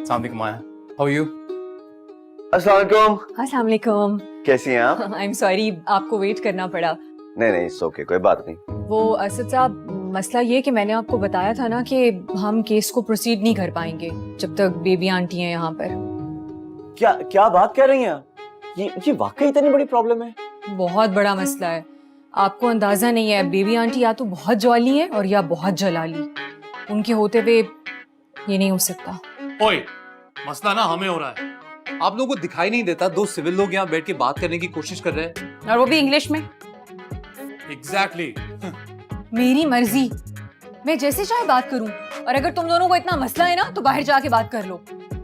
अस्सलाम वालेकुम माया, हाउ आर यू? अस्सलाम वालेकुम। अस्सलाम वालेकुम। कैसी हैं आप? आई एम सॉरी, आपको वेट करना पड़ा। नहीं इट्स ओके, कोई बात नहीं। वो असद साहब, मसला ये कि मैंने आपको बताया था ना कि हम केस को प्रोसीड नहीं कर पाएंगे जब तक बेबी आंटी है यहाँ पर। क्या बात कर रही हैं आप? ये वाकई इतनी बड़ी प्रॉब्लम है? बहुत बड़ा मसला है। आपको अंदाजा नहीं है, बेबी आंटी या तो बहुत जवाली है और या बहुत जलाली। उनके होते हुए ये नहीं हो सकता। ओए, मसला ना हमें हो रहा है, आप लोगों को दिखाई नहीं देता? दो सिविल लोग यहाँ बैठ के बात करने की कोशिश कर रहे हैं, और वो भी इंग्लिश में। एग्जैक्टली। मेरी मर्जी, मैं जैसे चाहे बात करूं। और अगर तुम दोनों को इतना मसला है ना तो बाहर जाके बात कर लो।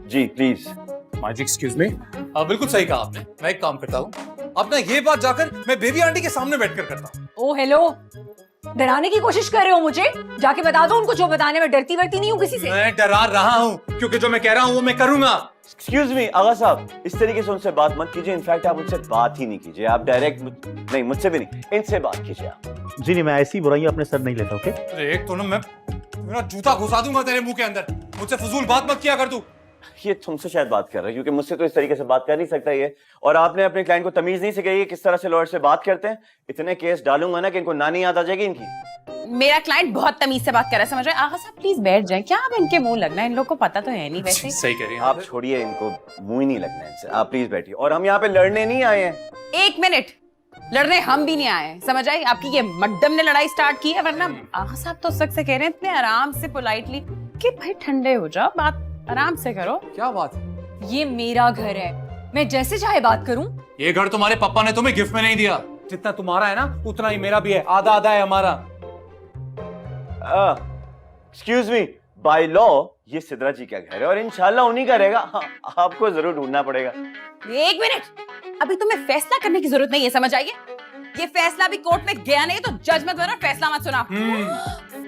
जी प्लीज। माँ जी एक्सक्यूज मी। बिल्कुल सही कहा आपने। मैं एक काम करता हूँ, अपना ये बात जाकर मैं बेबी आंटी के सामने बैठकर करता हूँ। ओ हेलो, डराने की कोशिश कर रहे हो मुझे? जाके बता दो उनको, जो बताने में डरती वरती नहीं हूँ किसी से। मैं डरा रहा हूँ क्योंकि जो मैं कह रहा हूँ वो मैं करूंगा। एक्सक्यूज मी आगा साहब, इस तरीके से उनसे बात मत कीजिए। इनफैक्ट आप उनसे बात ही नहीं कीजिए। आप डायरेक्ट नहीं, मुझसे भी नहीं, इनसे बात कीजिए आप। जी नहीं, मैं ऐसी बुराइयां अपने सर नहीं लेता। ओके? अरे एक तो ना मैं मेरा जूता घुसा दूंगा तेरे मुंह के अंदर। मुझसे फजूल बात मत किया कर तू। ये तुमसे शायद बात कर रहा है, क्योंकि मुझसे तो इस तरीके से बात कर नहीं सकता ये। और आपने अपने क्लाइंट को तमीज नहीं सिखाई है किस तरह से लॉयर से बात करते हैं। इतने केस डालूंगा ना कि इनको नानी याद आ जाएगी इनकी। मेरा क्लाइंट बहुत तमीज से बात कर रहा है, समझ रहे हैं? आगा साहब प्लीज बैठ जाएं। क्या आप इनके मुंह लगना है? इन लोग को पता तो है नहीं वैसे। सही कह रही हैं आप छोड़िए इनको, मुंह ही नहीं लगना है इनसे। आप प्लीज बैठिए। और हम यहाँ पे लड़ने नहीं आए हैं। एक मिनट, लड़ने हम भी नहीं आए हैं, समझ आई? आपकी ये मड्डम ने लड़ाई स्टार्ट की है, वरना आगा साहब तो सख्त से कह रहे हैं इतने आराम से पोलाइटली कि भाई ठंडे हो जाओ, बात आराम से करो। क्या बात है? ये मेरा घर है, मैं जैसे चाहे बात करूं। ये घर तुम्हारे पापा ने तुम्हें गिफ्ट में नहीं दिया। जितना तुम्हारा है ना उतना ही मेरा भी है, आधा आधा है हमारा। एक्सक्यूज मी, बाय लॉ ये सिद्रा जी का घर है और इंशाल्लाह उन्हीं का रहेगा। हाँ, आपको जरूर ढूंढना पड़ेगा। एक मिनट, अभी तुम्हें फैसला करने की जरूरत नहीं है, समझ आइए? ये फैसला भी कोर्ट में गया नहीं तो जज मत बनो, फैसला मत सुना।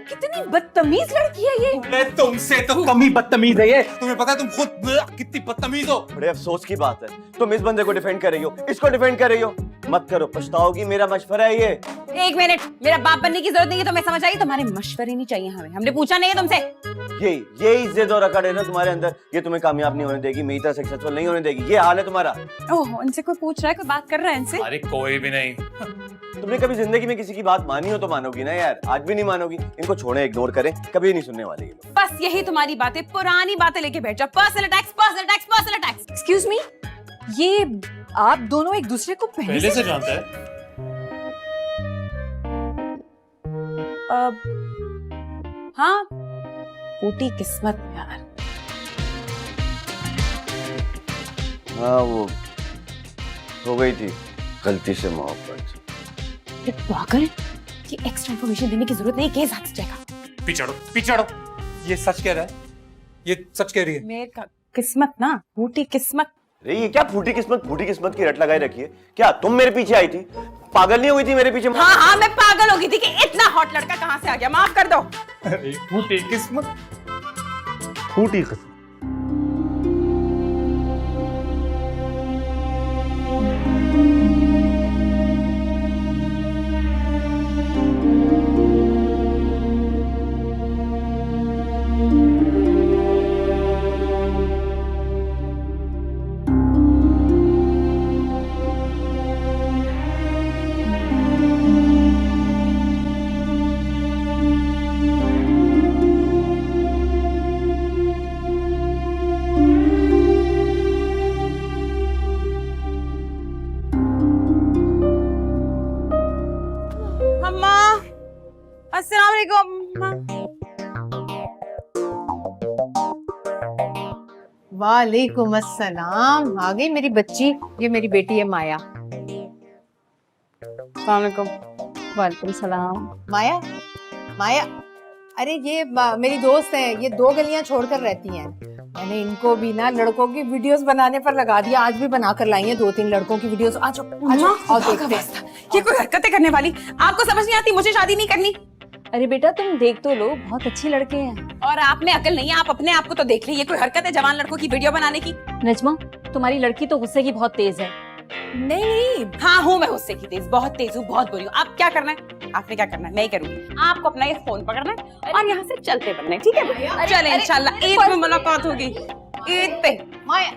कितनी बदतमीज लड़की है ये। मैं तुमसे तो कम ही बदतमीज है ये। तुम्हें पता है तुम खुद कितनी बदतमीज हो। बड़े अफसोस की बात है, तुम इस बंदे को डिफेंड कर रही हो, इसको डिफेंड कर रही हो। मत करो, पछताओगी। मेरा मशवरा है ये। एक मिनट, मेरा बाप बनने की जरूरत नहीं है, तुम्हें समझ आई? तुम्हारे मशवरे नहीं चाहिए हमें, हमने पूछा नहीं है तुमसे। ये जिद और अकड़ है ना तुम्हारे अंदर, ये तुम्हें कामयाब नहीं होने देगी, मेरी तरह सक्सेसफुल नहीं होने देगी। ये हाल है तुम्हारा। ओह, इनसे कोई पूछ रहा है, कोई बात कर रहा है इनसे? अरे कोई भी नहीं। तुमने कभी जिंदगी में किसी की बात मानी हो तो मानोगी ना यार, आज भी नहीं मानोगी। इनको छोड़े, इग्नोर करें, कभी नहीं सुनने वाले ये लोग। बस यही तुम्हारी बातें, पुरानी बातें लेके बैठ जाओ। Personal attacks, personal attacks, personal attacks. Excuse me, ये आप दोनों एक दूसरे को पहले से जानते हैं? हाँ, फूटी किस्मत यार। हाँ, वो हो गई थी गलती से मोहब्बत। पागल, ये एक्स्ट्रा इन्फॉर्मेशन देने की जरूरत नहीं, केस हाथ से जाएगा। पिछाड़ो। ये सच कह रहा है, ये सच कह रही है। मेरे किस्मत ना, फूटी किस्मत। अरे ये क्या फूटी किस्मत की रट लगाए रखी है? क्या तुम मेरे पीछे आई थी? पागल नहीं हुई थी मेरे पीछे? हाँ, मैं पागल हो गई थी कि इतना हॉट लड़का कहाँ से आ गया। माफ कर दो। अरे फूटी किस्मत। फूटी किस्मत। वालेकुम अस्सलाम। आ गई मेरी बच्ची, ये मेरी बेटी है माया। वालेकुम सलाम। माया, अरे ये मेरी दोस्त है, ये 2 गलियां छोड़कर रहती हैं। मैंने इनको भी ना लड़कों की वीडियोस बनाने पर लगा दिया, आज भी बनाकर लाई हैं 2-3 लड़कों की वीडियोस। आज देखते हैं। ये कोई हरकतें करने वाली, आपको समझ नहीं आती? मुझे शादी नहीं करनी। अरे बेटा तुम देख तो लो, बहुत अच्छे लड़के हैं। और आप में अकल नहीं है, आप अपने आप को तो देख लीजिए। कोई हरकत है जवान लड़कों की वीडियो बनाने की? नजमा, तुम्हारी लड़की तो गुस्से की बहुत तेज है। नहीं, हाँ हूँ मैं गुस्से की तेज, बहुत तेज हूँ, बहुत बुरी हूँ। आप क्या करना है? आपने क्या करना है? मैं ही करूँगी। आपको अपना ये फोन पकड़ना है और यहाँ से चलते बनना है, ठीक है? चले, इंशाल्लाह ईद में मुलाकात होगी। ईद पे। माया,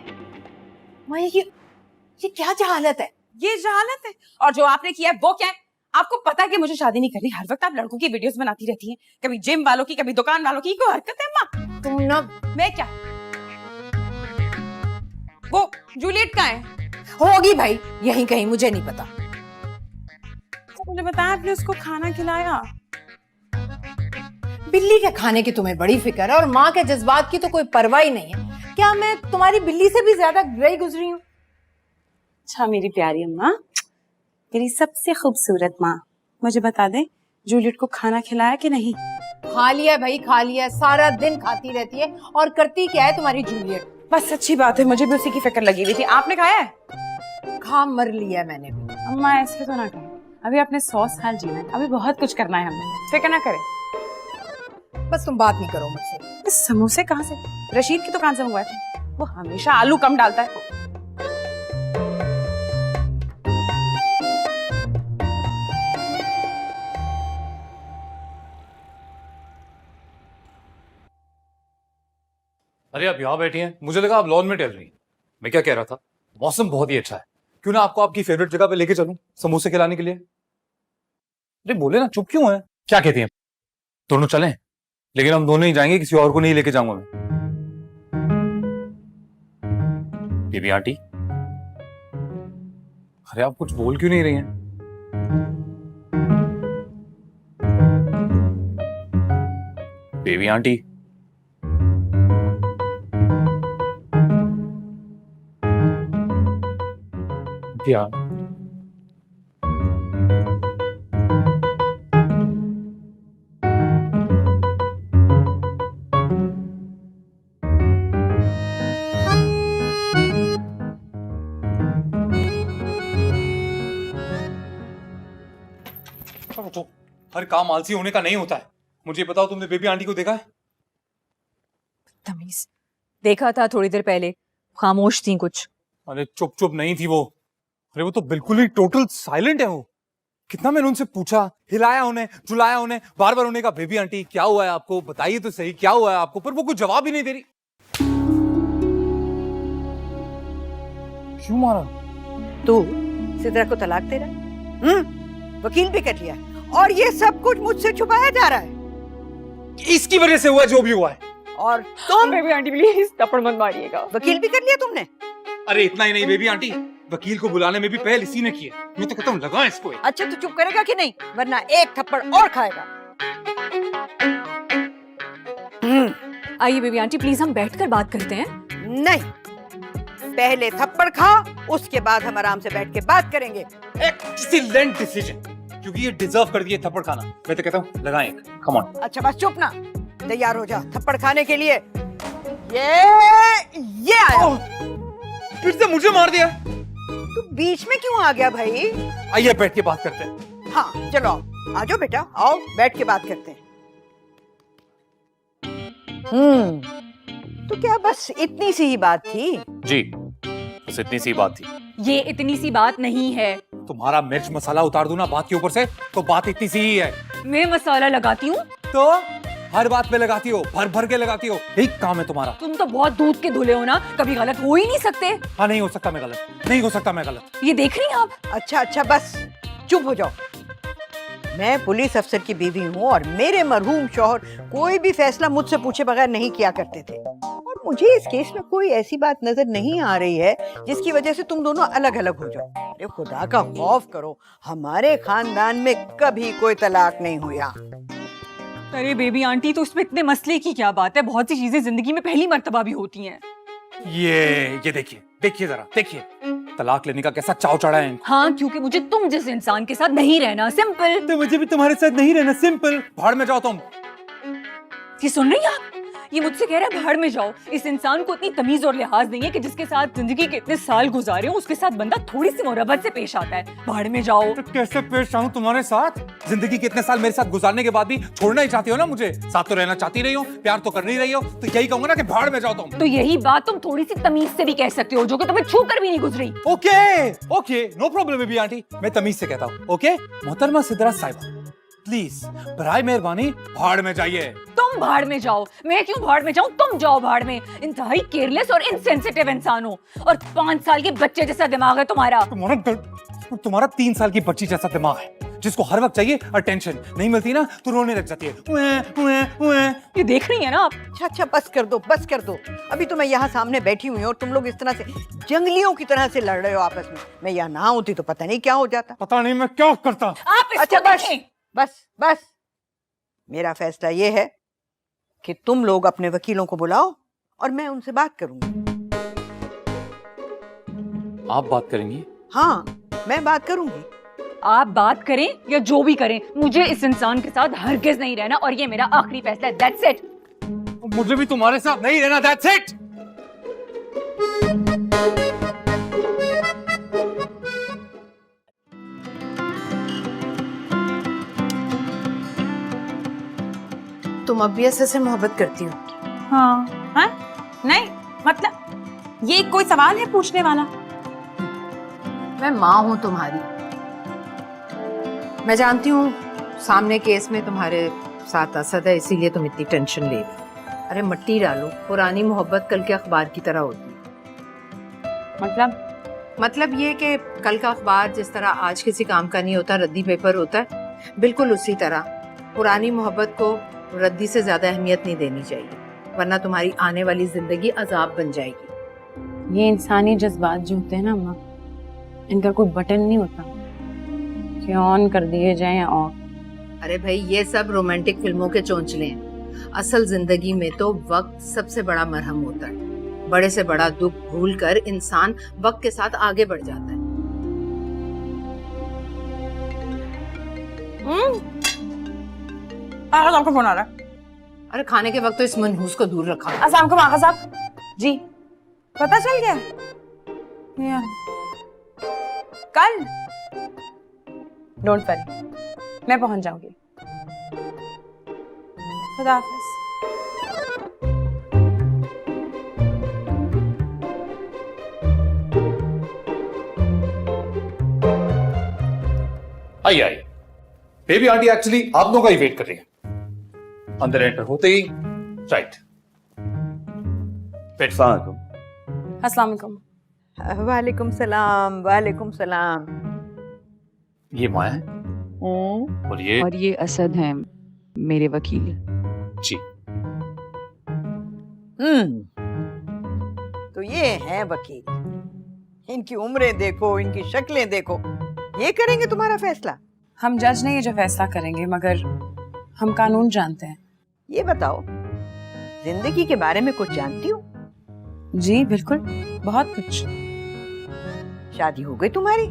ये क्या जहालत है? ये जहालत है। और जो आपने किया है वो क्या है? आपको पता है कि मुझे शादी नहीं करनी। हर वक्त आप लड़कों की वीडियोस बनाती रहती हैं, कभी जिम वालों की, कभी दुकान वालों की। कोई हरकत है माँ? तुम ना, मैं क्या, वो जूलियट का है? होगी भाई यहीं कहीं, मुझे नहीं पता। मुझे बताया आपने उसको खाना खिलाया? बिल्ली के खाने की तुम्हें बड़ी फिक्र है और माँ के जज्बात की तो कोई परवाह ही नहीं है। क्या मैं तुम्हारी बिल्ली से भी ज्यादा गई गुजरी हूँ? अच्छा मेरी प्यारी अम्मा, मेरी सबसे खूबसूरत माँ, मुझे बता दे जूलियट को खाना खिलाया कि नहीं? खा लिया भाई, खा लिया। सारा दिन खाती रहती है और करती क्या है तुम्हारी जूलियट? बस अच्छी बात है, मुझे भी उसी की फिक्र लगी हुई थी। आपने खाया है? खा मर लिया मैंने भी। अम्मा ऐसे तो ना करें, अभी आपने 100 साल जीना है, अभी बहुत कुछ करना है हमें, फिक्र ना करें। बस तुम बात नहीं करो मुझसे। समोसे कहाँ से? रशीद की दुकान से मंगवाए थे, वो हमेशा आलू कम डालता है। अरे आप यहाँ बैठी हैं, मुझे लगा आप लॉन में टहल रही हैं। मैं क्या कह रहा था, मौसम बहुत ही अच्छा है, क्यों ना आपको आपकी फेवरेट जगह पे लेके चलूं समोसे खिलाने के लिए? अरे बोले ना, चुप क्यों है? क्या कहती हैं? दोनों चलें, लेकिन हम दोनों ही जाएंगे, किसी और को नहीं लेके जाऊंगा मैं। बेबी आंटी, अरे आप कुछ बोल क्यों नहीं रही हैं? बेबी आंटी, यार हर काम आलसी होने का नहीं होता है। मुझे बताओ, तुमने बेबी आंटी को देखा है? तमीज। देखा था थोड़ी देर पहले, खामोश थी कुछ। अरे चुप चुप नहीं थी वो। अरे वो तो बिल्कुल ही टोटल साइलेंट है वो। कितना मैंने उनसे पूछा, हिलाया उन्हें, झुलाया उन्हें, बार बार उन्हें कहा बेबी आंटी क्या हुआ है आपको, बताइए तो सही क्या हुआ है आपको, पर वो कुछ जवाब ही नहीं दे रही। क्यों मारा? तू सिद्रा को तलाक दे रहा है? वकील भी कर लिया और ये सब कुछ मुझसे छुपाया जा रहा है। इसकी वजह से हुआ जो भी हुआ है। और तुम बेबी आंटी प्लीज थप्पड़ मत मारिएगा। वकील भी कर लिया तुमने? अरे इतना ही नहीं बेबी आंटी, वकील को बुलाने में भी पहल इसी ने की है। मैं तो कहता हूँ लगा इसको। अच्छा तो चुप करेगा कि नहीं, वरना एक थप्पड़ और खाएगा। आइए बेबी आंटी प्लीज हम बैठकर बात करते हैं। नहीं, पहले थप्पड़ खा, उसके बाद हम आराम से बैठ के बात करेंगे। एक्सीलेंट डिसीजन, क्योंकि ये डिजर्व कर दिए थप्पड़ खाना। मैं तो कहता हूँ लगाएं एक। Come on. अच्छा बस चुप ना, तैयार हो जा थप्पड़ खाने के लिए। ये आया। फिर से मुझे मार दिया। तू बीच में क्यों आ गया भाई? आइए बैठ के बात करते हैं। हाँ चलो आ जाओ बेटा, आओ बैठ के बात करते हैं। तो क्या बस इतनी सी ही बात थी? जी बस इतनी सी बात थी। ये इतनी सी बात नहीं है। तुम्हारा मिर्च मसाला उतार दूं ना बात के ऊपर से, तो बात इतनी सी ही है। मैं मसाला लगाती हूँ तो हर बात पे लगाती हो, भर भर के लगाती हो, यही काम है तुम्हारा। तुम तो बहुत दूध के धुले हो ना, कभी गलत हो ही नहीं सकते। हाँ नहीं हो सकता मैं गलत, नहीं हो सकता मैं गलत। ये देख रही हैं आप? अच्छा अच्छा बस चुप हो जाओ। मैं पुलिस अफसर की बीवी हूँ और मेरे मरहूम शौहर कोई भी फैसला मुझसे पूछे बगैर नहीं किया करते थे, और मुझे इस केस में कोई ऐसी बात नजर नहीं आ रही है जिसकी वजह से तुम दोनों अलग अलग हो जाओ। अरे खुदा का खौफ करो, हमारे खानदान में कभी कोई तलाक नहीं हुआ। अरे बेबी आंटी तो उसमें इतने मसले की क्या बात है, बहुत सी चीजें जिंदगी में पहली मर्तबा भी होती हैं। ये देखिए देखिए जरा देखिए, तलाक लेने का कैसा चाव चढ़ा है। हाँ क्योंकि मुझे तुम जैसे इंसान के साथ नहीं रहना, सिंपल। तो मुझे भी तुम्हारे साथ नहीं रहना, सिंपल। भाड़ में जाओ तुम। ये सुन रही हैं आप? ये मुझसे कह रहा है भाड़ में जाओ। इस इंसान को इतनी तमीज और लिहाज नहीं है कि जिसके साथ जिंदगी के इतने साल गुजारे हो उसके साथ बंदा थोड़ी सी मुरब्बत से पेश आता है। भाड़ में जाओ। तो कैसे पेश आऊं तुम्हारे साथ? जिंदगी के इतने साल मेरे साथ गुजारने के बाद भी छोड़ना ही चाहती हो ना मुझे? साथ तो रहना चाहती रही हो, प्यार तो कर नहीं रही हो, तो यही कहूंगा ना कि भाड़ में जाओ तुम। तो यही बात तुम थोड़ी सी तमीज से भी कह सकते हो, जो कि तुम्हें छू कर भी नहीं गुजरी। Okay okay no problem baby aunty, मैं तमीज से कहता हूँ। ओके मोहतरमा सिद्रा साहिबा, प्लीज बराए मेहरबानी भाड़ में जाइए। तुम भाड़ में जाओ। मैं क्यों भाड़ में जाऊं? तुम जाओ भाड़ में। इंतहाई केयरलेस और इनसेंसिटिव इंसान हो, और 5 साल के बच्चे जैसा दिमाग है तुम्हारा। तुम्हारा 3 साल की बच्ची जैसा दिमाग है, जिसको हर वक्त चाहिए अटेंशन, नहीं मिलती ना तो रोने लग जाती है। ये देख रही है ना आप? अच्छा बस कर दो, बस कर दो। अभी तो मैं यहाँ सामने बैठी हुई हूँ और तुम लोग इस तरह से जंगलियों की तरह से लड़ रहे हो आपस में। मैं यहाँ ना होती तो पता नहीं क्या हो जाता। पता नहीं मैं क्या करता। आप इसको अच्छा देखें। बस बस, मेरा फैसला ये है कि तुम लोग अपने वकीलों को बुलाओ और मैं उनसे बात करूंगी। आप बात करेंगी? हाँ मैं बात करूंगी। आप बात करें या जो भी करें, मुझे इस इंसान के साथ हरगिज नहीं रहना, और ये मेरा आखिरी फैसला है। That's it. मुझे भी तुम्हारे साथ नहीं रहना। That's it. तुम अब भी ऐसे मोहब्बत करती हो? हाँ हाँ नहीं मतलब ये कोई सवाल है पूछने वाला? मैं माँ हूं तुम्हारी। मैं जानती हूँ सामने केस में तुम्हारे साथ असद है, इसीलिए तुम इतनी टेंशन ले रही। अरे मट्टी डालो, पुरानी मोहब्बत कल के अखबार की तरह होती है। मतलब ये कि कल का अखबार जिस तरह आज किसी काम का नहीं होता, रद्दी पेपर होता है, बिल्कुल उसी तरह पुरानी मोहब्बत को रद्दी से ज्यादा अहमियत नहीं देनी चाहिए, वरना तुम्हारी आने वाली जिंदगी अजाब बन जाएगी। ये इंसानी जज्बात जो होते हैं ना अम्मा, इनका कोई बटन नहीं होता कि ऑन कर दिए जाए या ऑफ। अरे भाई ये सब रोमांटिक फिल्मों के चोंचले हैं। असल जिंदगी में तो वक्त सबसे बड़ा मरहम होता है। बड़े से बड़ा दुख भूल कर इंसान वक्त के साथ आगे बढ़ जाता है। आगा साहब का फोन आ रहा है। अरे खाने के वक्त तो इस मनहूस को दूर रखा। अस्सलाम वालेकुम आगा साहब जी, पता चल गया या कल? डोंट वरी, मैं पहुंच जाऊंगी। खुदा हाफिज। आइए आइए। बेबी आंटी एक्चुअली आप लोगों का ही वेट कर रही है। अंदर एंटर होते ही राइट अस्सलाम वालेकुम। वालेकुम सलाम, वालेकुम सलाम। ये माया है और ये असद हैं, मेरे वकील। जी। तो ये हैं वकील। इनकी उम्रें देखो, इनकी शक्लें देखो। ये करेंगे तुम्हारा फैसला? हम जज नहीं है जो फैसला करेंगे, मगर हम कानून जानते हैं। ये बताओ, जिंदगी के बारे में कुछ जानती हो? जी बिल्कुल, बहुत कुछ। शादी हो गई तुम्हारी?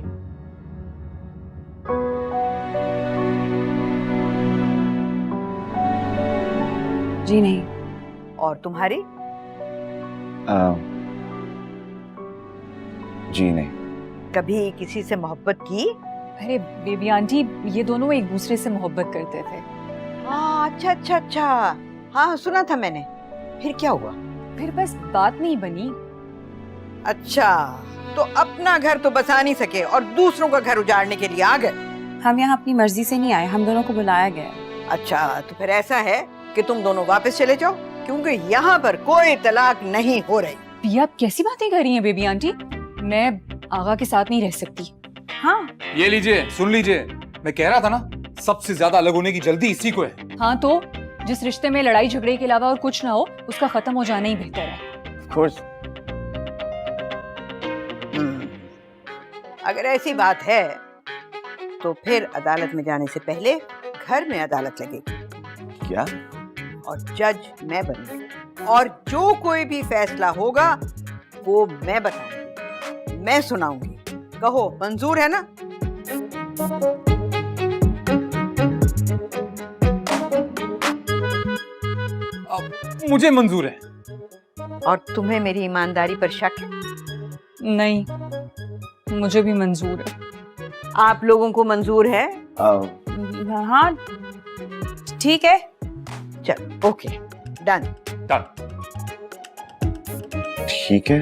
जी नहीं। और तुम्हारी? जी नहीं। कभी किसी से मोहब्बत की? अरे बेबी आंटी, ये दोनों एक दूसरे से मोहब्बत करते थे। हाँ, अच्छा अच्छा अच्छा, हाँ सुना था मैंने। फिर क्या हुआ? फिर बस बात नहीं बनी। अच्छा, तो अपना घर तो बसा नहीं सके और दूसरों का घर उजाड़ने के लिए आ गए? हम यहाँ अपनी मर्जी से नहीं आए, हम दोनों को बुलाया गया। अच्छा, तो फिर ऐसा है कि तुम दोनों वापस चले जाओ, क्योंकि यहाँ पर कोई तलाक नहीं हो रही। ये आप कैसी बातें कर रही हैं बेबी आंटी? मैं आगा के साथ नहीं रह सकती। हाँ, ये लीजिए, सुन लीजिए, मैं कह रहा था ना, सबसे ज्यादा अलग होने की जल्दी इसी को है। हाँ तो जिस रिश्ते में लड़ाई झगड़े के अलावा और कुछ ना हो, उसका खत्म हो जाना ही बेहतर है। Of course. अगर ऐसी बात है तो फिर अदालत में जाने से पहले घर में अदालत लगेगी। क्या? और जज मैं बनूंगी, और जो कोई भी फैसला होगा वो मैं बताऊंगी, मैं सुनाऊंगी। कहो मंजूर है ना? मुझे मंजूर है। और तुम्हें मेरी ईमानदारी पर शक है? नहीं, मुझे भी मंजूर है। आप लोगों को मंजूर है? हाँ ठीक है। चल, ओके, डन। ठीक है।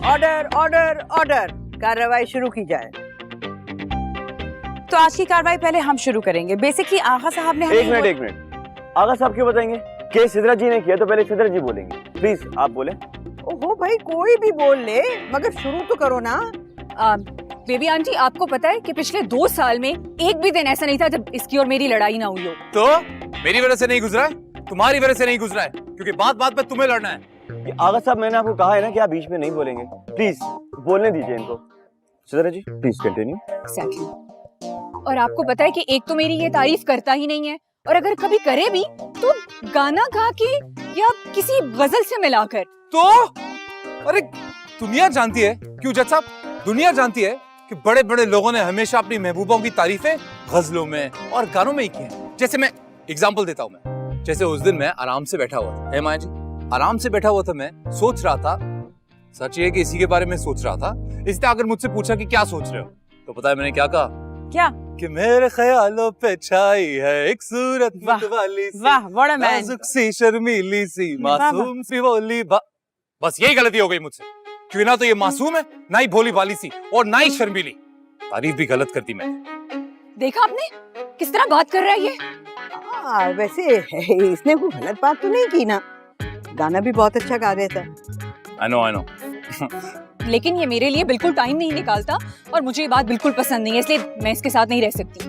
ऑर्डर ऑर्डर ऑर्डर, कार्रवाई शुरू की जाए। तो आज की कार्रवाई पहले हम शुरू करेंगे। बेसिकली आगा साहब ने एक मिनट, आगा साहब क्यों बताएंगे? केस सिद्रा जी ने किया तो पहले सिद्रा जी बोलेंगे। प्लीज आप बोले। ओहो भाई, कोई भी बोल ले, मगर शुरू तो करो ना। बेबी आंटी, आपको पता है कि पिछले 2 साल में एक भी दिन ऐसा नहीं था जब इसकी और मेरी लड़ाई ना हुई हो। तो मेरी वजह से नहीं गुजरा है, तुम्हारी वजह से नहीं गुजरा है, क्योंकि बात बात पे तुम्हें लड़ना है। आगा साहब, मैंने आपको कहा है ना कि आप बीच में नहीं बोलेंगे। प्लीज बोलने दीजिए इनको। सिद्रा जी प्लीज कंटिन्यू। Exactly. और आपको पता है कि एक तो मेरी ये तारीफ करता ही नहीं है, और अगर कभी करे भी तो गाना गा के या किसी गजल से मिलाकर। तो अरे दुनिया जानती है, क्यों जज साहब, दुनिया जानती है कि बड़े बड़े लोगों ने हमेशा अपनी महबूबों की तारीफें गजलों में और गानों में ही की हैं। जैसे मैं एग्जांपल देता हूँ, मैं जैसे उस दिन मैं आराम से बैठा हुआ था, माया जी, आराम से बैठा हुआ था, मैं सोच रहा था, सच ये कि इसी के बारे में सोच रहा था। इसने अगर मुझसे पूछा कि क्या सोच रहे हो, तो पता है मैंने क्या कहा? क्या? कि मेरे ख्यालों पे छाई है एक सूरत मतवाली सी, वाह, what a man. नाजुक सी, शर्मीली सी, मासूम सी भोली बस यही गलती हो गई मुझसे, क्योंकि ना तो ये मासूम है, ना ही भोली भाली सी, और ना ही शर्मीली। तारीफ भी गलत करती मैं। देखा आपने किस तरह बात कर रहा है ये? वैसे इसने कोई गलत बात तो नहीं की ना, गाना भी बहुत अच्छा गा देता है। I know. लेकिन ये मेरे लिए बिल्कुल टाइम नहीं निकालता, और मुझे ये बात बिल्कुल पसंद नहीं है, इसलिए मैं इसके साथ नहीं रह सकती।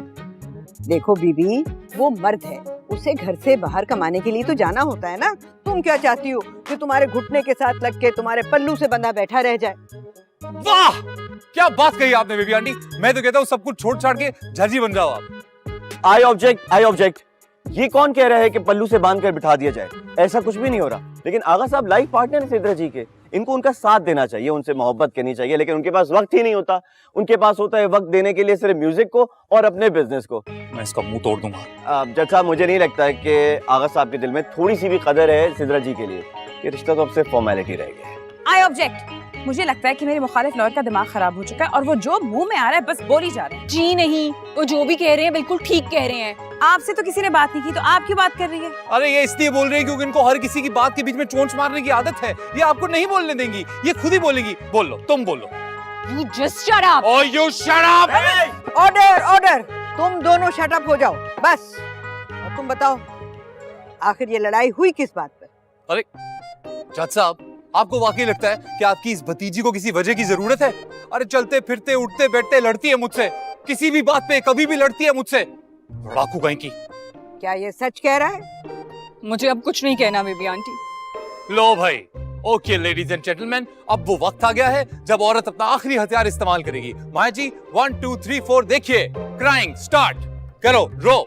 देखो बीबी, वो मर्द है, उसे घर से बाहर कमाने के लिए तो जाना होता है ना। तुम क्या चाहती हो कि तुम्हारे घुटने के साथ लग के तुम्हारे पल्लू से बंधा बैठा रह जाए? वाह, क्या बात कही आपने बेबी आंटी। मैं तो कहता हूँ सब कुछ छोड़ छाड़ के झजी बन जाओ आप। I object. ये कौन कह रहा है कि पल्लू से बांध कर बिठा दिया जाए? ऐसा कुछ भी नहीं हो रहा। लेकिन आगा साहब लाइफ पार्टनर है सिद्रा जी के, इनको उनका साथ देना चाहिए, उनसे मोहब्बत करनी चाहिए, लेकिन उनके पास वक्त ही नहीं होता। उनके पास होता है वक्त देने के लिए सिर्फ म्यूजिक को और अपने बिजनेस को। मैं इसका मुंह तोड़ दूंगा। जज साहब, मुझे नहीं लगता है कि आगा साहब के दिल में थोड़ी सी भी कदर है सिद्रा जी के लिए। ये रिश्ता तो अब सिर्फ फॉर्मेलिटी रह गया है। I object. मुझे लगता है कि मेरे मुखालिफ लॉयर का दिमाग खराब हो चुका है और वो जो मुंह में आ रहा है बस बोल ही जा रहे हैं। जी नहीं, वो जो भी कह रहे हैं बिल्कुल ठीक कह रहे हैं। आपसे तो किसी ने बात नहीं की तो आप क्यों बात कर रही है? अरे ये इसलिए बोल रही है क्योंकि इनको हर किसी की बात के बीच में चोंच मारने की आदत है। ये आपको नहीं बोलने देंगी, ये खुद ही बोलेगी। बोल लो, तुम बोलो। You just shut up. Oh, you shut up! Order order, तुम दोनों शट अप हो जाओ बस। और तुम बताओ आखिर ये लड़ाई हुई किस बात पर? अरे जज साहब, आपको वाकई लगता है कि आपकी इस भतीजी को किसी वजह की जरूरत है? अरे चलते फिरते उठते बैठते लड़ती है मुझसे, किसी भी बात पे कभी भी लड़ती है मुझसे। लड़ाकू कहीं की। क्या ये सच कह रहा है? मुझे अब कुछ नहीं कहना बेबी आंटी। लो भाई, ओके लेडीज एंड जेंटलमैन, अब वो वक्त आ गया है जब औरत अपना आखिरी हथियार इस्तेमाल करेगी। माया जी 1 2 3 4 देखिए, क्राइंग स्टार्ट करो, रो।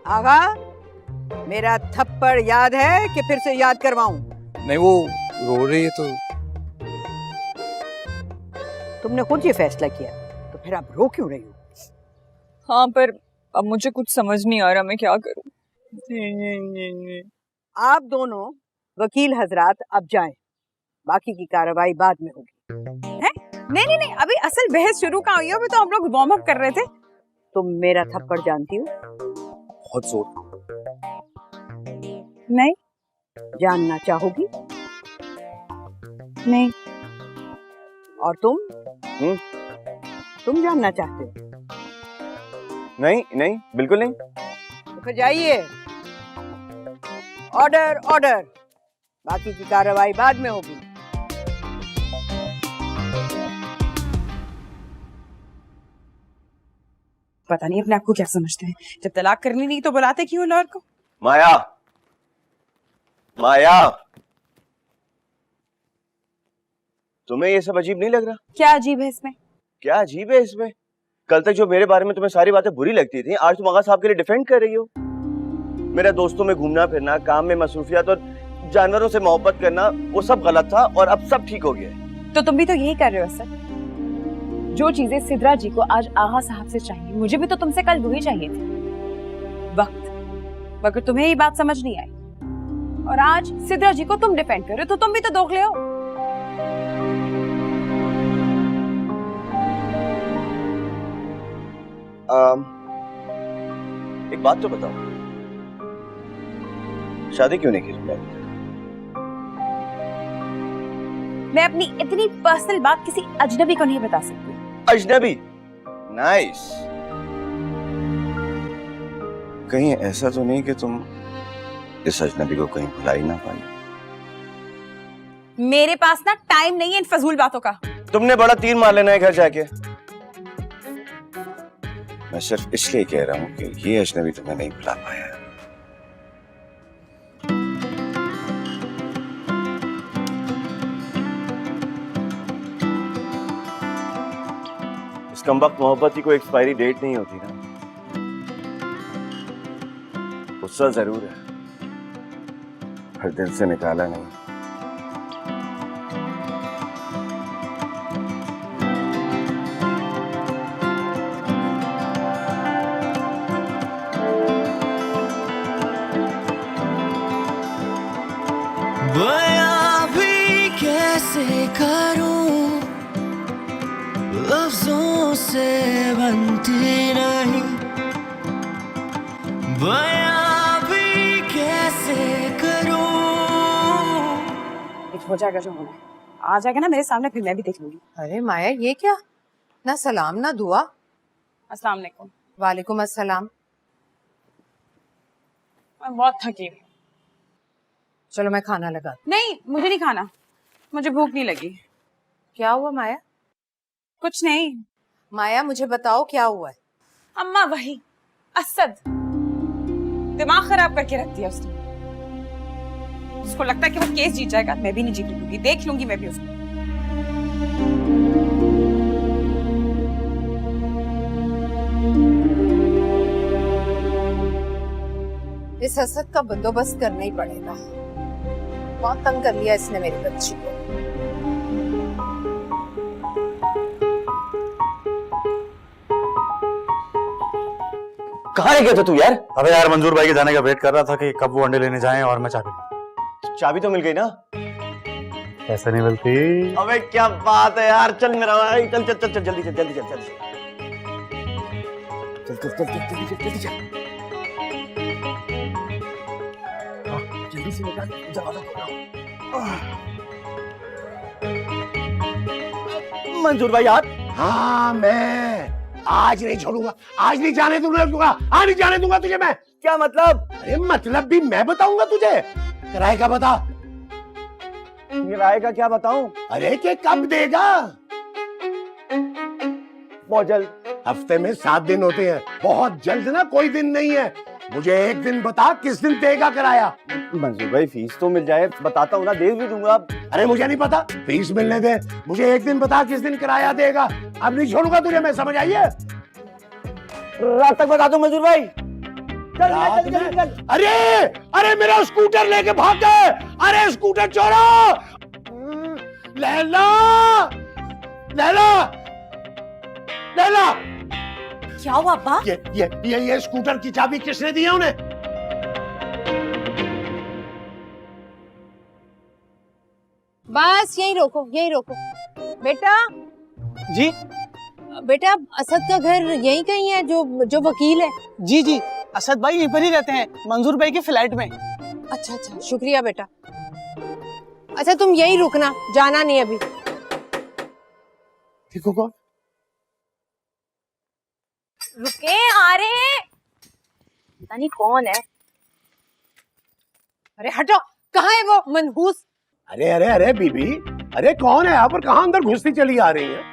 आगा, मेरा थप्पड़ याद है कि फिर से याद करवाऊं? नहीं, वो रो रही है तो। तुमने खुद ये फैसला किया तो फिर आप रो क्यों रही हो? हाँ, पर अब मुझे कुछ समझ नहीं आ रहा मैं क्या करूं। आप दोनों वकील हजरात अब जाएं, बाकी की कार्रवाई बाद में होगी। हैं? नहीं नहीं नहीं, अभी असल बहस शुरू कहाँ हुई है? अभी तो हम लोग वार्म अप कर रहे थे। तुम मेरा थप्पड़ जानती हो? बहुत जोर। नहीं। जानना चाहोगी? नहीं। और तुम? तुम जानना चाहते हो? नहीं नहीं, बिल्कुल नहीं। तो फिर जाइए। ऑर्डर ऑर्डर, बाकी की कार्रवाई बाद में होगी। पता नहीं अपने आप को क्या समझते हैं, जब तलाक करनी नहीं तो बुलाते क्यों लॉयर को? माया, माया, तुम्हें ये सब अजीब नहीं लग रहा? क्या अजीब है इसमें? क्या अजीब है इसमें? कल तक जो मेरे बारे में तुम्हें सारी बातें बुरी लगती थी, आज तुम आगा साहब के लिए डिफेंड कर रही हो। मेरा दोस्तों में घूमना फिरना, काम में मसरूफियत और जानवरों से मोहब्बत करना, वो सब गलत था और अब सब ठीक हो गया। तो तुम भी तो यही कर रहे हो सर। जो चीजें सिद्रा जी को आज आगा साहब से चाहिए, मुझे भी तो तुमसे कल वही चाहिए थी। वक्त, मगर तुम्हें ये बात समझ नहीं आई और आज सिद्रा जी को तुम डिफेंड कर रहे हो, तो तुम भी तो दोगले हो। एक बात तो बताओ, शादी क्यों नहीं की तुमने? मैं अपनी इतनी पर्सनल बात किसी अजनबी को नहीं बता सकती। अजनबी? नाइस। कहीं ऐसा तो नहीं कि तुम इस अजनबी को कहीं भुला ही ना पाई? मेरे पास ना टाइम नहीं है इन फजूल बातों का। तुमने बड़ा तीर मार लेना है घर जाके। मैं सिर्फ इसलिए कह रहा हूं कि ये अजनबी तुम्हें नहीं भुला पाया। इस कमबख्त मोहब्बत की कोई एक्सपायरी डेट नहीं होती ना। गुस्सा जरूर है, हर दिल से निकाला नहीं। बयां भी कैसे करूं, लफ्जों से बनती नहीं। बयां भी कैसे करूं। हो जाएगा जो होना है, आ जाएगा ना मेरे सामने, फिर मैं भी देख लूंगी। अरे माया, ये क्या? ना सलाम ना दुआ। अस्सलाम वालेकुम। वालेकुम अस्सलाम। मैं बहुत थकी हूँ। चलो मैं खाना लगा। नहीं, मुझे नहीं खाना, मुझे भूख नहीं लगी। क्या हुआ माया? कुछ नहीं। माया मुझे बताओ क्या हुआ है? अम्मा वही असद दिमाग खराब करके रख दिया उसने। उसको लगता है कि वो केस जीत जाएगा, मैं भी नहीं जीत लूंगी, देख लूंगी मैं भी उसको। इस असद का बंदोबस्त करना ही पड़ेगा। बहुत तंग कर लिया इसने मेरी बच्ची को। कहाँ रह गया था तू यार? अबे यार, मंजूर भाई के जाने का वेट कर रहा था कि कब वो अंडे लेने जाएं और मैं चाबी लूं। चाबी तो मिल गई ना? ऐसे नहीं मिलती। अबे क्या बात है यार, चल मेरा भाई, चल चल चल चल जल्दी चल जल्दी चल जल्दी चल चल चल जल्दी चल जल्दी चल जल्दी से निकाल दरवाजा खोलो। मंजूर भाई आप? हाँ मैं आज नहीं छोड़ूंगा, आज नहीं जाने दूंगा, आज नहीं जाने दूंगा तुझे मैं। क्या मतलब? अरे मतलब भी मैं बताऊंगा तुझे। किराए का बता। किराए का क्या बताऊं? अरे के कब देगा? बहुत जल्द। हफ्ते में 7 दिन होते हैं, बहुत जल्द ना कोई दिन नहीं है। मुझे एक दिन बता किस दिन देगा किराया। मंजूर भाई फीस तो मिल जाए, बताता हूँ ना, दे भी दूंगा। अरे मुझे नहीं पता, फीस मिलने दे, मुझे एक दिन बता किस दिन किराया देगा। अब नहीं छोड़ूंगा तुझे मैं, समझ आइए? रात तक बता दो मंजूर भाई। रात में? अरे अरे मेरा स्कूटर लेके भाग गए, अरे स्कूटर चोरा। लैला लैला लैला, क्या हुआ अब्बा? ये स्कूटर की चाबी किसने दी है उन्हें? बस यही रोको, यही रोको। बेटा जी बेटा, असद का घर यही कहीं है जो वकील है? जी जी, असद भाई यहीं पर ही रहते हैं, मंजूर भाई के फ्लैट में। अच्छा अच्छा, शुक्रिया बेटा। अच्छा तुम यही रुकना, जाना नहीं अभी। ठीक हो कौन? रुके, आ रहे हैं। पता नहीं कौन है। अरे हटो, कहाँ है वो मनहूस? अरे अरे अरे बीबी, अरे कौन है यहाँ पर? कहाँ अंदर घुसती चली आ रही है?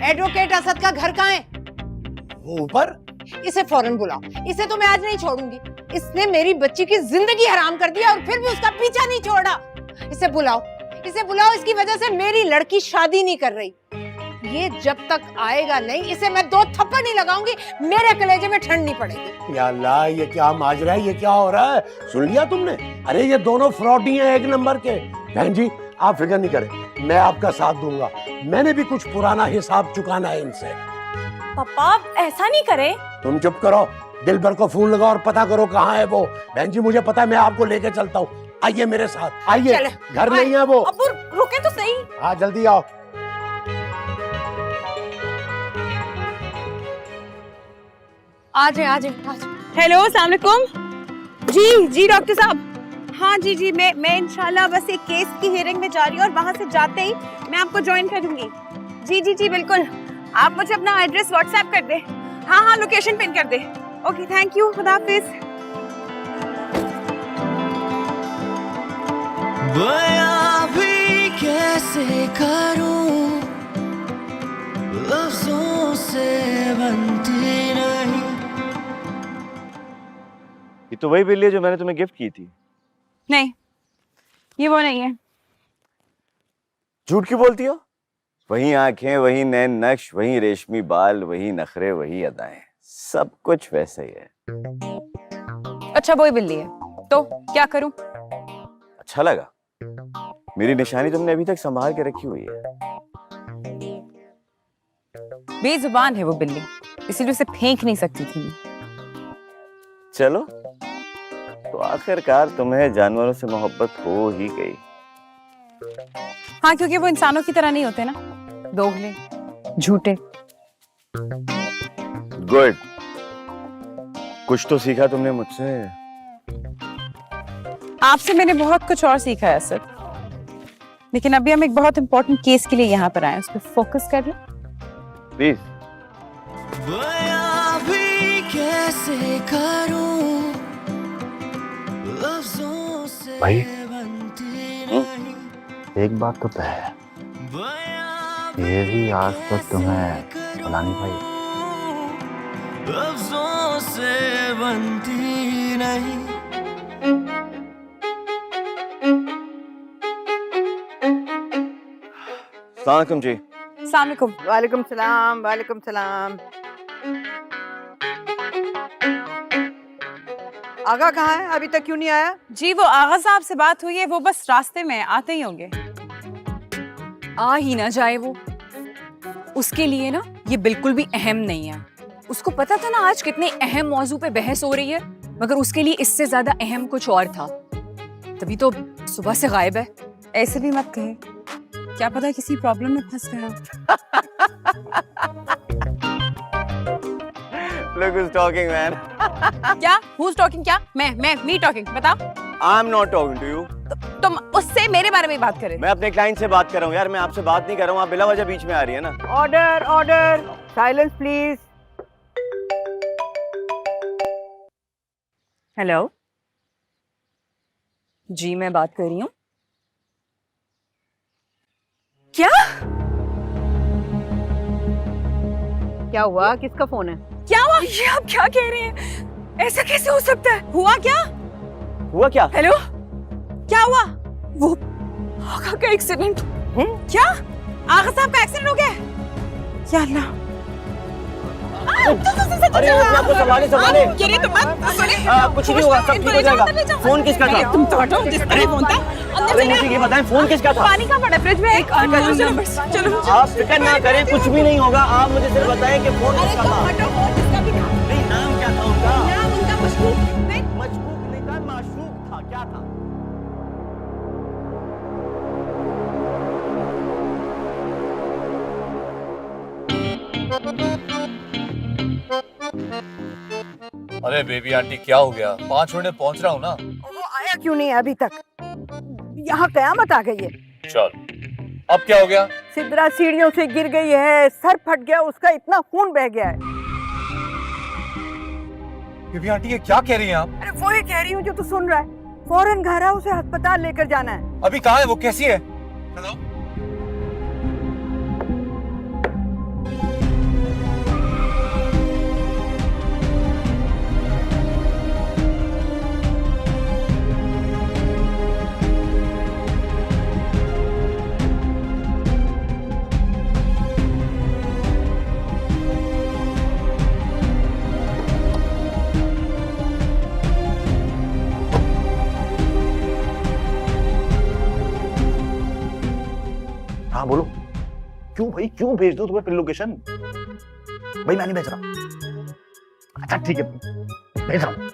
एडवोकेट असद का घर कहाँ है? वो ऊपर। इसे फौरन बुलाओ, इसे तो मैं आज नहीं छोड़ूंगी। इसने मेरी बच्ची की जिंदगी हराम कर दिया और फिर भी उसका पीछा नहीं छोड़ा। इसे बुलाओ, इसे बुलाओ, इसकी वजह से मेरी लड़की शादी नहीं कर रही। ये जब तक आएगा नहीं, इसे मैं 2 थप्पड़ नहीं लगाऊंगी, मेरे कलेजे में ठंड नहीं पड़ेगी। या अल्लाह, ये क्या माजरा है, ये क्या हो रहा है? सुन लिया तुमने? अरे ये दोनों फ्रॉडी हैं, 1 नंबर के। बहन जी आप फिक्र नहीं करें, मैं आपका साथ दूंगा। मैंने भी कुछ पुराना हिसाब चुकाना है इनसे। पापा ऐसा नहीं करे। तुम चुप करो, दिल भर को फोन लगाओ और पता करो कहाँ है वो। बहन जी मुझे पता है, मैं आपको लेके चलता हूँ, आइए मेरे साथ, आइए। घर नहीं है वो। अब रुके तो सही। हाँ जल्दी आओ। आ जाए। हेलो, अस्सलाम वालेकुम। जी डॉक्टर साहब। हाँ जी, मैं इंशाल्लाह बस एक केस की हियरिंग में जा रही हूँ और वहाँ से जाते ही मैं आपको ज्वाइन कर दूंगी। जी बिल्कुल, आप मुझे अपना एड्रेस व्हाट्सएप कर दे। हाँ लोकेशन पिन कर दे। ओके थैंक यू, खुदा हाफिज। बयां भी कैसे करूं, लफ्जों से बनती नहीं। ये तो वही बिल्ली है जो मैंने तुम्हें गिफ्ट की थी। नहीं, ये वो नहीं है। झूठ क्यों बोलती हो? वही आंखें, वही नैन नक्श, वही रेशमी बाल, वही नखरे, वही अदाएं, सब कुछ वैसे ही है। अच्छा वही बिल्ली है तो क्या करूं? अच्छा लगा? मेरी निशानी तुमने अभी तक संभाल के रखी हुई है। बेजुबान है वो बिल्ली, इसीलिए उसे फेंक नहीं सकती थी। चलो तो आखिरकार तुम्हें जानवरों से मोहब्बत हो ही गई। हाँ, क्योंकि वो इंसानों की तरह नहीं होते ना, दोगले, झूठे। गुड, कुछ तो सीखा तुमने मुझसे। आपसे मैंने बहुत कुछ और सीखा है असद, लेकिन अभी हम एक बहुत इंपॉर्टेंट केस के लिए यहाँ पर आए, उस पर फोकस कर लें प्लीज। बयां भी कैसे करूं, लफ्जों से भाई बनती नहीं। एक बात तो तय है, ये भी आज तक तुम्हें बुलानी पाई। लफ्जों से बनती नहीं। सलाम जी। सलाम वालेकुम सलाम। वालेकुम सलाम। आगा कहाँ है? अभी तक क्यों नहीं आया? जी वो आगा साहब से बात हुई है, वो बस रास्ते में आते ही होंगे। आ ही ना जाए वो, उसके लिए ना ये बिल्कुल भी अहम नहीं है। उसको पता था ना आज कितने अहम मौजू पे बहस हो रही है, मगर उसके लिए इससे ज्यादा अहम कुछ और था। तभी तो सुबह से गायब है। ऐसे भी मत कहे, क्या पता किसी प्रॉब्लम में फंस गया हो। Look who's talking, man. क्या? Who's talking? क्या? मैं me talking, बताओ। I'm not talking to you. तुम उससे मेरे बारे में बात करें। मैं अपने क्लाइंट से बात कर रहा हूँ यार, मैं आपसे बात नहीं कर रहा हूँ, आप बिला वजह बीच में आ रही है ना। Order order, silence please. Hello जी, मैं बात कर रही हूँ। क्या क्या हुआ? किसका फोन है? क्या हुआ? ये आप क्या कह रहे हैं? ऐसा कैसे हो सकता है? हुआ क्या? हुआ क्या? हेलो, क्या हुआ? वो आगा का एक्सीडेंट। क्या? आगा साहब का एक्सीडेंट हो गया? या अल्लाह। अरे आपको संभाले संभाले। कुछ नहीं होगा, सब ठीक हो जाएगा। फोन किसका था? तुम तो हटो, जिसका फोन था। अरे मुझे ये बताएं, फोन किसका था? पानी का पड़ा फ्रिज में। एक चलो आप फिक्र ना करें, कुछ भी नहीं होगा। आप मुझे सिर्फ बताएं कि फोन किसका था। नहीं, नाम क्या था उनका? नाम उनका मशकूक नहीं था, माशूक था। क्या था? अरे बेबी आंटी क्या हो गया? 5 मिनट में पहुंच रहा हूँ ना। वो आया क्यों नहीं अभी तक? यहाँ कयामत आ गई है। चल, अब क्या हो गया? सिद्रा सीढ़ियों से गिर गई है, सर फट गया उसका, इतना खून बह गया है। बेबी आंटी ये क्या कह रही हैं आप? अरे वो ही कह रही हूँ जो तू सुन रहा है। फौरन घर आ, उसे अस्पताल लेकर जाना है। अभी कहाँ है वो? कैसी है? हाँ बोलो, क्यों भाई, क्यों भेज दो तुम्हें पिन लोकेशन? भाई मैं नहीं भेज रहा। अच्छा ठीक है, भेज रहा हूं।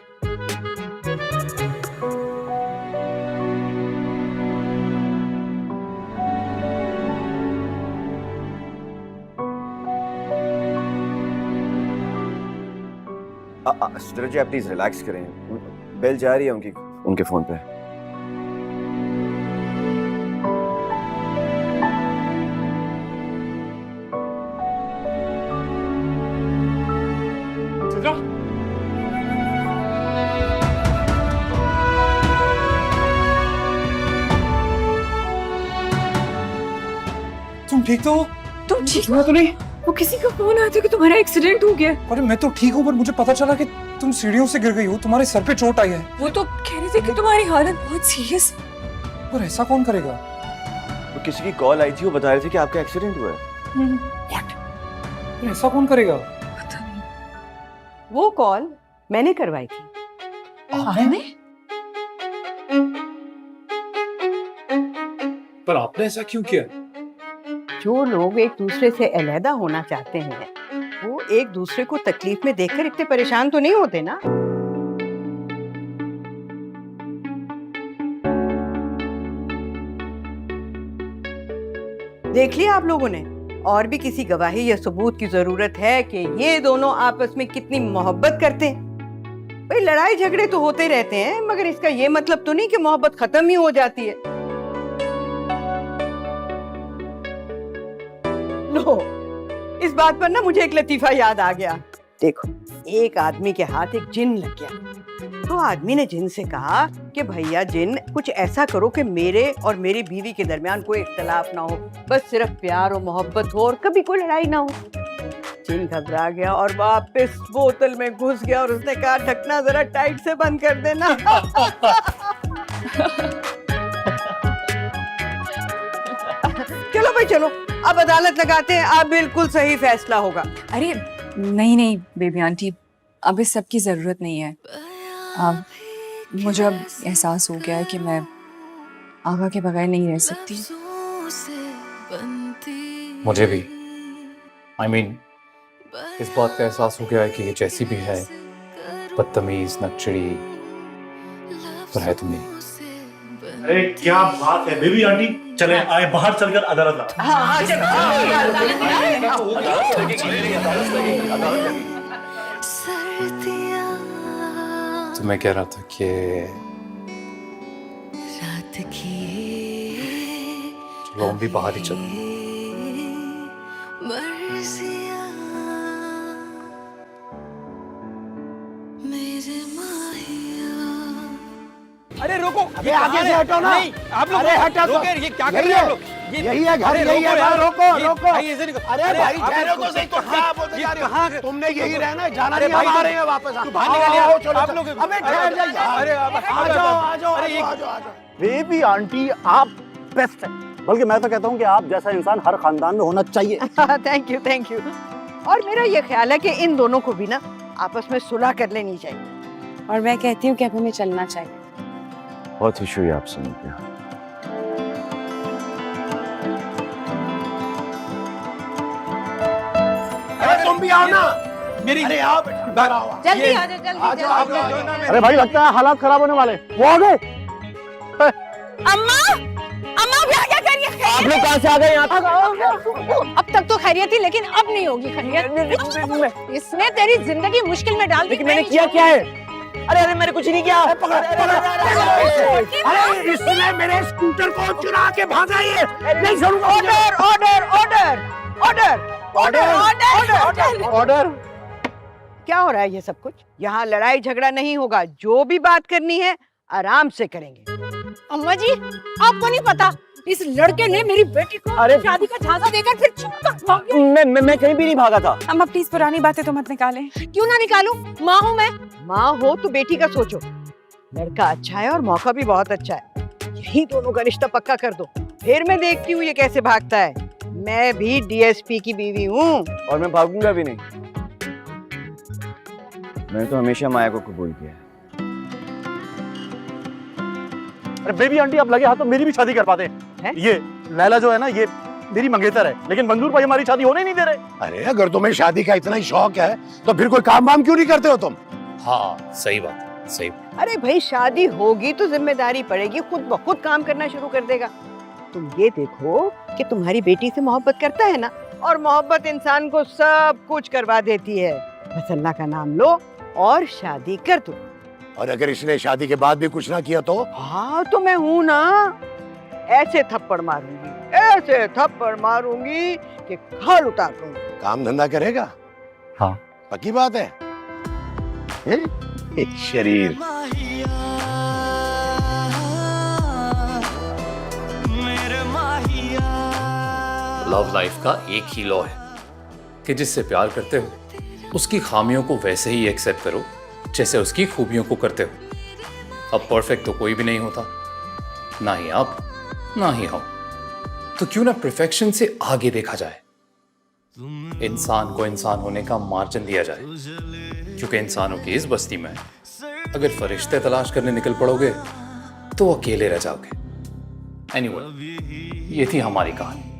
सिद्रा जी आप प्लीज रिलैक्स करें, बेल जा रही है उनके फोन पे। तुम ठीक तो हो? तुम ठीक हो तो नहीं? वो किसी का फोन आया था कि तुम्हारा एक्सीडेंट हो गया। अरे मैं तो ठीक हूँ, पर मुझे पता चला कि तुम सीढ़ियों से गिर गई हो, तुम्हारे सर पे चोट आई है। वो तो कह रहे थे कि तुम्हारी हालत बहुत सीरियस। पर ऐसा कौन करेगा? तो किसी की कॉल आई थी, वो बता रहे थे कि आपका एक्सीडेंट हुआ है। पर ऐसा कौन करेगा? वो कॉल मैंने करवाई थी। पर आपने ऐसा क्यों किया? जो लोग एक दूसरे से अलहदा होना चाहते हैं, वो एक दूसरे को तकलीफ में देखकर इतने परेशान तो नहीं होते ना। देख लिया आप लोगों ने? और भी किसी गवाही या सबूत की जरूरत है कि ये दोनों आपस में कितनी मोहब्बत करते हैं। भाई लड़ाई झगड़े तो होते रहते हैं, मगर इसका ये मतलब तो नहीं कि मोहब्बत खत्म ही हो जाती है। लो, इस बात पर ना मुझे एक लतीफा याद आ गया। देखो, एक आदमी के हाथ एक जिन लग गया, तो आदमी ने जिन से कहा कि भैया जिन, कुछ ऐसा करो कि मेरे और मेरी बीवी के दरमियान कोई इख्तलाफ ना हो, बस सिर्फ प्यार और मोहब्बत हो और कभी कोई लड़ाई ना हो। जिन घबरा गया और वापस बोतल में घुस गया और उसने कहा ढकना जरा टाइट से बंद कर देना। चलो भाई चलो, अब अदालत लगाते हैं, अब बिल्कुल सही फैसला होगा। अरे नहीं नहीं बेबी आंटी, अब इस सब की जरूरत नहीं है। अब मुझे अब एहसास हो गया है कि मैं आगा के बगैर नहीं रह सकती। मुझे भी I mean, इस बात का एहसास हो गया है कि ये जैसी भी है, बदतमीज, नकचड़ी, पर है तुम नहीं। अरे क्या बात है बेबी आंटी, चले आए बाहर चलकर अदालत ला। तो मैं कह रहा था कि चलो हम भी बाहर ही चलो। अरे रोको, अबे आगे से हटो ना। आप लोग अरे हटो तो। ये क्या कर रहे हैं आप लोग? यही है घर, यही है भाई, रोको रोको। अरे भाई आप ठहरो लोग तो सही, तो क्या बोलते जा रहे हो? तुमने यही रहना है, जाना अरे नहीं, हम भाई, आ रहे हैं वापस। तू बाहर निकल यार। आओ, चलो, आप चलो। लोग अबे ठहर जा यार। अरे आ जाओ आ जाओ अरे आ जाओ। बेबी आंटी आप बेस्ट है, बल्कि मैं तो कहता हूँ कि आप जैसा इंसान हर खानदान में होना चाहिए। Thank you thank you. और मेरा ये ख्याल है कि इन दोनों को भी ना आपस में सुलह कर लेनी चाहिए। और मैं कहती हूँ कि अब हमें चलना चाहिए। बहुत खुशी हुई आपसे मिलकर। अरे तुम भी आओ ना। मेरी अरे आओ बेटा, आओ। जल्दी आ जाओ, जल्दी आ जाओ। अरे भाई लगता है हालात खराब होने वाले, वो आ गए। अम्मा अम्मा भी क्या कर रही है? आप लोग कहाँ से आ गए यहाँ तक? अब तक तो खैरियत थी, लेकिन अब नहीं होगी खैरियत। इसने तेरी जिंदगी मुश्किल में डाल दी। लेकिन मैंने किया क्या है? अरे मैंने कुछ नहीं किया। अरे इसने मेरे स्कूटर को चुरा के भागा, ये नहीं छोड़ूंगा। Order order order order order order order. क्या हो रहा है ये सब कुछ? यहाँ लड़ाई झगड़ा नहीं होगा, जो भी बात करनी है आराम से करेंगे। अम्मा जी आपको नहीं पता, इस लड़के ने मेरी बेटी को शादी का झांसा देकर फिर चुप कर भाग गया। मैं कहीं भी नहीं भागा था। अम्मा प्लीज पुरानी बातें तो मत निकालें। क्यों ना निकालूं? माँ हूँ मैं। माँ हो तो बेटी का सोचो। लड़का अच्छा है और मौका भी बहुत अच्छा है, यही दोनों का रिश्ता पक्का कर दो, फिर मैं देखती हूँ ये कैसे भागता है। मैं भी डीएसपी की बीवी हूँ। और मैं भागूंगा भी नहीं, मैंने तो हमेशा माया को कबूल किया है। अरे बेबी आंटी आप लगे हाथ तो मेरी भी शादी कर पाते हैं। ये लैला जो है ना, ये मेरी मंगेतर है, लेकिन मंजूर भाई हमारी शादी होने ही नहीं दे रहे। अरे अगर तुम्हें शादी का इतना ही शौक है तो फिर कोई काम वाम क्यों नहीं करते हो तुम? हाँ सही बात, सही। अरे भाई शादी होगी तो जिम्मेदारी पड़ेगी, खुद ब खुद काम करना शुरू कर देगा। तुम ये देखो कि तुम्हारी बेटी से मोहब्बत करता है ना, और मोहब्बत इंसान को सब कुछ करवा देती है। बस अल्लाह का नाम लो और शादी कर दो। और अगर इसने शादी के बाद भी कुछ ना किया तो? हाँ तो मैं हूँ ना, ऐसे थप्पड़ मारूंगी, ऐसे थप्पड़ मारूंगी कि खाल उतार दूंगी। काम धंधा करेगा? हाँ पक्की बात है। एक शरीर। लव लाइफ का एक ही लॉ है कि जिससे प्यार करते हो उसकी खामियों को वैसे ही एक्सेप्ट करो जैसे उसकी खूबियों को करते हो। अब परफेक्ट तो कोई भी नहीं होता, ना ही आप ना ही हम, तो क्यों ना परफेक्शन से आगे देखा जाए, इंसान को इंसान होने का मार्जिन दिया जाए, क्योंकि इंसानों की इस बस्ती में अगर फरिश्ते तलाश करने निकल पड़ोगे तो अकेले रह जाओगे। एनीवे, ये थी हमारी कहानी।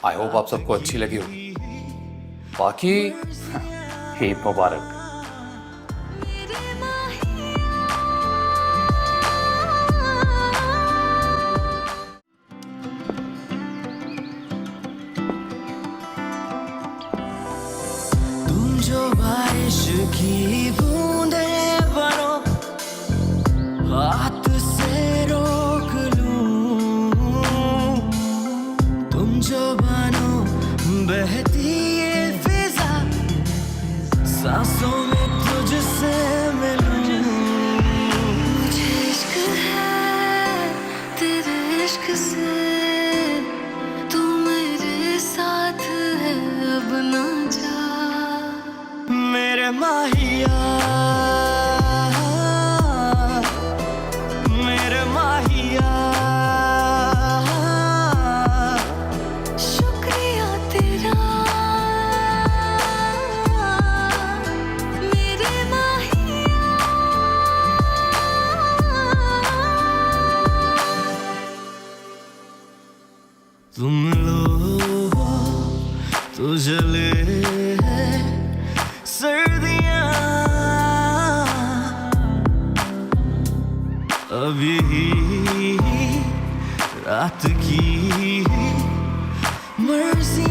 आई होप आप सबको अच्छी लगी होगी। बाकी ईद मुबारक। तुम जो बारिश की बूंदे बनो, हाथ से रोक लूं, तुम जो बनो बहती ये फिजा, सांसों में तुझसे मिलूं। मुझे इश्क है तेरे इश्क से, तू मेरे साथ है अब ना जा। मेरे माहिया, मेरे माहिया, शुक्रिया तेरा मेरे माहिया। तुम लो तो जले सर्दियाँ, अभी रात की मर्जी